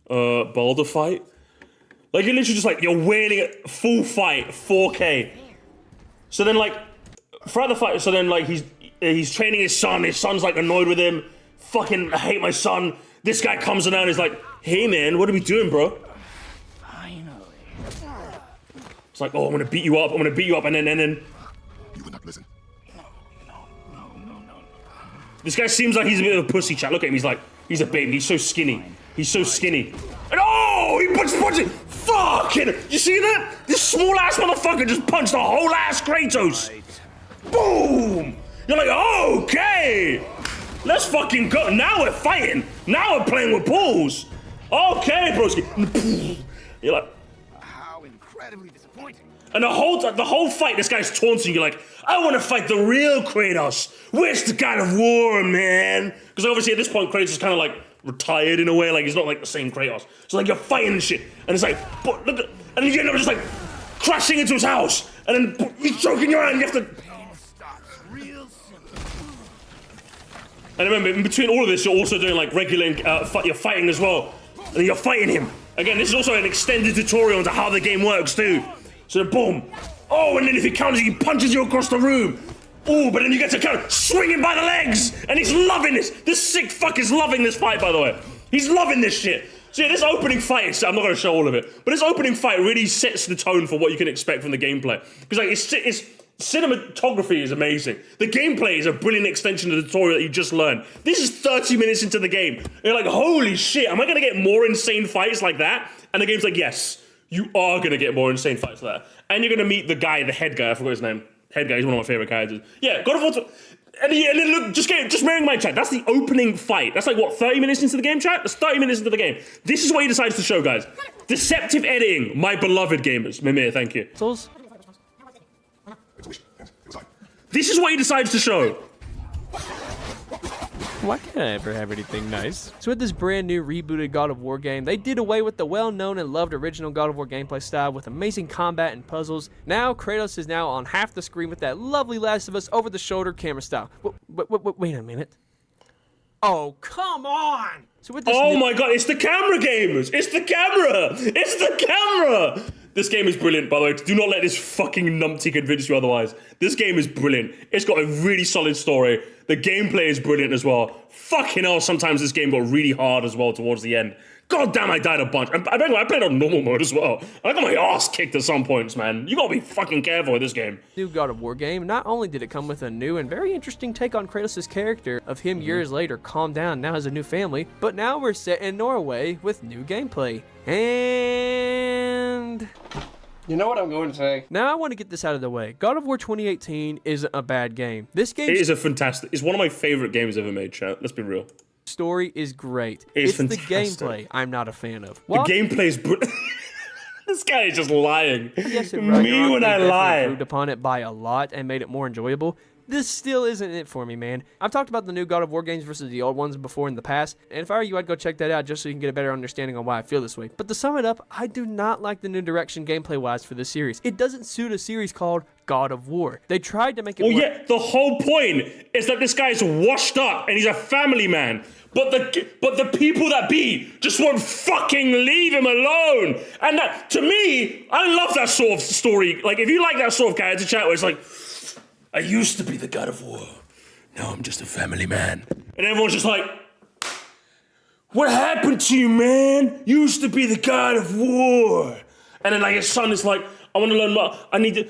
Boulder fight. Like you're literally just like you're wailing at full fight, 4K. So then like throughout the fight, so then like he's training his son. His son's like annoyed with him. Fucking I hate my son. This guy comes around and is like, hey man, what are we doing, bro? It's like, oh, I'm gonna beat you up, and then... You would not listen. No. This guy seems like he's a bit of a pussy, chat. Look at him, he's a baby, he's so skinny. He's so skinny. And oh, he punched it! Fucking, you see that? This small ass motherfucker just punched the whole ass Kratos. Boom! You're like, okay! Let's fucking go. Now we're fighting. Now we're playing with balls. Okay, broski. You're like... Incredibly disappointing. And the whole fight, this guy's taunting you like, I want to fight the real Kratos. Where's the God of War, man? Because obviously at this point, Kratos is kind of like retired in a way. Like he's not like the same Kratos. So like you're fighting and shit, and it's like, but look, and then you end up just like crashing into his house, and then he's choking your hand. You have to. And remember, in between all of this, you're also doing like regular, you're fighting as well, and then you're fighting him. Again, this is also an extended tutorial into how the game works too. So boom, oh, and then if he counters, he punches you across the room. Oh, but then you get to kind of swing him by the legs, and he's loving this. This sick fuck is loving this fight, by the way. He's loving this shit. So yeah, this opening fight, I'm not going to show all of it, but this opening fight really sets the tone for what you can expect from the gameplay. Because like, it's cinematography is amazing. The gameplay is a brilliant extension of the tutorial that you just learned. This is 30 minutes into the game. And you're like, holy shit, am I going to get more insane fights like that? And the game's like, yes, you are going to get more insane fights like that. And you're going to meet the guy, the head guy, I forgot his name. Head guy, he's one of my favorite characters. Yeah, God of War. And then look, just mirroring my chat. That's the opening fight. That's like, what, 30 minutes into the game, chat? That's 30 minutes into the game. This is what he decides to show, guys. Deceptive editing, my beloved gamers. Mimir, thank you. This is what he decides to show. Why can't I ever have anything nice? So with this brand new rebooted God of War game, they did away with the well-known and loved original God of War gameplay style with amazing combat and puzzles. Now, Kratos is now on half the screen with that lovely Last of Us over-the-shoulder camera style. Wait a minute. Oh, come on! So with this my god, it's the camera, gamers! It's the camera! It's the camera! This game is brilliant, by the way. Do not let this fucking numpty convince you otherwise. This game is brilliant. It's got a really solid story. The gameplay is brilliant as well. Fucking hell, sometimes this game got really hard as well towards the end. God damn, I died a bunch. I played on normal mode as well. I got my ass kicked at some points, man. You gotta be fucking careful with this game. New God of War game, not only did it come with a new and very interesting take on Kratos' character of him years later, calmed down, now has a new family, but now we're set in Norway with new gameplay. And... You know what I'm going to say? now I want to get this out of the way. God of War 2018 isn't a bad game. This game It is it's one of my favorite games ever made, chat. Let's be real. story is great. It's the fantastic. gameplay I'm not a fan of. The gameplay is brilliant. This guy is just lying. Yes, it Me when I lie. improved upon it by a lot and made it more enjoyable. This still isn't it for me, man. I've talked about the new God of War games versus the old ones before in the past, and if I were you, I'd go check that out just so you can get a better understanding on why I feel this way. But to sum it up, I do not like the new direction gameplay-wise for this series. It doesn't suit a series called God of War. They tried to make it Well, work. yeah, the whole point is that this guy's washed up and he's a family man. But the people that be just won't fucking leave him alone. And that, to me, I love that sort of story. Like, if you like that sort of character chat where it's like, I used to be the God of War. Now I'm just a family man. And everyone's just like, what happened to you, man? You used to be the God of War. And then like his son is like, I want to learn we need to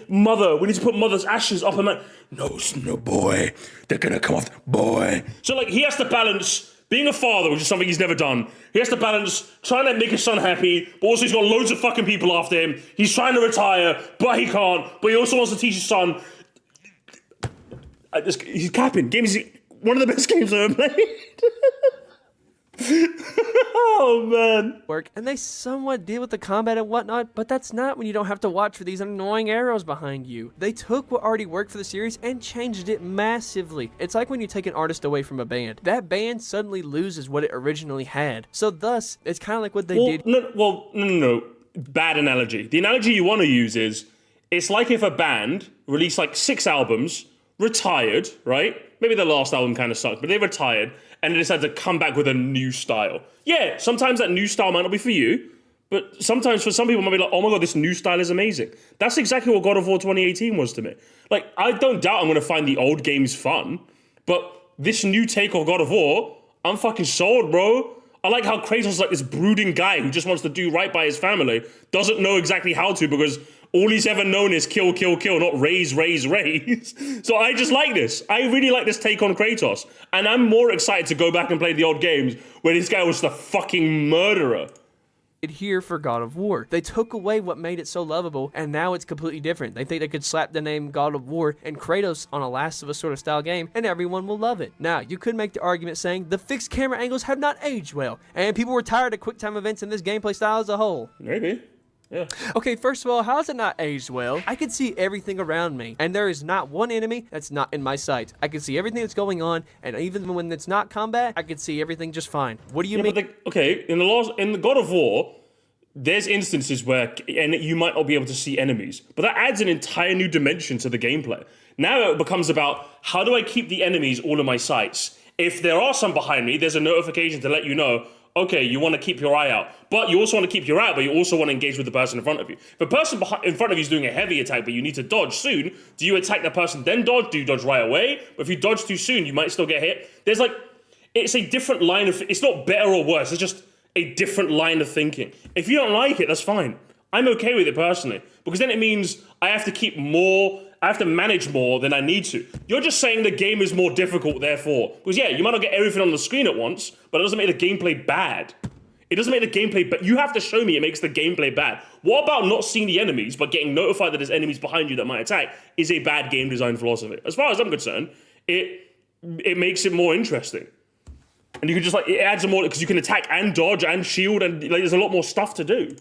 put mother's ashes up. And man, no, boy. They're gonna come off, boy. So like he has to balance being a father, which is something he's never done. He has to balance trying to make his son happy, but also he's got loads of fucking people after him. He's trying to retire, but he can't. But he also wants to teach his son. He's capping. Game is one of the best games I've ever played. Oh man. Work, and they somewhat deal with the combat and whatnot, but that's not when you don't have to watch for these annoying arrows behind you. They took what already worked for the series and changed it massively. It's like when you take an artist away from a band. That band suddenly loses what it originally had. So thus, it's kind of like what they did. No. Bad analogy. The analogy you want to use is, it's like if a band released like 6 albums, retired, right? Maybe the last album kind of sucked, but they retired, and they decided to come back with a new style. Yeah, sometimes that new style might not be for you, but sometimes for some people it might be like, oh my god, this new style is amazing. That's exactly what God of War 2018 was to me. Like, I don't doubt I'm going to find the old games fun, but this new take of God of War, I'm fucking sold, bro. I like how Kratos is like this brooding guy who just wants to do right by his family, doesn't know exactly how to because all he's ever known is kill, not raise. So I just like this. I really like this take on Kratos. And I'm more excited to go back and play the old games where this guy was the fucking murderer. Here for God of War. They took away what made it so lovable, and now it's completely different. They think they could slap the name God of War and Kratos on a Last of Us sort of style game, and everyone will love it. Now, you could make the argument saying the fixed camera angles have not aged well, and people were tired of quick time events in this gameplay style as a whole. Maybe. Yeah. Okay, first of all, how has it not aged well? I can see everything around me, and there is not one enemy that's not in my sight. I can see everything that's going on, and even when it's not combat, I can see everything just fine. What do you mean? But okay, in the God of War, there's instances where you might not be able to see enemies, but that adds an entire new dimension to the gameplay. Now it becomes about how do I keep the enemies all in my sights? If there are some behind me, there's a notification to let you know, okay, you want to keep your eye out. But you also want to keep your eye out, but you also want to engage with the person in front of you. If a person in front of you is doing a heavy attack, but you need to dodge soon, do you attack the person then dodge? Do you dodge right away? But if you dodge too soon, you might still get hit. There's like, it's a different line of, it's not better or worse, it's just a different line of thinking. If you don't like it, that's fine. I'm okay with it personally, because then it means I have to manage more than I need to. You're just saying the game is more difficult, therefore. Because yeah, you might not get everything on the screen at once, but it doesn't make the gameplay bad. It doesn't make the gameplay bad. You have to show me it makes the gameplay bad. What about not seeing the enemies, but getting notified that there's enemies behind you that might attack is a bad game design philosophy. As far as I'm concerned, it makes it more interesting. And you can just like, it adds more, because you can attack and dodge and shield, and like, there's a lot more stuff to do.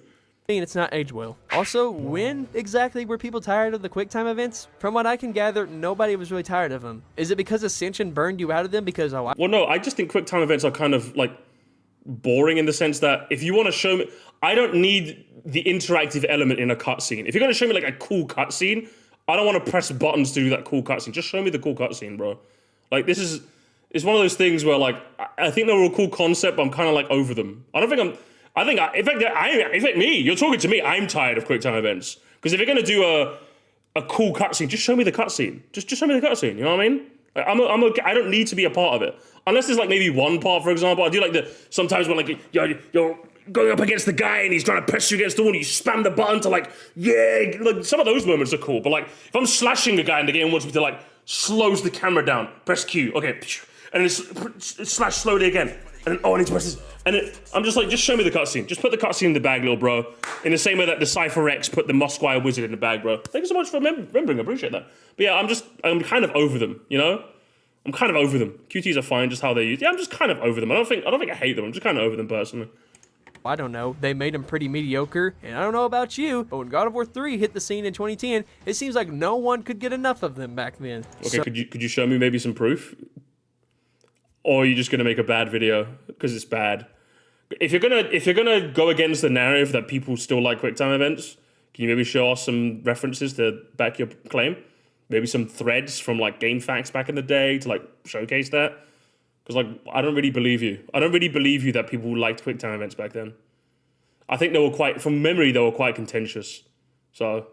It's not aged well. Also, when exactly were people tired of the QuickTime events? From what I can gather, nobody was really tired of them. Is it because Ascension burned you out of them? Because well, no, I just think QuickTime events are kind of like boring in the sense that if you want to show me, I don't need the interactive element in a cutscene. If you're going to show me like a cool cutscene, I don't want to press buttons to do that cool cutscene. Just show me the cool cutscene, bro. Like it's one of those things where like I think they were a cool concept, but I'm kind of like over them. In fact, you're talking to me. I'm tired of QuickTime events, because if you're gonna do a cool cutscene, just show me the cutscene. Just show me the cutscene. You know what I mean? Like, I'm okay. I don't need to be a part of it, unless there's like maybe one part, for example. I do like sometimes when like you're going up against the guy and he's trying to press you against the wall, and you spam the button to like some of those moments are cool. But like if I'm slashing a guy and the game wants me to like slows the camera down, press Q, okay, and it's slash slowly again. And then, I need to press this. And I'm just like, just show me the cutscene. Just put the cutscene in the bag, little bro. In the same way that the Cypher X put the Mosquire Wizard in the bag, bro. Thank you so much for remembering. I appreciate that. But yeah, I'm kind of over them, you know? I'm kind of over them. QTs are fine, just how they're used. Yeah, I'm just kind of over them. I don't think I hate them. I'm just kind of over them personally. I don't know. They made them pretty mediocre, and I don't know about you, but when God of War 3 hit the scene in 2010, it seems like no one could get enough of them back then. Okay, could you show me maybe some proof? Or are you just gonna make a bad video because it's bad? If you're gonna go against the narrative that people still like QuickTime events, can you maybe show us some references to back your claim? Maybe some threads from like GameFAQs back in the day to like showcase that? Because like I don't really believe you. I don't really believe you that people liked QuickTime events back then. I think they were from memory, they were quite contentious. So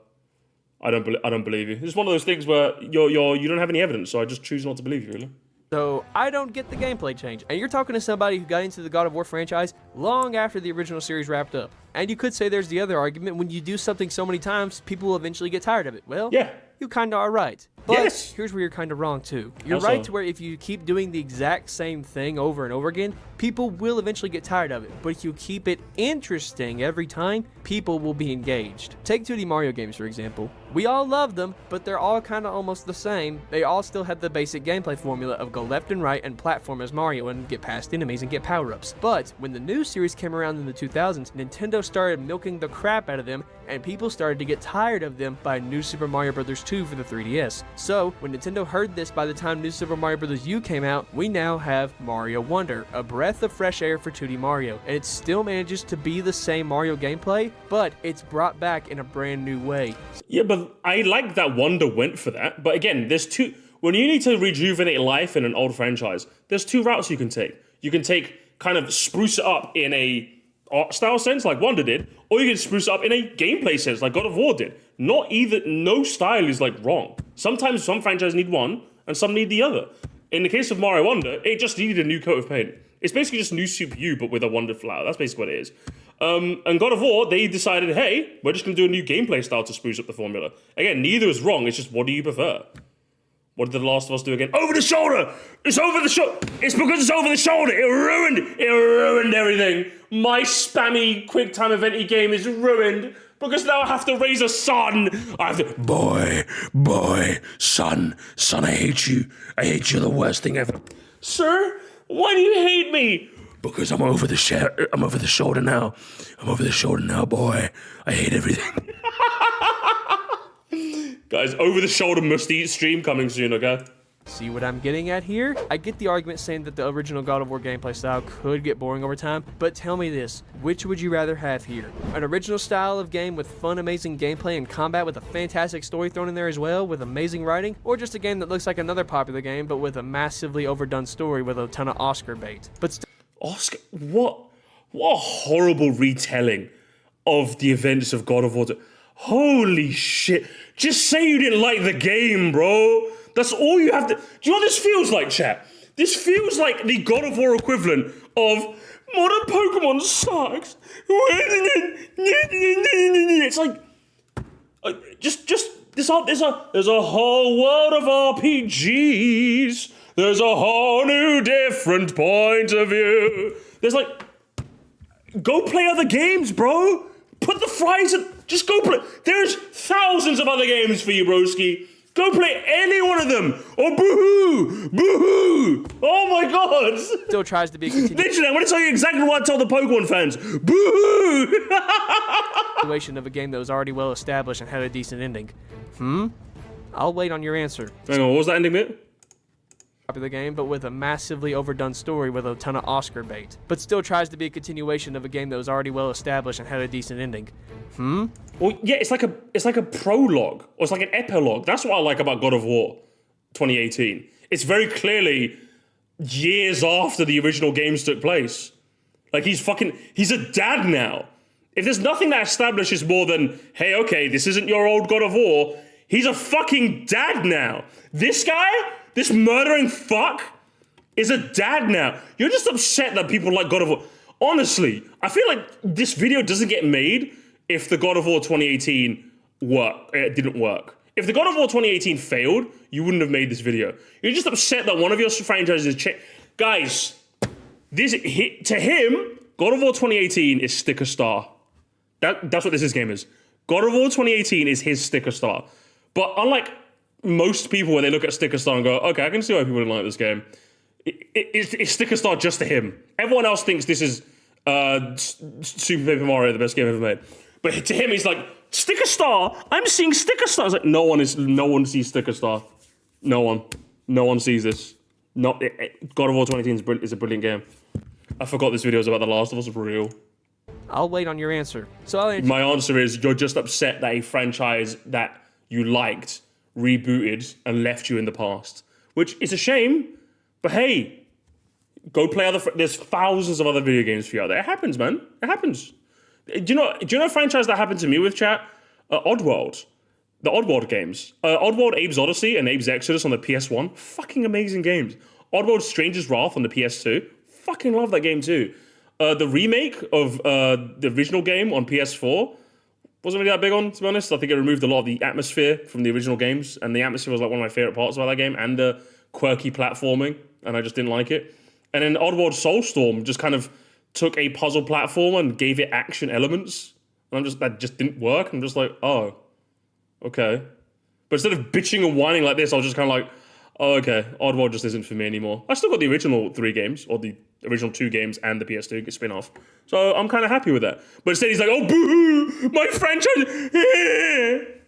I don't believe you. It's one of those things where you don't have any evidence, so I just choose not to believe you, really. So I don't get the gameplay change. And you're talking to somebody who got into the God of War franchise long after the original series wrapped up. And you could say there's the other argument: when you do something so many times, people will eventually get tired of it. Well, yeah, you kind of are right. But yes, here's where you're kind of wrong too. You're right to where if you keep doing the exact same thing over and over again, people will eventually get tired of it. But if you keep it interesting every time, people will be engaged. Take 2D Mario games, for example. We all love them, but they're all kind of almost the same. They all still have the basic gameplay formula of go left and right and platform as Mario and get past enemies and get power-ups. But when the new series came around in the 2000s, Nintendo started milking the crap out of them, and people started to get tired of them by New Super Mario Bros. 2 for the 3DS. So, when Nintendo heard this by the time New Super Mario Bros. U came out, we now have Mario Wonder, a breath of fresh air for 2D Mario. And it still manages to be the same Mario gameplay, but it's brought back in a brand new way. Yeah, but I like that Wonder went for that. But again, when you need to rejuvenate life in an old franchise, there's two routes you can take. You can take kind of spruce it up in a art style sense like Wonder did, or you can spruce it up in a gameplay sense like God of War did. No style is like wrong. Sometimes some franchises need one and some need the other. In the case of Mario Wonder, it just needed a new coat of paint. It's basically just new CPU but with a Wonder flower. That's basically what it is. And God of War, they decided, hey, we're just going to do a new gameplay style to spruce up the formula. Again, neither is wrong. It's just, what do you prefer? What did The Last of Us do again? Over the shoulder! It's over the shoulder! It's because it's over the shoulder! It ruined everything! My spammy QuickTime event game is ruined because now I have to raise a son! I have to... Boy, son, I hate you. I hate you the worst thing ever. Sir, why do you hate me? because I'm over the shoulder now. I'm over the shoulder now, boy. I hate everything. Guys, over the shoulder musty stream coming soon, okay? See what I'm getting at here? I get the argument saying that the original God of War gameplay style could get boring over time, but tell me this, which would you rather have here? An original style of game with fun, amazing gameplay and combat with a fantastic story thrown in there as well, with amazing writing, or just a game that looks like another popular game, but with a massively overdone story with a ton of Oscar bait? But Oscar, what a horrible retelling of the events of God of War. Holy shit. Just say you didn't like the game, bro. That's all you have to... Do you know what this feels like, chat? This feels like the God of War equivalent of modern Pokemon sucks. It's like... There's a whole world of RPGs. There's a whole new different point of view. There's like... Go play other games, bro. Put the fries in... Just go play... There's thousands of other games for you, broski. Go play any one of them! Or boo-hoo! Boo-hoo! Oh my god! still tries to be a continuation Literally, I'm gonna tell you exactly what I told the Pokemon fans. Boo-hoo! of a game that was already well established and had a decent ending. I'll wait on your answer. Hang on, what was that ending bit? Popular game, but with a massively overdone story with a ton of Oscar bait. But still tries to be a continuation of a game that was already well established and had a decent ending. Well, yeah, it's like a prologue, or it's like an epilogue. That's what I like about God of War 2018. It's very clearly years after the original games took place. Like, he's a dad now. If there's nothing that establishes more than, hey, okay, this isn't your old God of War, he's a fucking dad now. This guy, this murdering fuck, is a dad now. You're just upset that people like God of War. Honestly, I feel like this video doesn't get made if the God of War 2018 didn't work. If the God of War 2018 failed, you wouldn't have made this video. You're just upset that one of your franchises guys, to him, God of War 2018 is sticker star. That's what this game is. God of War 2018 is his sticker star. But unlike most people where they look at sticker star and go, okay, I can see why people didn't like this game, it's sticker star just to him. Everyone else thinks this is Super Paper Mario, the best game ever made. But to him, he's like, sticker star? I'm seeing sticker star. It's like, no one sees sticker star. No one sees this. God of War 2018 is a brilliant game. I forgot this video was about The Last of Us for real. I'll wait on your answer. My answer is, you're just upset that a franchise that you liked rebooted and left you in the past. Which is a shame, but hey, go play there's thousands of other video games for you out there. It happens, man. It happens. Do you know a franchise that happened to me with, chat? Oddworld. The Oddworld games. Oddworld Abe's Odyssey and Abe's Exodus on the PS1. Fucking amazing games. Oddworld Stranger's Wrath on the PS2. Fucking love that game too. The remake of the original game on PS4 wasn't really that big on, to be honest. I think it removed a lot of the atmosphere from the original games, and the atmosphere was like one of my favorite parts about that game, and the quirky platforming, and I just didn't like it. And then Oddworld Soulstorm just kind of took a puzzle platform and gave it action elements, and that just didn't work. I'm just like, oh, okay. But instead of bitching and whining like this, I was just kind of like, oh, okay, Oddworld just isn't for me anymore. I still got the original 3 games, or the original 2 games and the PS2 spin-off. So I'm kind of happy with that. But instead he's like, oh, boo, my franchise,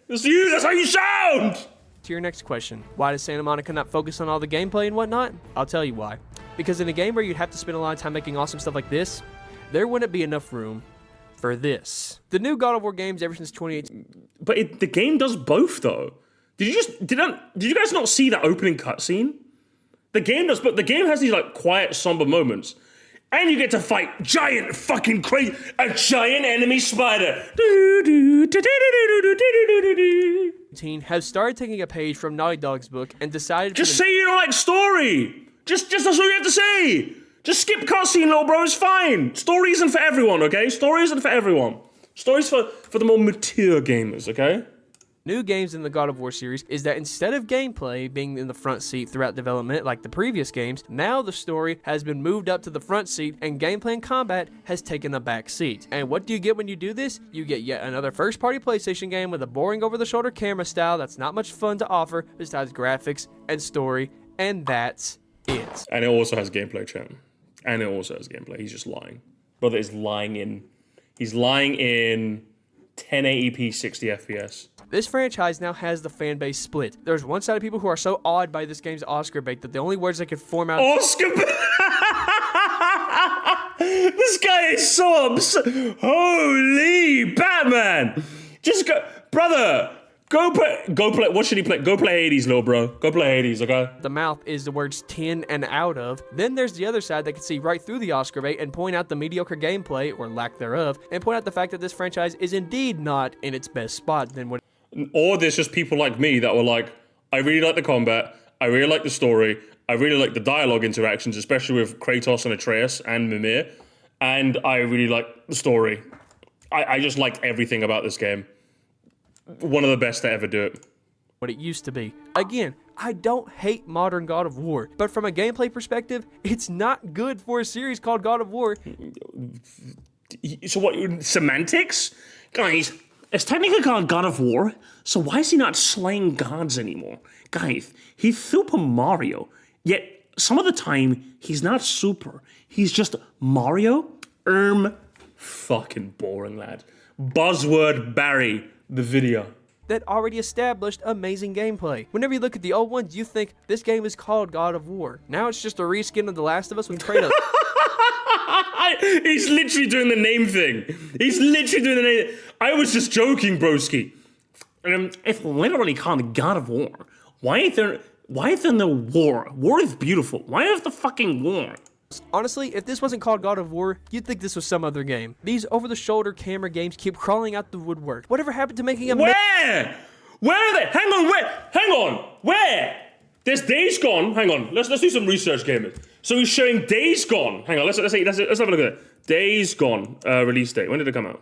that's how you sound! To your next question, why does Santa Monica not focus on all the gameplay and whatnot? I'll tell you why. Because in a game where you'd have to spend a lot of time making awesome stuff like this, there wouldn't be enough room for this. The new God of War games ever since 2018... But the game does both, though. Did you guys not see that opening cutscene? The game does, but the game has these like quiet, somber moments, and you get to fight a giant enemy spider. Have started taking a page from Naughty Dog's book and decided. Just say you don't like story. Just that's all you have to say. Just skip cutscene, little bro. It's fine. Story isn't for everyone, okay? Story isn't for everyone. Story's for the more mature gamers, okay? New games in the God of War series is that instead of gameplay being in the front seat throughout development like the previous games, now the story has been moved up to the front seat and gameplay and combat has taken a back seat. And what do you get when you do this? You get yet another first-party PlayStation game with a boring over-the-shoulder camera style that's not much fun to offer besides graphics and story, and that's it. And it also has gameplay, chat. And it also has gameplay. He's just lying. Brother is lying in. He's lying in 1080p 60 FPS. This franchise now has the fan base split. There's one side of people who are so awed by this game's Oscar bait that the only words they could form out. Oscar bait! This guy is so upset. Holy Batman! Just go, brother. Go play. What should he play? Go play Hades, little bro. Go play Hades, okay? The mouth is the words 10 and out of. Then there's the other side that can see right through the Oscar bait and point out the mediocre gameplay, or lack thereof, and point out the fact that this franchise is indeed not in its best spot. Then what? Or there's just people like me that were like, I really like the combat, I really like the story, I really like the dialogue interactions, especially with Kratos and Atreus and Mimir, and I really like the story. I just liked everything about this game. One of the best to ever do it. What it used to be. Again, I don't hate modern God of War, but from a gameplay perspective, it's not good for a series called God of War. So what, semantics? Guys, it's technically called God of War, so why is he not slaying gods anymore? Guys, he's Super Mario, yet some of the time, he's not super. He's just Mario. Fucking boring, lad. Buzzword Barry, the video. That already established amazing gameplay. Whenever you look at the old ones, you think this game is called God of War. Now it's just a reskin of The Last of Us with Kratos. He's literally doing the name thing. He's literally doing the name. I was just joking, broski. It's literally called God of War. Why is there no war? War is beautiful. Why is the fucking war? Honestly, if this wasn't called God of War, you'd think this was some other game. These over-the-shoulder camera games keep crawling out the woodwork. Whatever happened to making a... Where? Where are they? Hang on, where? Hang on, where? There's Days Gone. Hang on, let's do some research, gaming. So he's showing Days Gone. Hang on, let's have a look at it. Days Gone release date. When did it come out?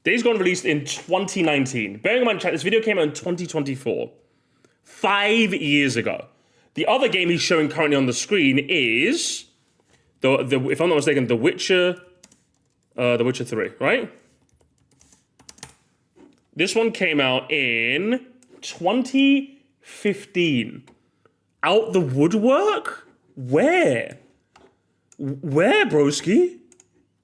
Days Gone released in 2019. Bearing in mind, chat, this video came out in 2024. 5 years ago. The other game he's showing currently on the screen is, if I'm not mistaken, The Witcher 3, right? This one came out in 2015. Out the woodwork? Where? Where, broski?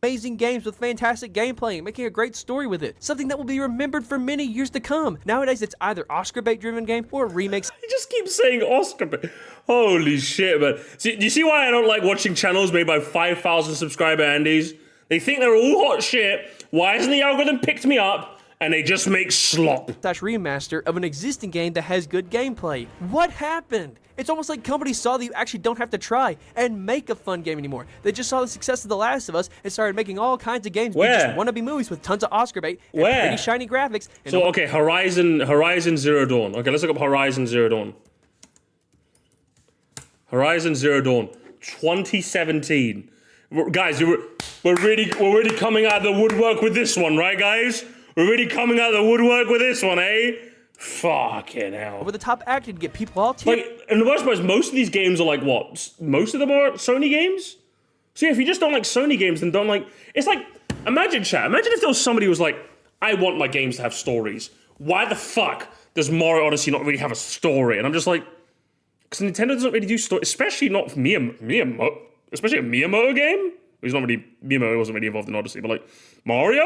Amazing games with fantastic gameplay and making a great story with it. Something that will be remembered for many years to come. Nowadays, it's either Oscar bait driven game or remakes. He just keeps saying Oscar bait. Holy shit, man. See, do you see why I don't like watching channels made by 5,000 subscriber Andys? They think they're all hot shit. Why hasn't the algorithm picked me up? And they just make slop. Remaster of an existing game that has good gameplay. What happened? It's almost like companies saw that you actually don't have to try and make a fun game anymore. They just saw the success of The Last of Us and started making all kinds of games. Where? Just wannabe movies with tons of Oscar bait and pretty shiny graphics. And so, okay, Horizon Zero Dawn. Okay, let's look up Horizon Zero Dawn. Horizon Zero Dawn, 2017. Guys, we're really coming out of the woodwork with this one, right, guys? We're really coming out of the woodwork with this one, eh? Fucking hell. Over the top acting to get people all teared. Like, and the worst part is most of these games are like what? Most of them are Sony games? So yeah, if you just don't like Sony games, then don't like... It's like, imagine if there was somebody who was like, I want my games to have stories. Why the fuck does Mario Odyssey not really have a story? And I'm just like, because Nintendo doesn't really do stories, especially not Miyamoto. Especially a Miyamoto game? Miyamoto wasn't really involved in Odyssey, but like, Mario?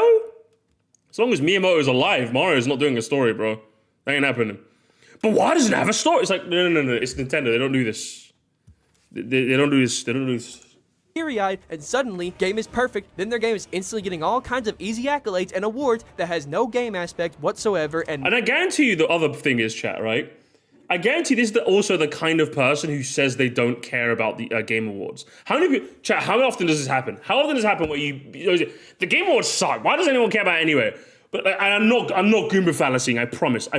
As long as Miyamoto is alive, Mario's not doing a story, bro. That ain't happening. But why doesn't it have a story? It's like, no. It's Nintendo. They don't do this. They don't do this. They don't do this. Teary-eyed, and suddenly, game is perfect. Then their game is instantly getting all kinds of easy accolades and awards that has no game aspect whatsoever. And I guarantee you the other thing is, chat, right? I guarantee this is also the kind of person who says they don't care about the Game Awards. How often does this happen? How often does it happen where the Game Awards suck? Why does anyone care about it anyway? But like, I'm not Goomba fallacying. I promise,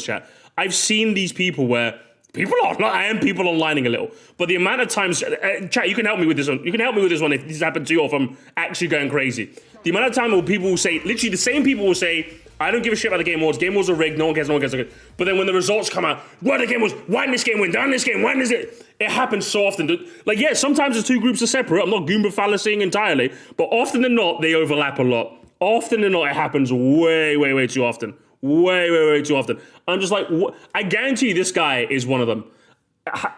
chat. I've seen these people where I am people onlining a little, but the amount of times, chat, you can help me with this one. You can help me with this one if this happened to you or if I'm actually going crazy. The amount of time where people will say, literally the same people will say, I don't give a shit about the Game Awards. Game Awards are rigged. No one cares. But then when the results come out, why the Game Awards? Why didn't this game win? Why didn't it? It happens so often. Like, yeah, sometimes the two groups are separate. I'm not Goomba fallacying entirely. But often than not, they overlap a lot. Often than not, it happens way too often. Way too often. I'm just like, I guarantee you this guy is one of them.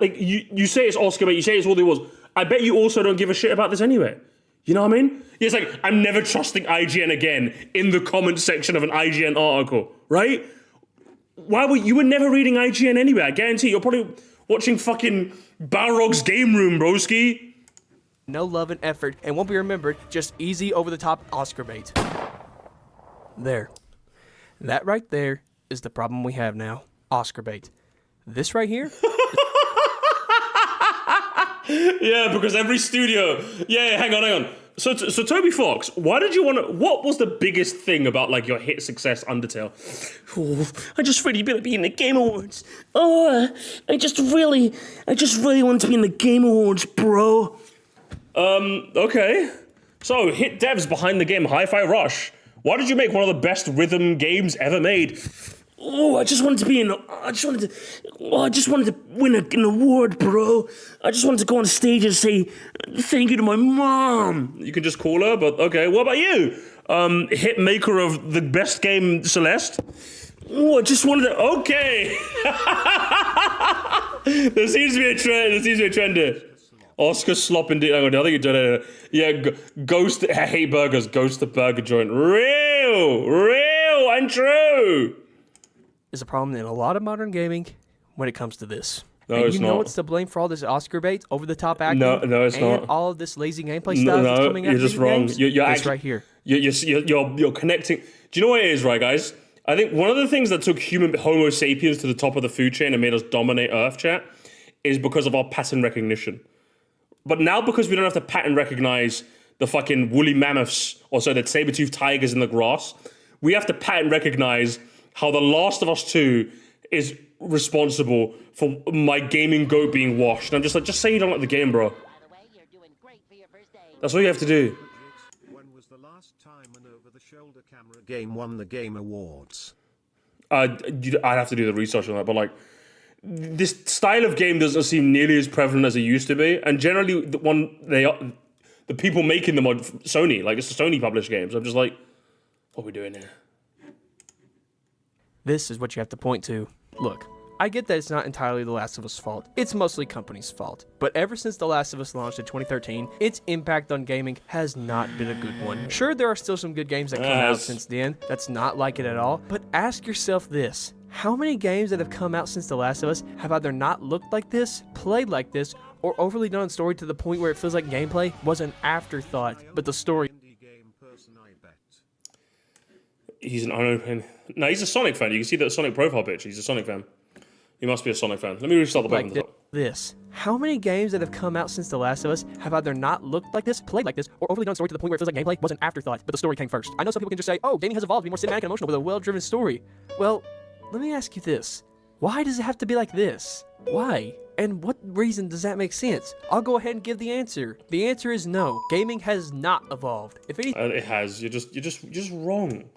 like you say it's Oscar bait, you say it's all the awards. I bet you also don't give a shit about this anyway. You know what I mean? It's like, I'm never trusting IGN again in the comment section of an IGN article, right? You were never reading IGN anyway. I guarantee you're probably watching fucking Balrog's Game Room, broski. No love and effort and won't be remembered, just easy over the top Oscar bait. There. That right there is the problem we have now. Oscar bait. This right here? Yeah, because every studio. Yeah, hang on. So Toby Fox, why did you want to? What was the biggest thing about like your hit success, Undertale? Oh, I just really want to be in the Game Awards. Oh, I just really want to be in the Game Awards, bro. Okay. So, hit devs behind the game Hi-Fi Rush. Why did you make one of the best rhythm games ever made? Oh, I just wanted to win an award, bro. I just wanted to go on stage and say thank you to my mom. You can just call her, but okay. What about you? Hit maker of the best game, Celeste? Oh, I just wanted to... Okay. There seems to be a trend here. Oscar slop indeed. I think you did it. Yeah, Ghost. I hate burgers. Ghost the burger joint. Real and true. Is a problem in a lot of modern gaming when it comes to this. No, and it's you not. know what's to blame for all this Oscar bait, over the top acting? No, it's and not. all of this lazy gameplay stuff that's coming out you're of just video wrong. games? You're It's actually, right here. You're connecting. Do you know what it is, right, guys? I think one of the things that took Homo sapiens to the top of the food chain and made us dominate Earth, chat, is because of our pattern recognition. But now, because we don't have to pattern recognize the fucking woolly mammoths, or so the saber-toothed tigers in the grass, we have to pattern recognize how The Last of Us 2 is responsible for my gaming goat being washed. And I'm just like, just say you don't like the game, bro. That's all you have to do. When was the last time an over-the-shoulder camera game won the Game Awards? I'd have to do the research on that, but like, this style of game doesn't seem nearly as prevalent as it used to be. And generally, the people making them are Sony. Like, it's the Sony published games. I'm just like, what are we doing here? This is what you have to point to. Look, I get that it's not entirely The Last of Us' fault. It's mostly company's fault. But ever since The Last of Us launched in 2013, its impact on gaming has not been a good one. Sure, there are still some good games that come out since then. That's not like it at all. But ask yourself this. How many games that have come out since The Last of Us have either not looked like this, played like this, or overly done story to the point where it feels like gameplay was an afterthought, but the story... He's an unopened... No, he's a Sonic fan. You can see that Sonic profile picture. He's a Sonic fan. He must be a Sonic fan. Let me restart the button. Like this. How many games that have come out since The Last of Us have either not looked like this, played like this, or overly done story to the point where it feels like gameplay was an afterthought, but the story came first? I know some people can just say, oh, gaming has evolved to be more cinematic and emotional with a well-driven story. Well, let me ask you this. Why does it have to be like this? Why? And what reason does that make sense? I'll go ahead and give the answer. The answer is no. Gaming has not evolved. If anything, it has. You're just wrong.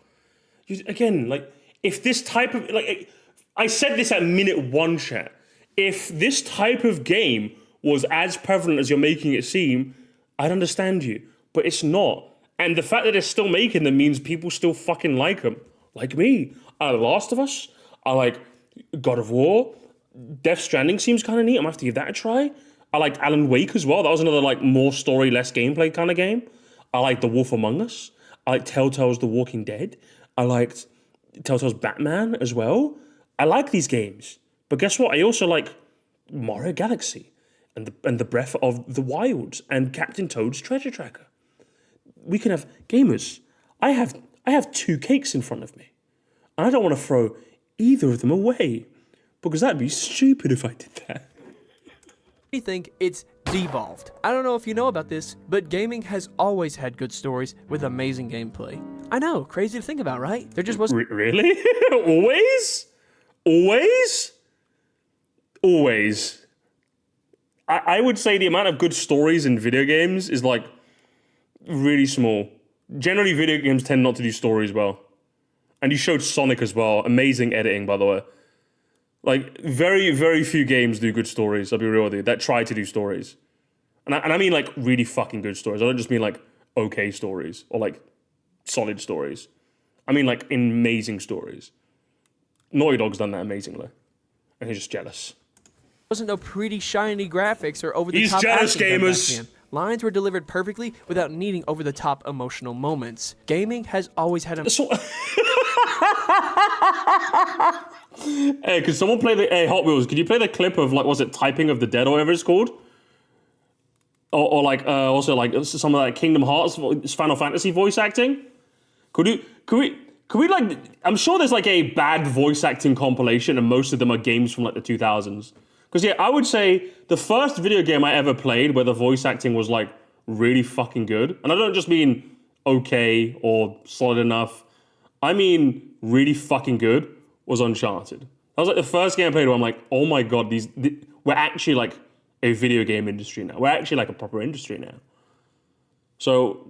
Again, like, if this type of... like, I said this at minute 1, chat. If this type of game was as prevalent as you're making it seem, I'd understand you. But it's not. And the fact that they're still making them means people still fucking like them. Like me. I like The Last of Us. I like God of War. Death Stranding seems kind of neat. I'm going to have to give that a try. I liked Alan Wake as well. That was another, like, more story, less gameplay kind of game. I liked The Wolf Among Us. I liked Telltale's The Walking Dead. I liked Telltale's Batman as well. I like these games. But guess what? I also like Mario Galaxy and the Breath of the Wild and Captain Toad's Treasure Tracker. We can have gamers. I have 2 cakes in front of me. And I don't want to throw either of them away. Because that'd be stupid if I did that. I think it's devolved. I don't know if you know about this, but gaming has always had good stories with amazing gameplay. I know, crazy to think about, right? There just wasn't... Really? Always? Always? Always. I would say the amount of good stories in video games is, like, really small. Generally, video games tend not to do stories well. And you showed Sonic as well. Amazing editing, by the way. Like, very, very few games do good stories, I'll be real with you, that try to do stories. And I mean, like, really fucking good stories. I don't just mean, like, okay stories or, like, solid stories. I mean, like, amazing stories. Naughty Dog's done that amazingly. And he's just jealous. wasn't no pretty shiny graphics or over the He's top jealous, acting done back gamers. then. Lines were delivered perfectly without needing over the top emotional moments. Gaming has always had a Hey, could someone play the Hot Wheels? Could you play the clip of like, was it Typing of the Dead or whatever it's called? Or like also like some of that Kingdom Hearts, Final Fantasy voice acting. Could we like? I'm sure there's like a bad voice acting compilation, and most of them are games from like the 2000s. Because yeah, I would say the first video game I ever played where the voice acting was like really fucking good, and I don't just mean okay or solid enough. I mean really fucking good, was Uncharted. That was like the first game I played where I'm like, oh my god, we're actually like a video game industry now. We're actually like a proper industry now. So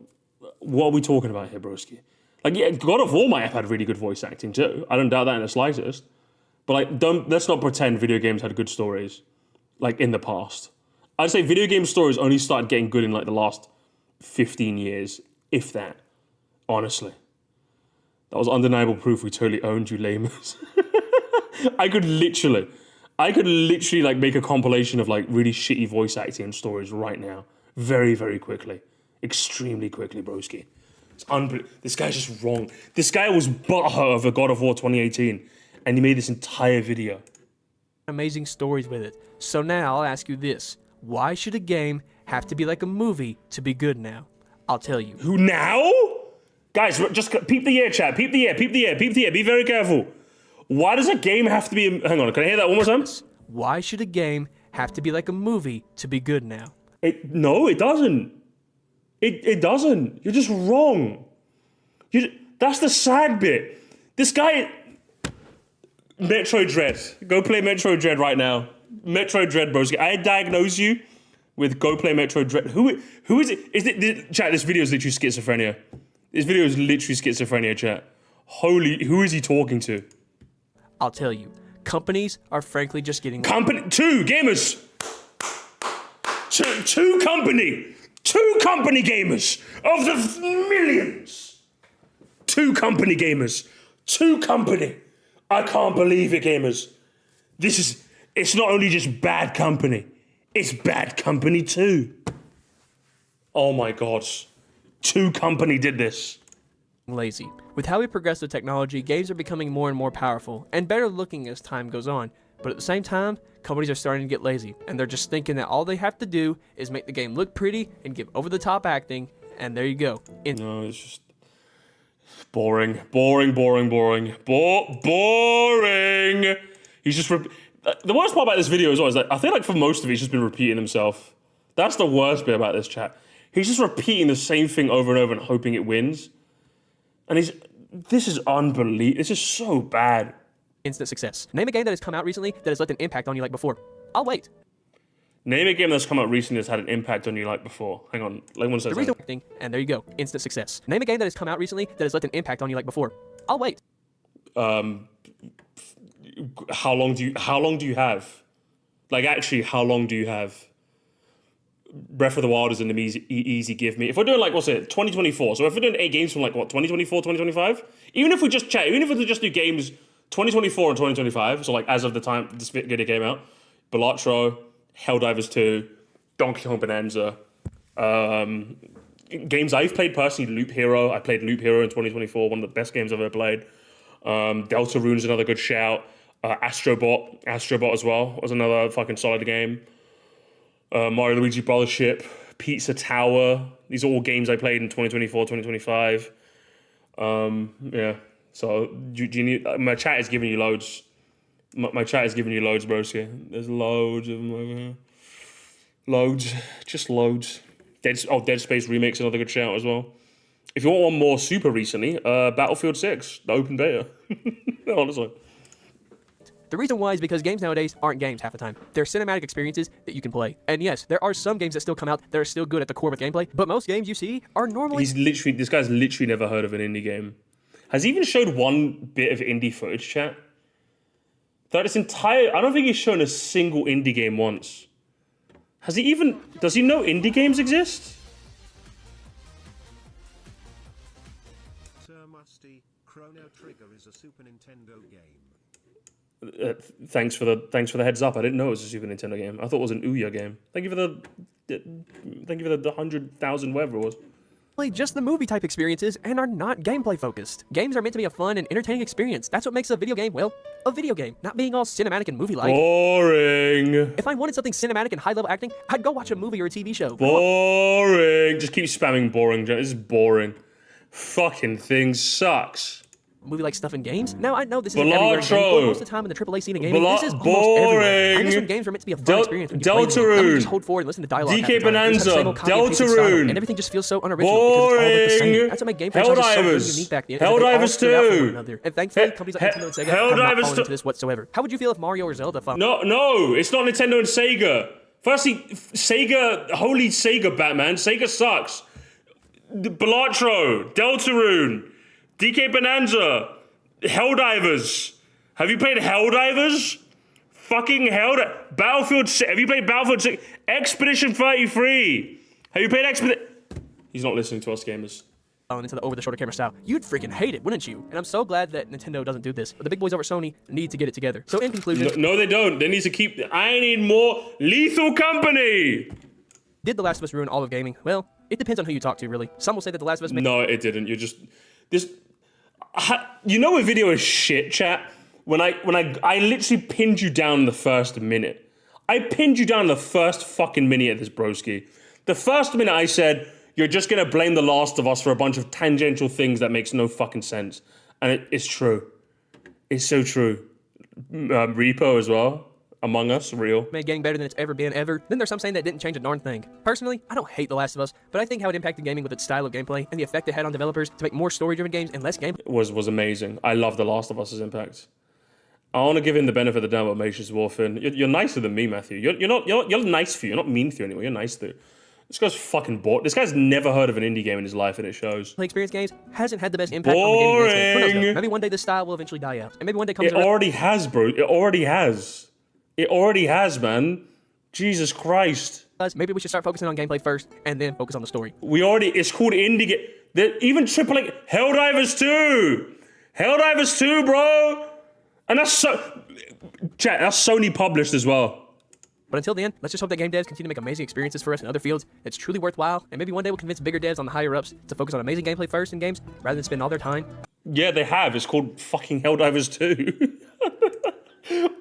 what are we talking about here, broski? Like, yeah, God of War might have had really good voice acting too. I don't doubt that in the slightest. But like, let's not pretend video games had good stories, like in the past. I'd say video game stories only started getting good in like the last 15 years, if that. Honestly. That was undeniable proof we totally owned you lamers. I could literally like make a compilation of like really shitty voice acting and stories right now. Very, very quickly. Extremely quickly, broski. It's this guy's just wrong. This guy was butthurt over God of War 2018 and he made this entire video. amazing stories with it. So now I'll ask you this. Why should a game have to be like a movie to be good now? I'll tell you. Who now? Guys, just peep the ear, chat. Peep the ear. Be very careful. Why does a game have to be... Hang on, can I hear that one more time? Why should a game have to be like a movie to be good now? No, it doesn't. It doesn't. You're just wrong. That's the sad bit. This guy... Metroid Dread. Go play Metroid Dread right now. Metroid Dread, broski. I diagnose you with go play Metroid Dread. Who is it? Chat, this video is literally schizophrenia. This video is literally schizophrenia, chat. Who is he talking to? I'll tell you. Companies are frankly just getting... Two gamers. Two company gamers of the millions. Two company gamers. Two company. I can't believe it, gamers. It's not only just bad company, it's bad company too. Oh my god. Two company did this. Lazy. With how we progress with technology, games are becoming more and more powerful and better looking as time goes on. But at the same time, companies are starting to get lazy, and they're just thinking that all they have to do is make the game look pretty and give over-the-top acting, and there you go. No, it's just boring. Boring. He's just... The worst part about this video as well is that I feel like for most of it, he's just been repeating himself. That's the worst bit about this chat. He's just repeating the same thing over and over and hoping it wins. And this is unbelievable. This is so bad. Instant success. Name a game that has come out recently that has left an impact on you like before. I'll wait. Name a game that's come out recently that's had an impact on you like before. Hang on. Like one says. And there you go. Instant success. Name a game that has come out recently that has left an impact on you like before. I'll wait. How long do you have? Like actually, how long do you have? Breath of the Wild is an easy give me. If we're doing like, 2024. So if we're doing 8 games from like, 2024, 2025? Even if we just do games 2024 and 2025, so like as of the time this video came out, Balatro, Helldivers 2, Donkey Kong Bonanza, games I've played personally, Loop Hero. I played Loop Hero in 2024, one of the best games I've ever played. Deltarune is another good shout. Astrobot as well was another fucking solid game. Mario Luigi Brothership, Pizza Tower. These are all games I played in 2024, 2025. Yeah. So do you need, my chat is giving you loads. My chat is giving you loads, broski. There's loads of them over here. Loads. Just loads. Dead Space Remix, another good shout as well. If you want one more super recently, Battlefield 6, the open beta. Honestly. The reason why is because games nowadays aren't games half the time. They're cinematic experiences that you can play. And yes, there are some games that still come out that are still good at the core with gameplay, but most games you see are normally... This guy's literally never heard of an indie game. Has he even showed one bit of indie footage, chat? I don't think he's shown a single indie game once. Does he know indie games exist? Sir Musty, Chrono Trigger is a Super Nintendo game. Thanks for the heads up. I didn't know it was a Super Nintendo game. I thought it was an Ouya game. Thank you for the 100,000 whatever it was. Just the movie type experiences and are not gameplay focused. Games are meant to be a fun and entertaining experience. That's what makes a video game, well, a video game, not being all cinematic and movie-like. Boring. If I wanted something cinematic and high-level acting, I'd go watch a movie or a TV show. Boring. Just keep spamming boring. This is boring. Fucking thing sucks. Movie-like stuff in games? Now, I know this isn't everywhere in games, Balatro. but most of the time in the AAA scene of gaming, this is almost boring. everywhere. I guess when games are meant to be a fun experience, when you play them, let me just hold forward and listen to dialogue. DK Bonanza, Deltarune. And everything just feels so unoriginal because it's all about the same. That's what made game franchises so good and unique back then. Helldivers 2. And thankfully, companies like Nintendo and Sega have not fallen into this whatsoever. How would you feel if Mario or Zelda found... No, it's not Nintendo and Sega. Firstly, Sega, holy Sega, Batman. Sega sucks. Balatro, Deltarune, DK Bonanza, Helldivers. Have you played Helldivers? Fucking Battlefield 6. Have you played Battlefield 6? Expedition 33. Have you played Expedition... He's not listening to us, gamers. Into the over-the-shoulder camera style. You'd freaking hate it, wouldn't you? And I'm so glad that Nintendo doesn't do this. But the big boys over at Sony need to get it together. So in conclusion... No, they don't. They need to keep... I need more Lethal Company. Did The Last of Us ruin all of gaming? Well, it depends on who you talk to, really. Some will say that The Last of Us... No, it didn't. You're just... You know a video is shit, chat? When I literally pinned you down the first minute. I pinned you down the first fucking minute of this broski. The first minute I said, you're just gonna blame The Last of Us for a bunch of tangential things that makes no fucking sense. And it's true. It's so true. Repo as well. Among Us, real. Made gaming better than it's ever been, ever. Then there's some saying that it didn't change a darn thing. Personally, I don't hate The Last of Us, but I think how it impacted gaming with its style of gameplay and the effect it had on developers to make more story-driven games and less gameplay was amazing. I love The Last of Us's impact. I want to give him the benefit of the doubt about Macius Warfin. You're nicer than me, Matthew. You're nice for you. You're not mean to you anymore. You're nice to. This guy's fucking bored. This guy's never heard of an indie game in his life, and it shows. Experience games hasn't had the best impact on the gaming landscape. Who knows, though? Maybe one day this style will eventually die out, and maybe one day comes. It already has, bro. It already has. It already has, man. Jesus Christ. Maybe we should start focusing on gameplay first, and then focus on the story. It's called indie game. Even AAA. Helldivers 2. Helldivers 2, bro. And that's Sony published as well. But until then, let's just hope that game devs continue to make amazing experiences for us in other fields that's truly worthwhile, and maybe one day we'll convince bigger devs on the higher ups to focus on amazing gameplay first in games, rather than spend all their time. Yeah, they have. It's called fucking Helldivers 2.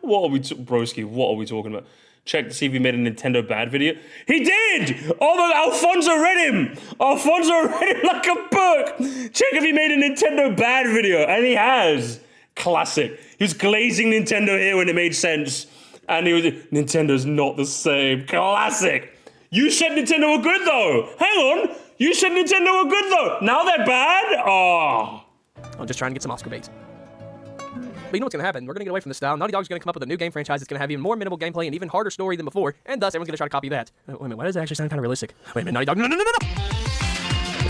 What are we talking about? Check to see if he made a Nintendo bad video. He did! Oh my, Alfonso read him! Alfonso read him like a book! Check if he made a Nintendo bad video, and he has. Classic. He was glazing Nintendo here when it made sense. And he was, Nintendo's not the same. Classic. You said Nintendo were good though. Hang on. You said Nintendo were good though. Now they're bad? Oh. I'm just trying to get some Oscar baits. But you know what's going to happen? We're going to get away from this style. Naughty Dog's going to come up with a new game franchise that's going to have even more minimal gameplay and even harder story than before. And thus, everyone's going to try to copy that. Wait a minute, why does it actually sound kind of realistic? Wait a minute, Naughty Dog, no!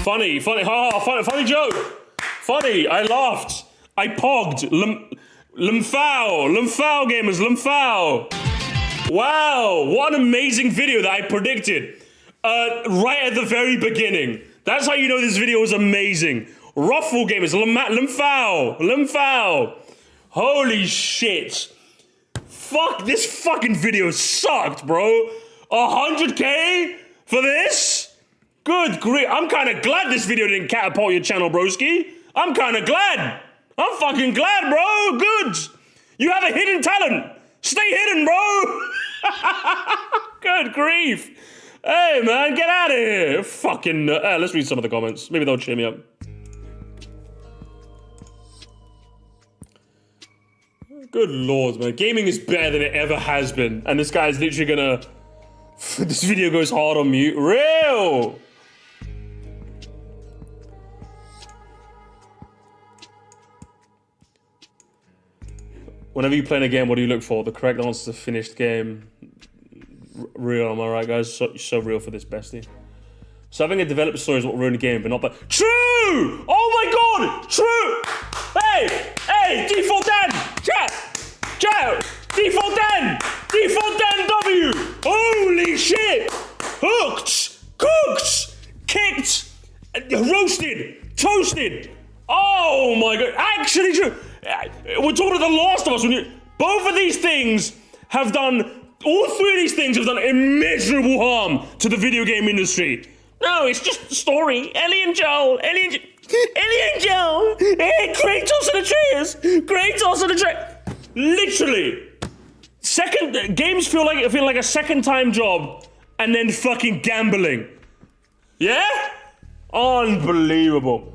Funny, funny joke. Funny, I laughed. I pogged. Limfao gamers, Limfao. Wow, what an amazing video that I predicted. Right at the very beginning. That's how you know this video was amazing. Ruffle gamers, Limfao. Holy shit. Fuck, this fucking video sucked, bro. 100K for this? Good grief. I'm kind of glad this video didn't catapult your channel, broski. I'm kind of glad. I'm fucking glad, bro. Good. You have a hidden talent. Stay hidden, bro. Good grief. Hey, man, get out of here. Fucking, let's read some of the comments. Maybe they'll cheer me up. Good lord, man. Gaming is better than it ever has been. And this guy's literally gonna... This video goes hard on mute. Real! Whenever you play in a game, what do you look for? The correct answer is a finished game. Real, am I right, guys? So real for this bestie. So having a developer story is what ruined the game, but not but true! Oh my god! True! Hey! Default Dan! Chat! Default Dan! Default Dan W! Holy shit! Hooked! Cooked! Kicked! Roasted! Toasted! Oh my god! Actually true! We're talking about The Last of Us when you... Both of these things have done. All three of these things have done immeasurable harm to the video game industry. No, it's just the story. Ellie and Joel. Kratos and Atreus. Kratos and Atreus. Literally. Games feel like a second time job and then fucking gambling. Yeah? Unbelievable.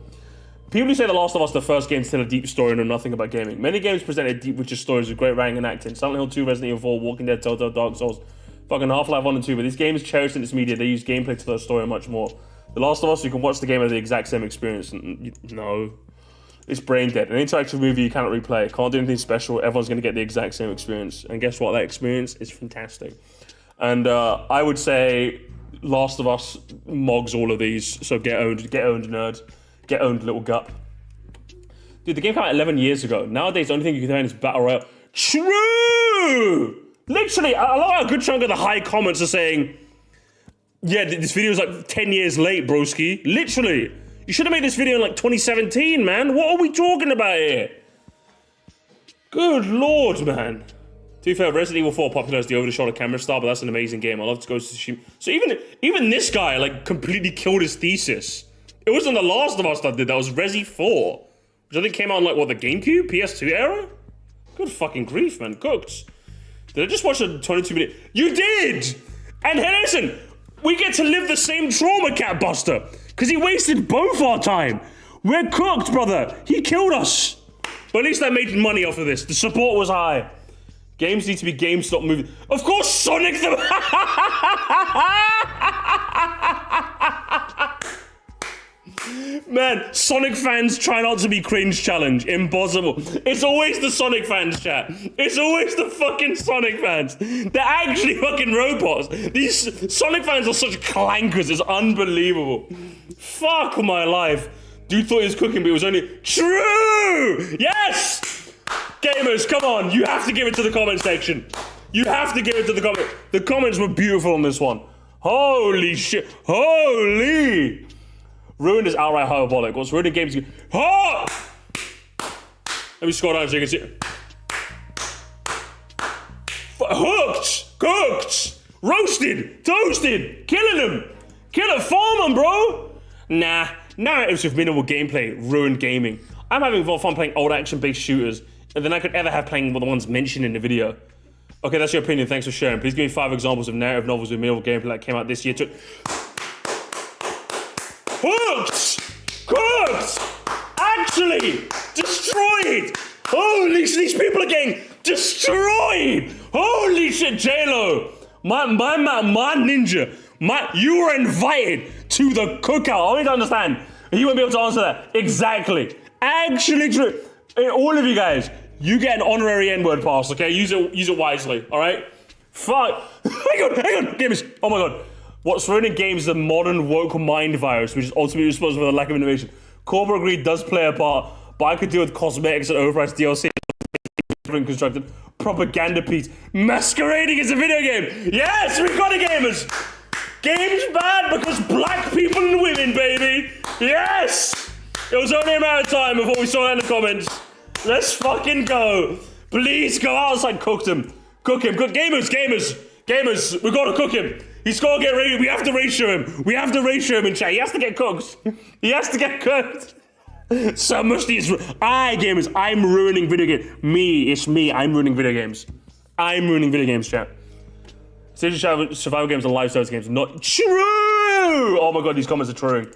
People who say The Last of Us, the first game, to tell a deep story and know nothing about gaming. Many games presented deep, richer stories with great writing and acting. Silent Hill 2, Resident Evil 4, Walking Dead, Telltale, Dark Souls, fucking Half-Life 1 and 2. But these games cherished in its media, they use gameplay to tell a story and much more. The Last of Us, you can watch the game as the exact same experience. No. It's brain dead. An interactive movie you cannot replay. Can't do anything special. Everyone's going to get the exact same experience. And guess what? That experience is fantastic. And I would say Last of Us mogs all of these. So get owned, nerd. Get owned, little gut. Dude, the game came out 11 years ago. Nowadays, the only thing you can find is Battle Royale. True! Literally, I love how a good chunk of the high comments are saying, yeah, this video is like 10 years late, broski. Literally. You should have made this video in like 2017, man. What are we talking about here? Good lord, man. To be fair, Resident Evil 4 popularized the over-the-shoulder camera style, but that's an amazing game. I love to go to Tsushima. So even this guy, like, completely killed his thesis. It wasn't The Last of Us that did that. It was Resi 4. Which I think came out on, like, what, the GameCube? PS2 era? Good fucking grief, man. Cooked. Did I just watch a 22-minute... You did! And hey, listen, we get to live the same trauma, Catbuster. Because he wasted both our time. We're cooked, brother. He killed us. But at least I made money off of this. The support was high. Games need to be GameStop movie. Of course, Sonic the... Man, Sonic fans try not to be cringe challenge. Impossible. It's always the Sonic fans, chat. It's always the fucking Sonic fans. They're actually fucking robots. These Sonic fans are such clankers. It's unbelievable. Fuck my life. Dude thought he was cooking, but it was only... True! Yes! Gamers, come on. You have to give it to the comment section. You have to give it to the comment. The comments were beautiful on this one. Holy shit. Holy... Ruined is outright hyperbolic. What's ruining games? Oh! Let me scroll down so you can see. Hooked! Cooked! Roasted! Toasted! Killing them! Farm them, bro! Nah. Narratives with minimal gameplay ruined gaming. I'm having more fun playing old action-based shooters than I could ever have playing the ones mentioned in the video. Okay, that's your opinion. Thanks for sharing. Please give me 5 examples of narrative novels with minimal gameplay that came out this year. Hooked! Cooked! Actually! Destroyed! Holy shit, these people are getting destroyed! Holy shit, J-Lo! My ninja, you were invited to the cookout. I need to understand. He won't be able to answer that. Exactly. Actually true. Hey, all of you guys, you get an honorary N-word pass, okay? Use it wisely, alright? Fuck. Hang on. Gamers. Oh my god. What's ruining games is the modern woke mind virus, which is ultimately responsible for the lack of innovation. Corporate greed does play a part, but I could deal with cosmetics and overpriced DLC constructed propaganda piece masquerading as a video game. Yes, we got it, gamers. Game's bad because black people and women, baby. Yes. It was only a matter of time before we saw that in the comments. Let's fucking go. Please go outside, cook him. Gamers, we gotta cook him. He's gotta get ready. We have to ratio him in chat. He has to get cooked. So much these. Gamers, I'm ruining video games. It's me. I'm ruining video games. Chat. Stage survival games and live service games. Not true! Oh my god, these comments are true.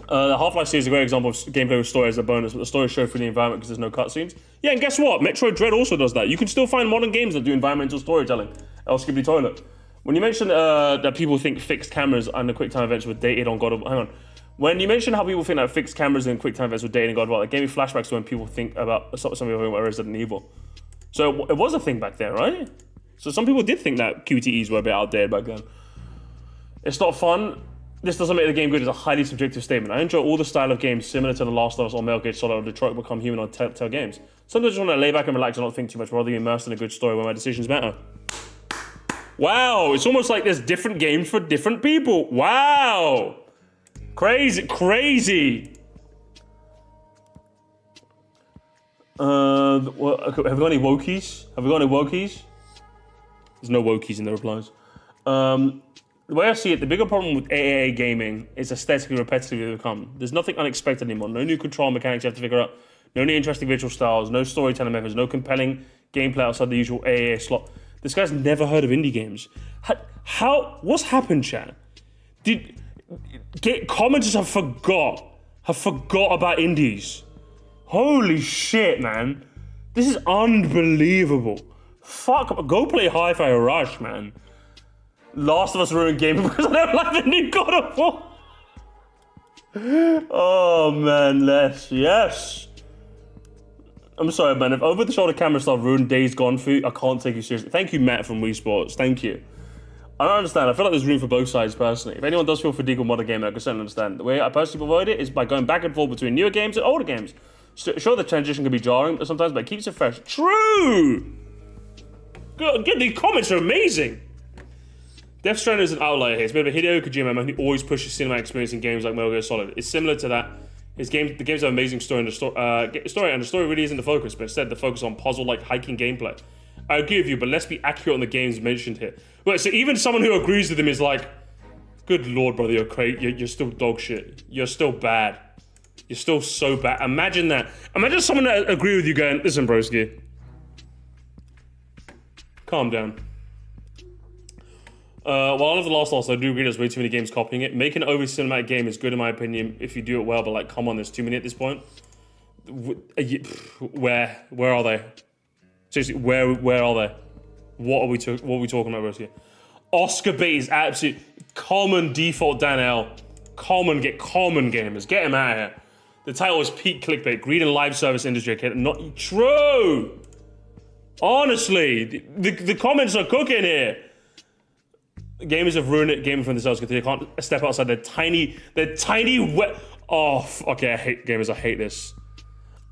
The Half-Life series is a great example of gameplay with story as a bonus, but the story is shown through the environment because there's no cutscenes. Yeah, and guess what? Metroid Dread also does that. You can still find modern games that do environmental storytelling. El Skibbity Toilet. When you mention that people think fixed cameras and the QuickTime events were dated on God of... Hang on. When you mention how people think that fixed cameras and QuickTime events were dated on God of War, it gave me flashbacks to when people think about... Some people think about Resident Evil. So it was a thing back then, right? So some people did think that QTEs were a bit outdated back then. It's not fun. This doesn't make the game good. It's a highly subjective statement. I enjoy all the style of games similar to The Last of Us or Metal Gear Solid or Detroit Become Human on Telltale Games. Sometimes I just want to lay back and relax and not think too much, rather be immersed in a good story where my decisions matter. Wow, it's almost like there's different games for different people. Wow. Crazy. Have we got any wokies? There's no wokies in the replies. The way I see it, the bigger problem with AAA gaming is aesthetically repetitive it become. There's nothing unexpected anymore. No new control mechanics you have to figure out. No new interesting visual styles. No storytelling methods. No compelling gameplay outside the usual AAA slot. This guy's never heard of indie games. What's happened, chat? Commenters have forgot about indies. Holy shit, man. This is unbelievable. Fuck, go play Hi-Fi Rush, man. Last of Us ruined gaming because I don't like the new God of War. Oh, man, yes. I'm sorry, man. If over-the-shoulder camera stuff ruined Days Gone for you, I can't take you seriously. Thank you, Matt from Wii Sports. Thank you. I don't understand. I feel like there's room for both sides, personally. If anyone does feel fatigued with modern gaming, I can certainly understand. The way I personally avoid it is by going back and forth between newer games and older games. Sure, the transition can be jarring sometimes, but it keeps it fresh. True! Good, the comments are amazing! Death Stranding is an outlier here. It's a bit of a Hideo Kojima man who always pushes cinematic experience in games like Metal Gear Solid. It's similar to that. The games have amazing story, and the story really isn't the focus, but instead the focus on puzzle-like hiking gameplay. I agree with you, but let's be accurate on the games mentioned here. Wait, so even someone who agrees with him is like, good lord, brother, you're still dog shit. You're still bad. You're still so bad. Imagine that. Imagine someone that agree with you going, listen, broski. Calm down. While I love The Last of Us, I do agree there's way too many games copying it. Making an overly cinematic game is good in my opinion if you do it well, but like, come on, there's too many at this point. Where are they? Seriously, where are they? What are we talking about, broski? Oscar bait is absolute common default Dan L. Common gamers. Get him out of here. The title is peak clickbait. Greed in live service industry. Okay, not true. Honestly, the comments are cooking here. Gamers have ruined it. Gaming from themselves because they can't step outside their tiny okay, I hate gamers. I hate this.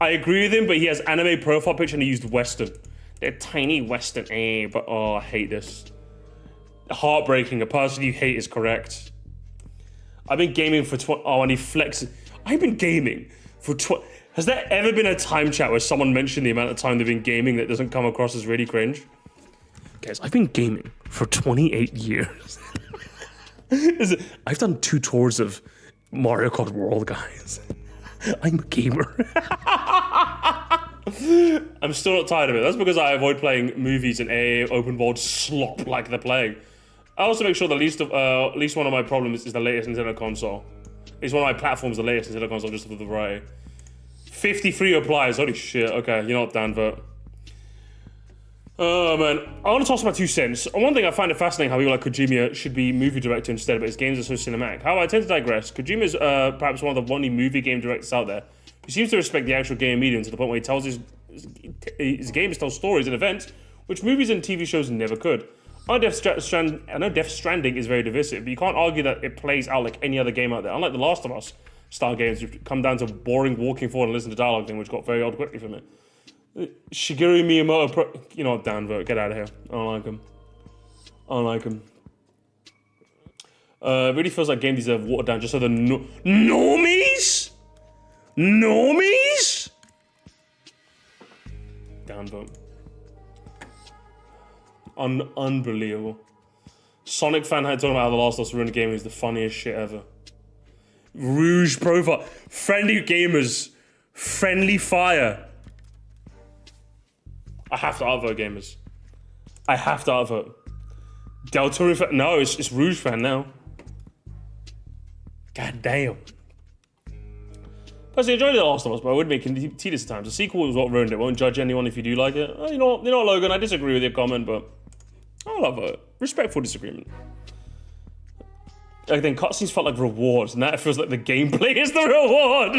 I agree with him, but he has anime profile picture and he used Western. They're tiny Western. But I hate this. Heartbreaking. A person you hate is correct. I've been gaming for and he flexes. I've been gaming for Has there ever been a time chat where someone mentioned the amount of time they've been gaming that doesn't come across as really cringe? Guys, I've been gaming for 28 years. I've done 2 tours of Mario Kart World, guys. I'm a gamer. I'm still not tired of it. That's because I avoid playing movies and AA open world slop like they're playing. I also make sure the least one of my problems is the latest Nintendo console. At least one of my platforms the latest Nintendo console, just for the variety. 53 applies. Holy shit. Okay, you're not Danvert. Oh man, I want to toss my 2 cents. One thing I find it fascinating how people like Kojima should be movie director instead, but his games are so cinematic. However, I tend to digress. Kojima is perhaps one of the only movie game directors out there who seems to respect the actual game medium to the point where he tells his games tell stories and events which movies and TV shows never could. I know Death Stranding is very divisive, but you can't argue that it plays out like any other game out there. Unlike The Last of Us style games, which come down to boring walking forward and listen to dialogue thing, which got very old quickly for me. Shigeru Miyamoto, you know what, Danvert, get out of here. I don't like him. It really feels like game deserve watered down just so the normies? Danvert. Unbelievable. Sonic fan had talking about how The Last of Us ruined gaming is the funniest shit ever. Rouge profile. Friendly gamers. Friendly fire. I have to upvote gamers. I have to upvote. Del Toro fan. No, it's Rouge fan now. God damn. Personally, I enjoyed The Last of Us, but I would make it tedious at times. The sequel is what ruined it. Won't judge anyone if you do like it. You know, Logan, I disagree with your comment, but I'll upvote. Respectful disagreement. I think cutscenes felt like rewards, and that feels like the gameplay is the reward.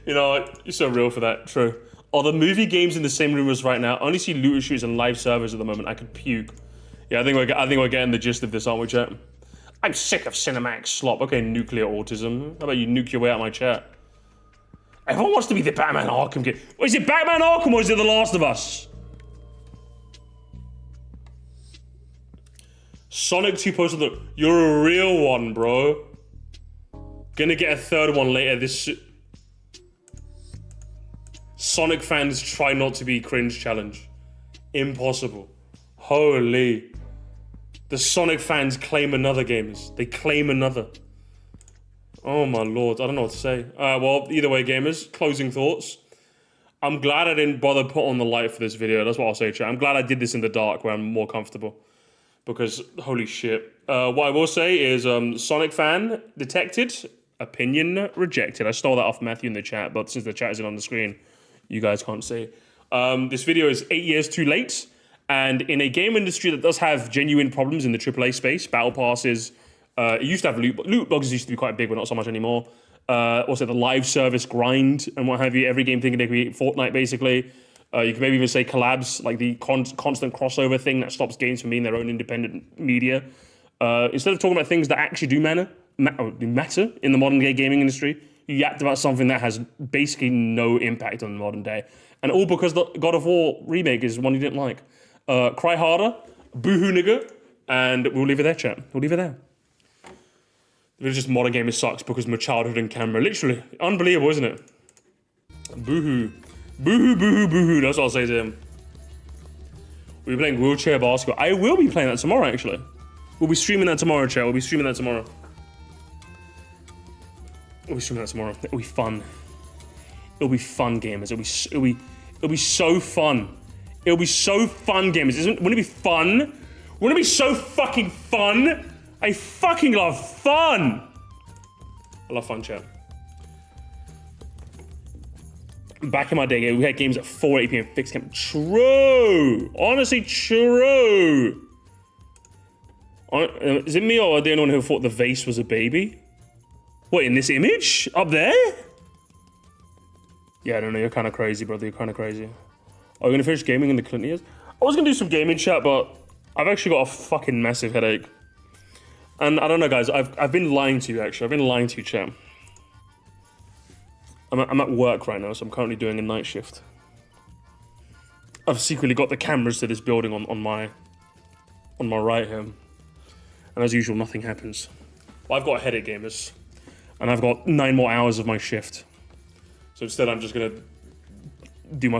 You know, you're so real for that. True. Are the movie games in the same room as right now? I only see looter shooters and live servers at the moment. I could puke. Yeah, I think we're getting the gist of this, aren't we, chat? I'm sick of cinematic slop. Okay, nuclear autism. How about you nuke your way out of my chat? Everyone wants to be the Batman Arkham game. Is it Batman Arkham or is it The Last of Us? Sonic 2 posted the... You're a real one, bro. Gonna get a 3rd one later this... Sonic fans try not to be cringe challenge. Impossible. Holy. The Sonic fans claim another, gamers. They claim another. Oh my lord, I don't know what to say. Well, either way, gamers, closing thoughts. I'm glad I didn't bother put on the light for this video. That's what I'll say, chat. I'm glad I did this in the dark where I'm more comfortable. Because, holy shit. What I will say is, Sonic fan detected, opinion rejected. I stole that off Matthew in the chat, but since the chat isn't on the screen, you guys can't see. This video is 8 years too late. And in a game industry that does have genuine problems in the AAA space, battle passes, it used to have loot boxes used to be quite big, but not so much anymore. Also the live service grind and what have you. Every game thinking they create Fortnite, basically. You can maybe even say collabs, like the constant crossover thing that stops games from being their own independent media. Instead of talking about things that actually do matter in the modern day gaming industry, you yapped about something that has basically no impact on the modern day. And all because the God of War remake is one you didn't like. Cry harder, boohoo nigga, and we'll leave it there, chat. We'll leave it there. It's just modern gaming sucks because of my childhood and camera. Literally. Unbelievable, isn't it? Boohoo. Boohoo, boohoo, boohoo. That's what I'll say to him. We'll be playing wheelchair basketball. I will be playing that tomorrow, actually. We'll be streaming that tomorrow, chat. We'll be streaming that tomorrow. We'll be streaming that tomorrow. It'll be fun. It'll be fun, gamers. It'll be so fun. It'll be so fun, gamers. Wouldn't it be fun? Wouldn't it be so fucking fun? I fucking love fun. I love fun, chat. Back in my day, we had games at 4 8 p.m. fixed camp. True. Honestly, true. Is it me or are they the only one who thought the vase was a baby? What, in this image? Up there? Yeah, I don't know. You're kind of crazy, brother. You're kind of crazy. Are you going to finish gaming in the Clinton years? I was going to do some gaming chat, but I've actually got a fucking massive headache. And I don't know, guys. I've been lying to you, actually. I've been lying to you, chat. I'm at work right now, so I'm currently doing a night shift. I've secretly got the cameras to this building on my right here. And as usual, nothing happens. Well, I've got a headache, gamers. And I've got 9 more hours of my shift. So instead, I'm just going to do my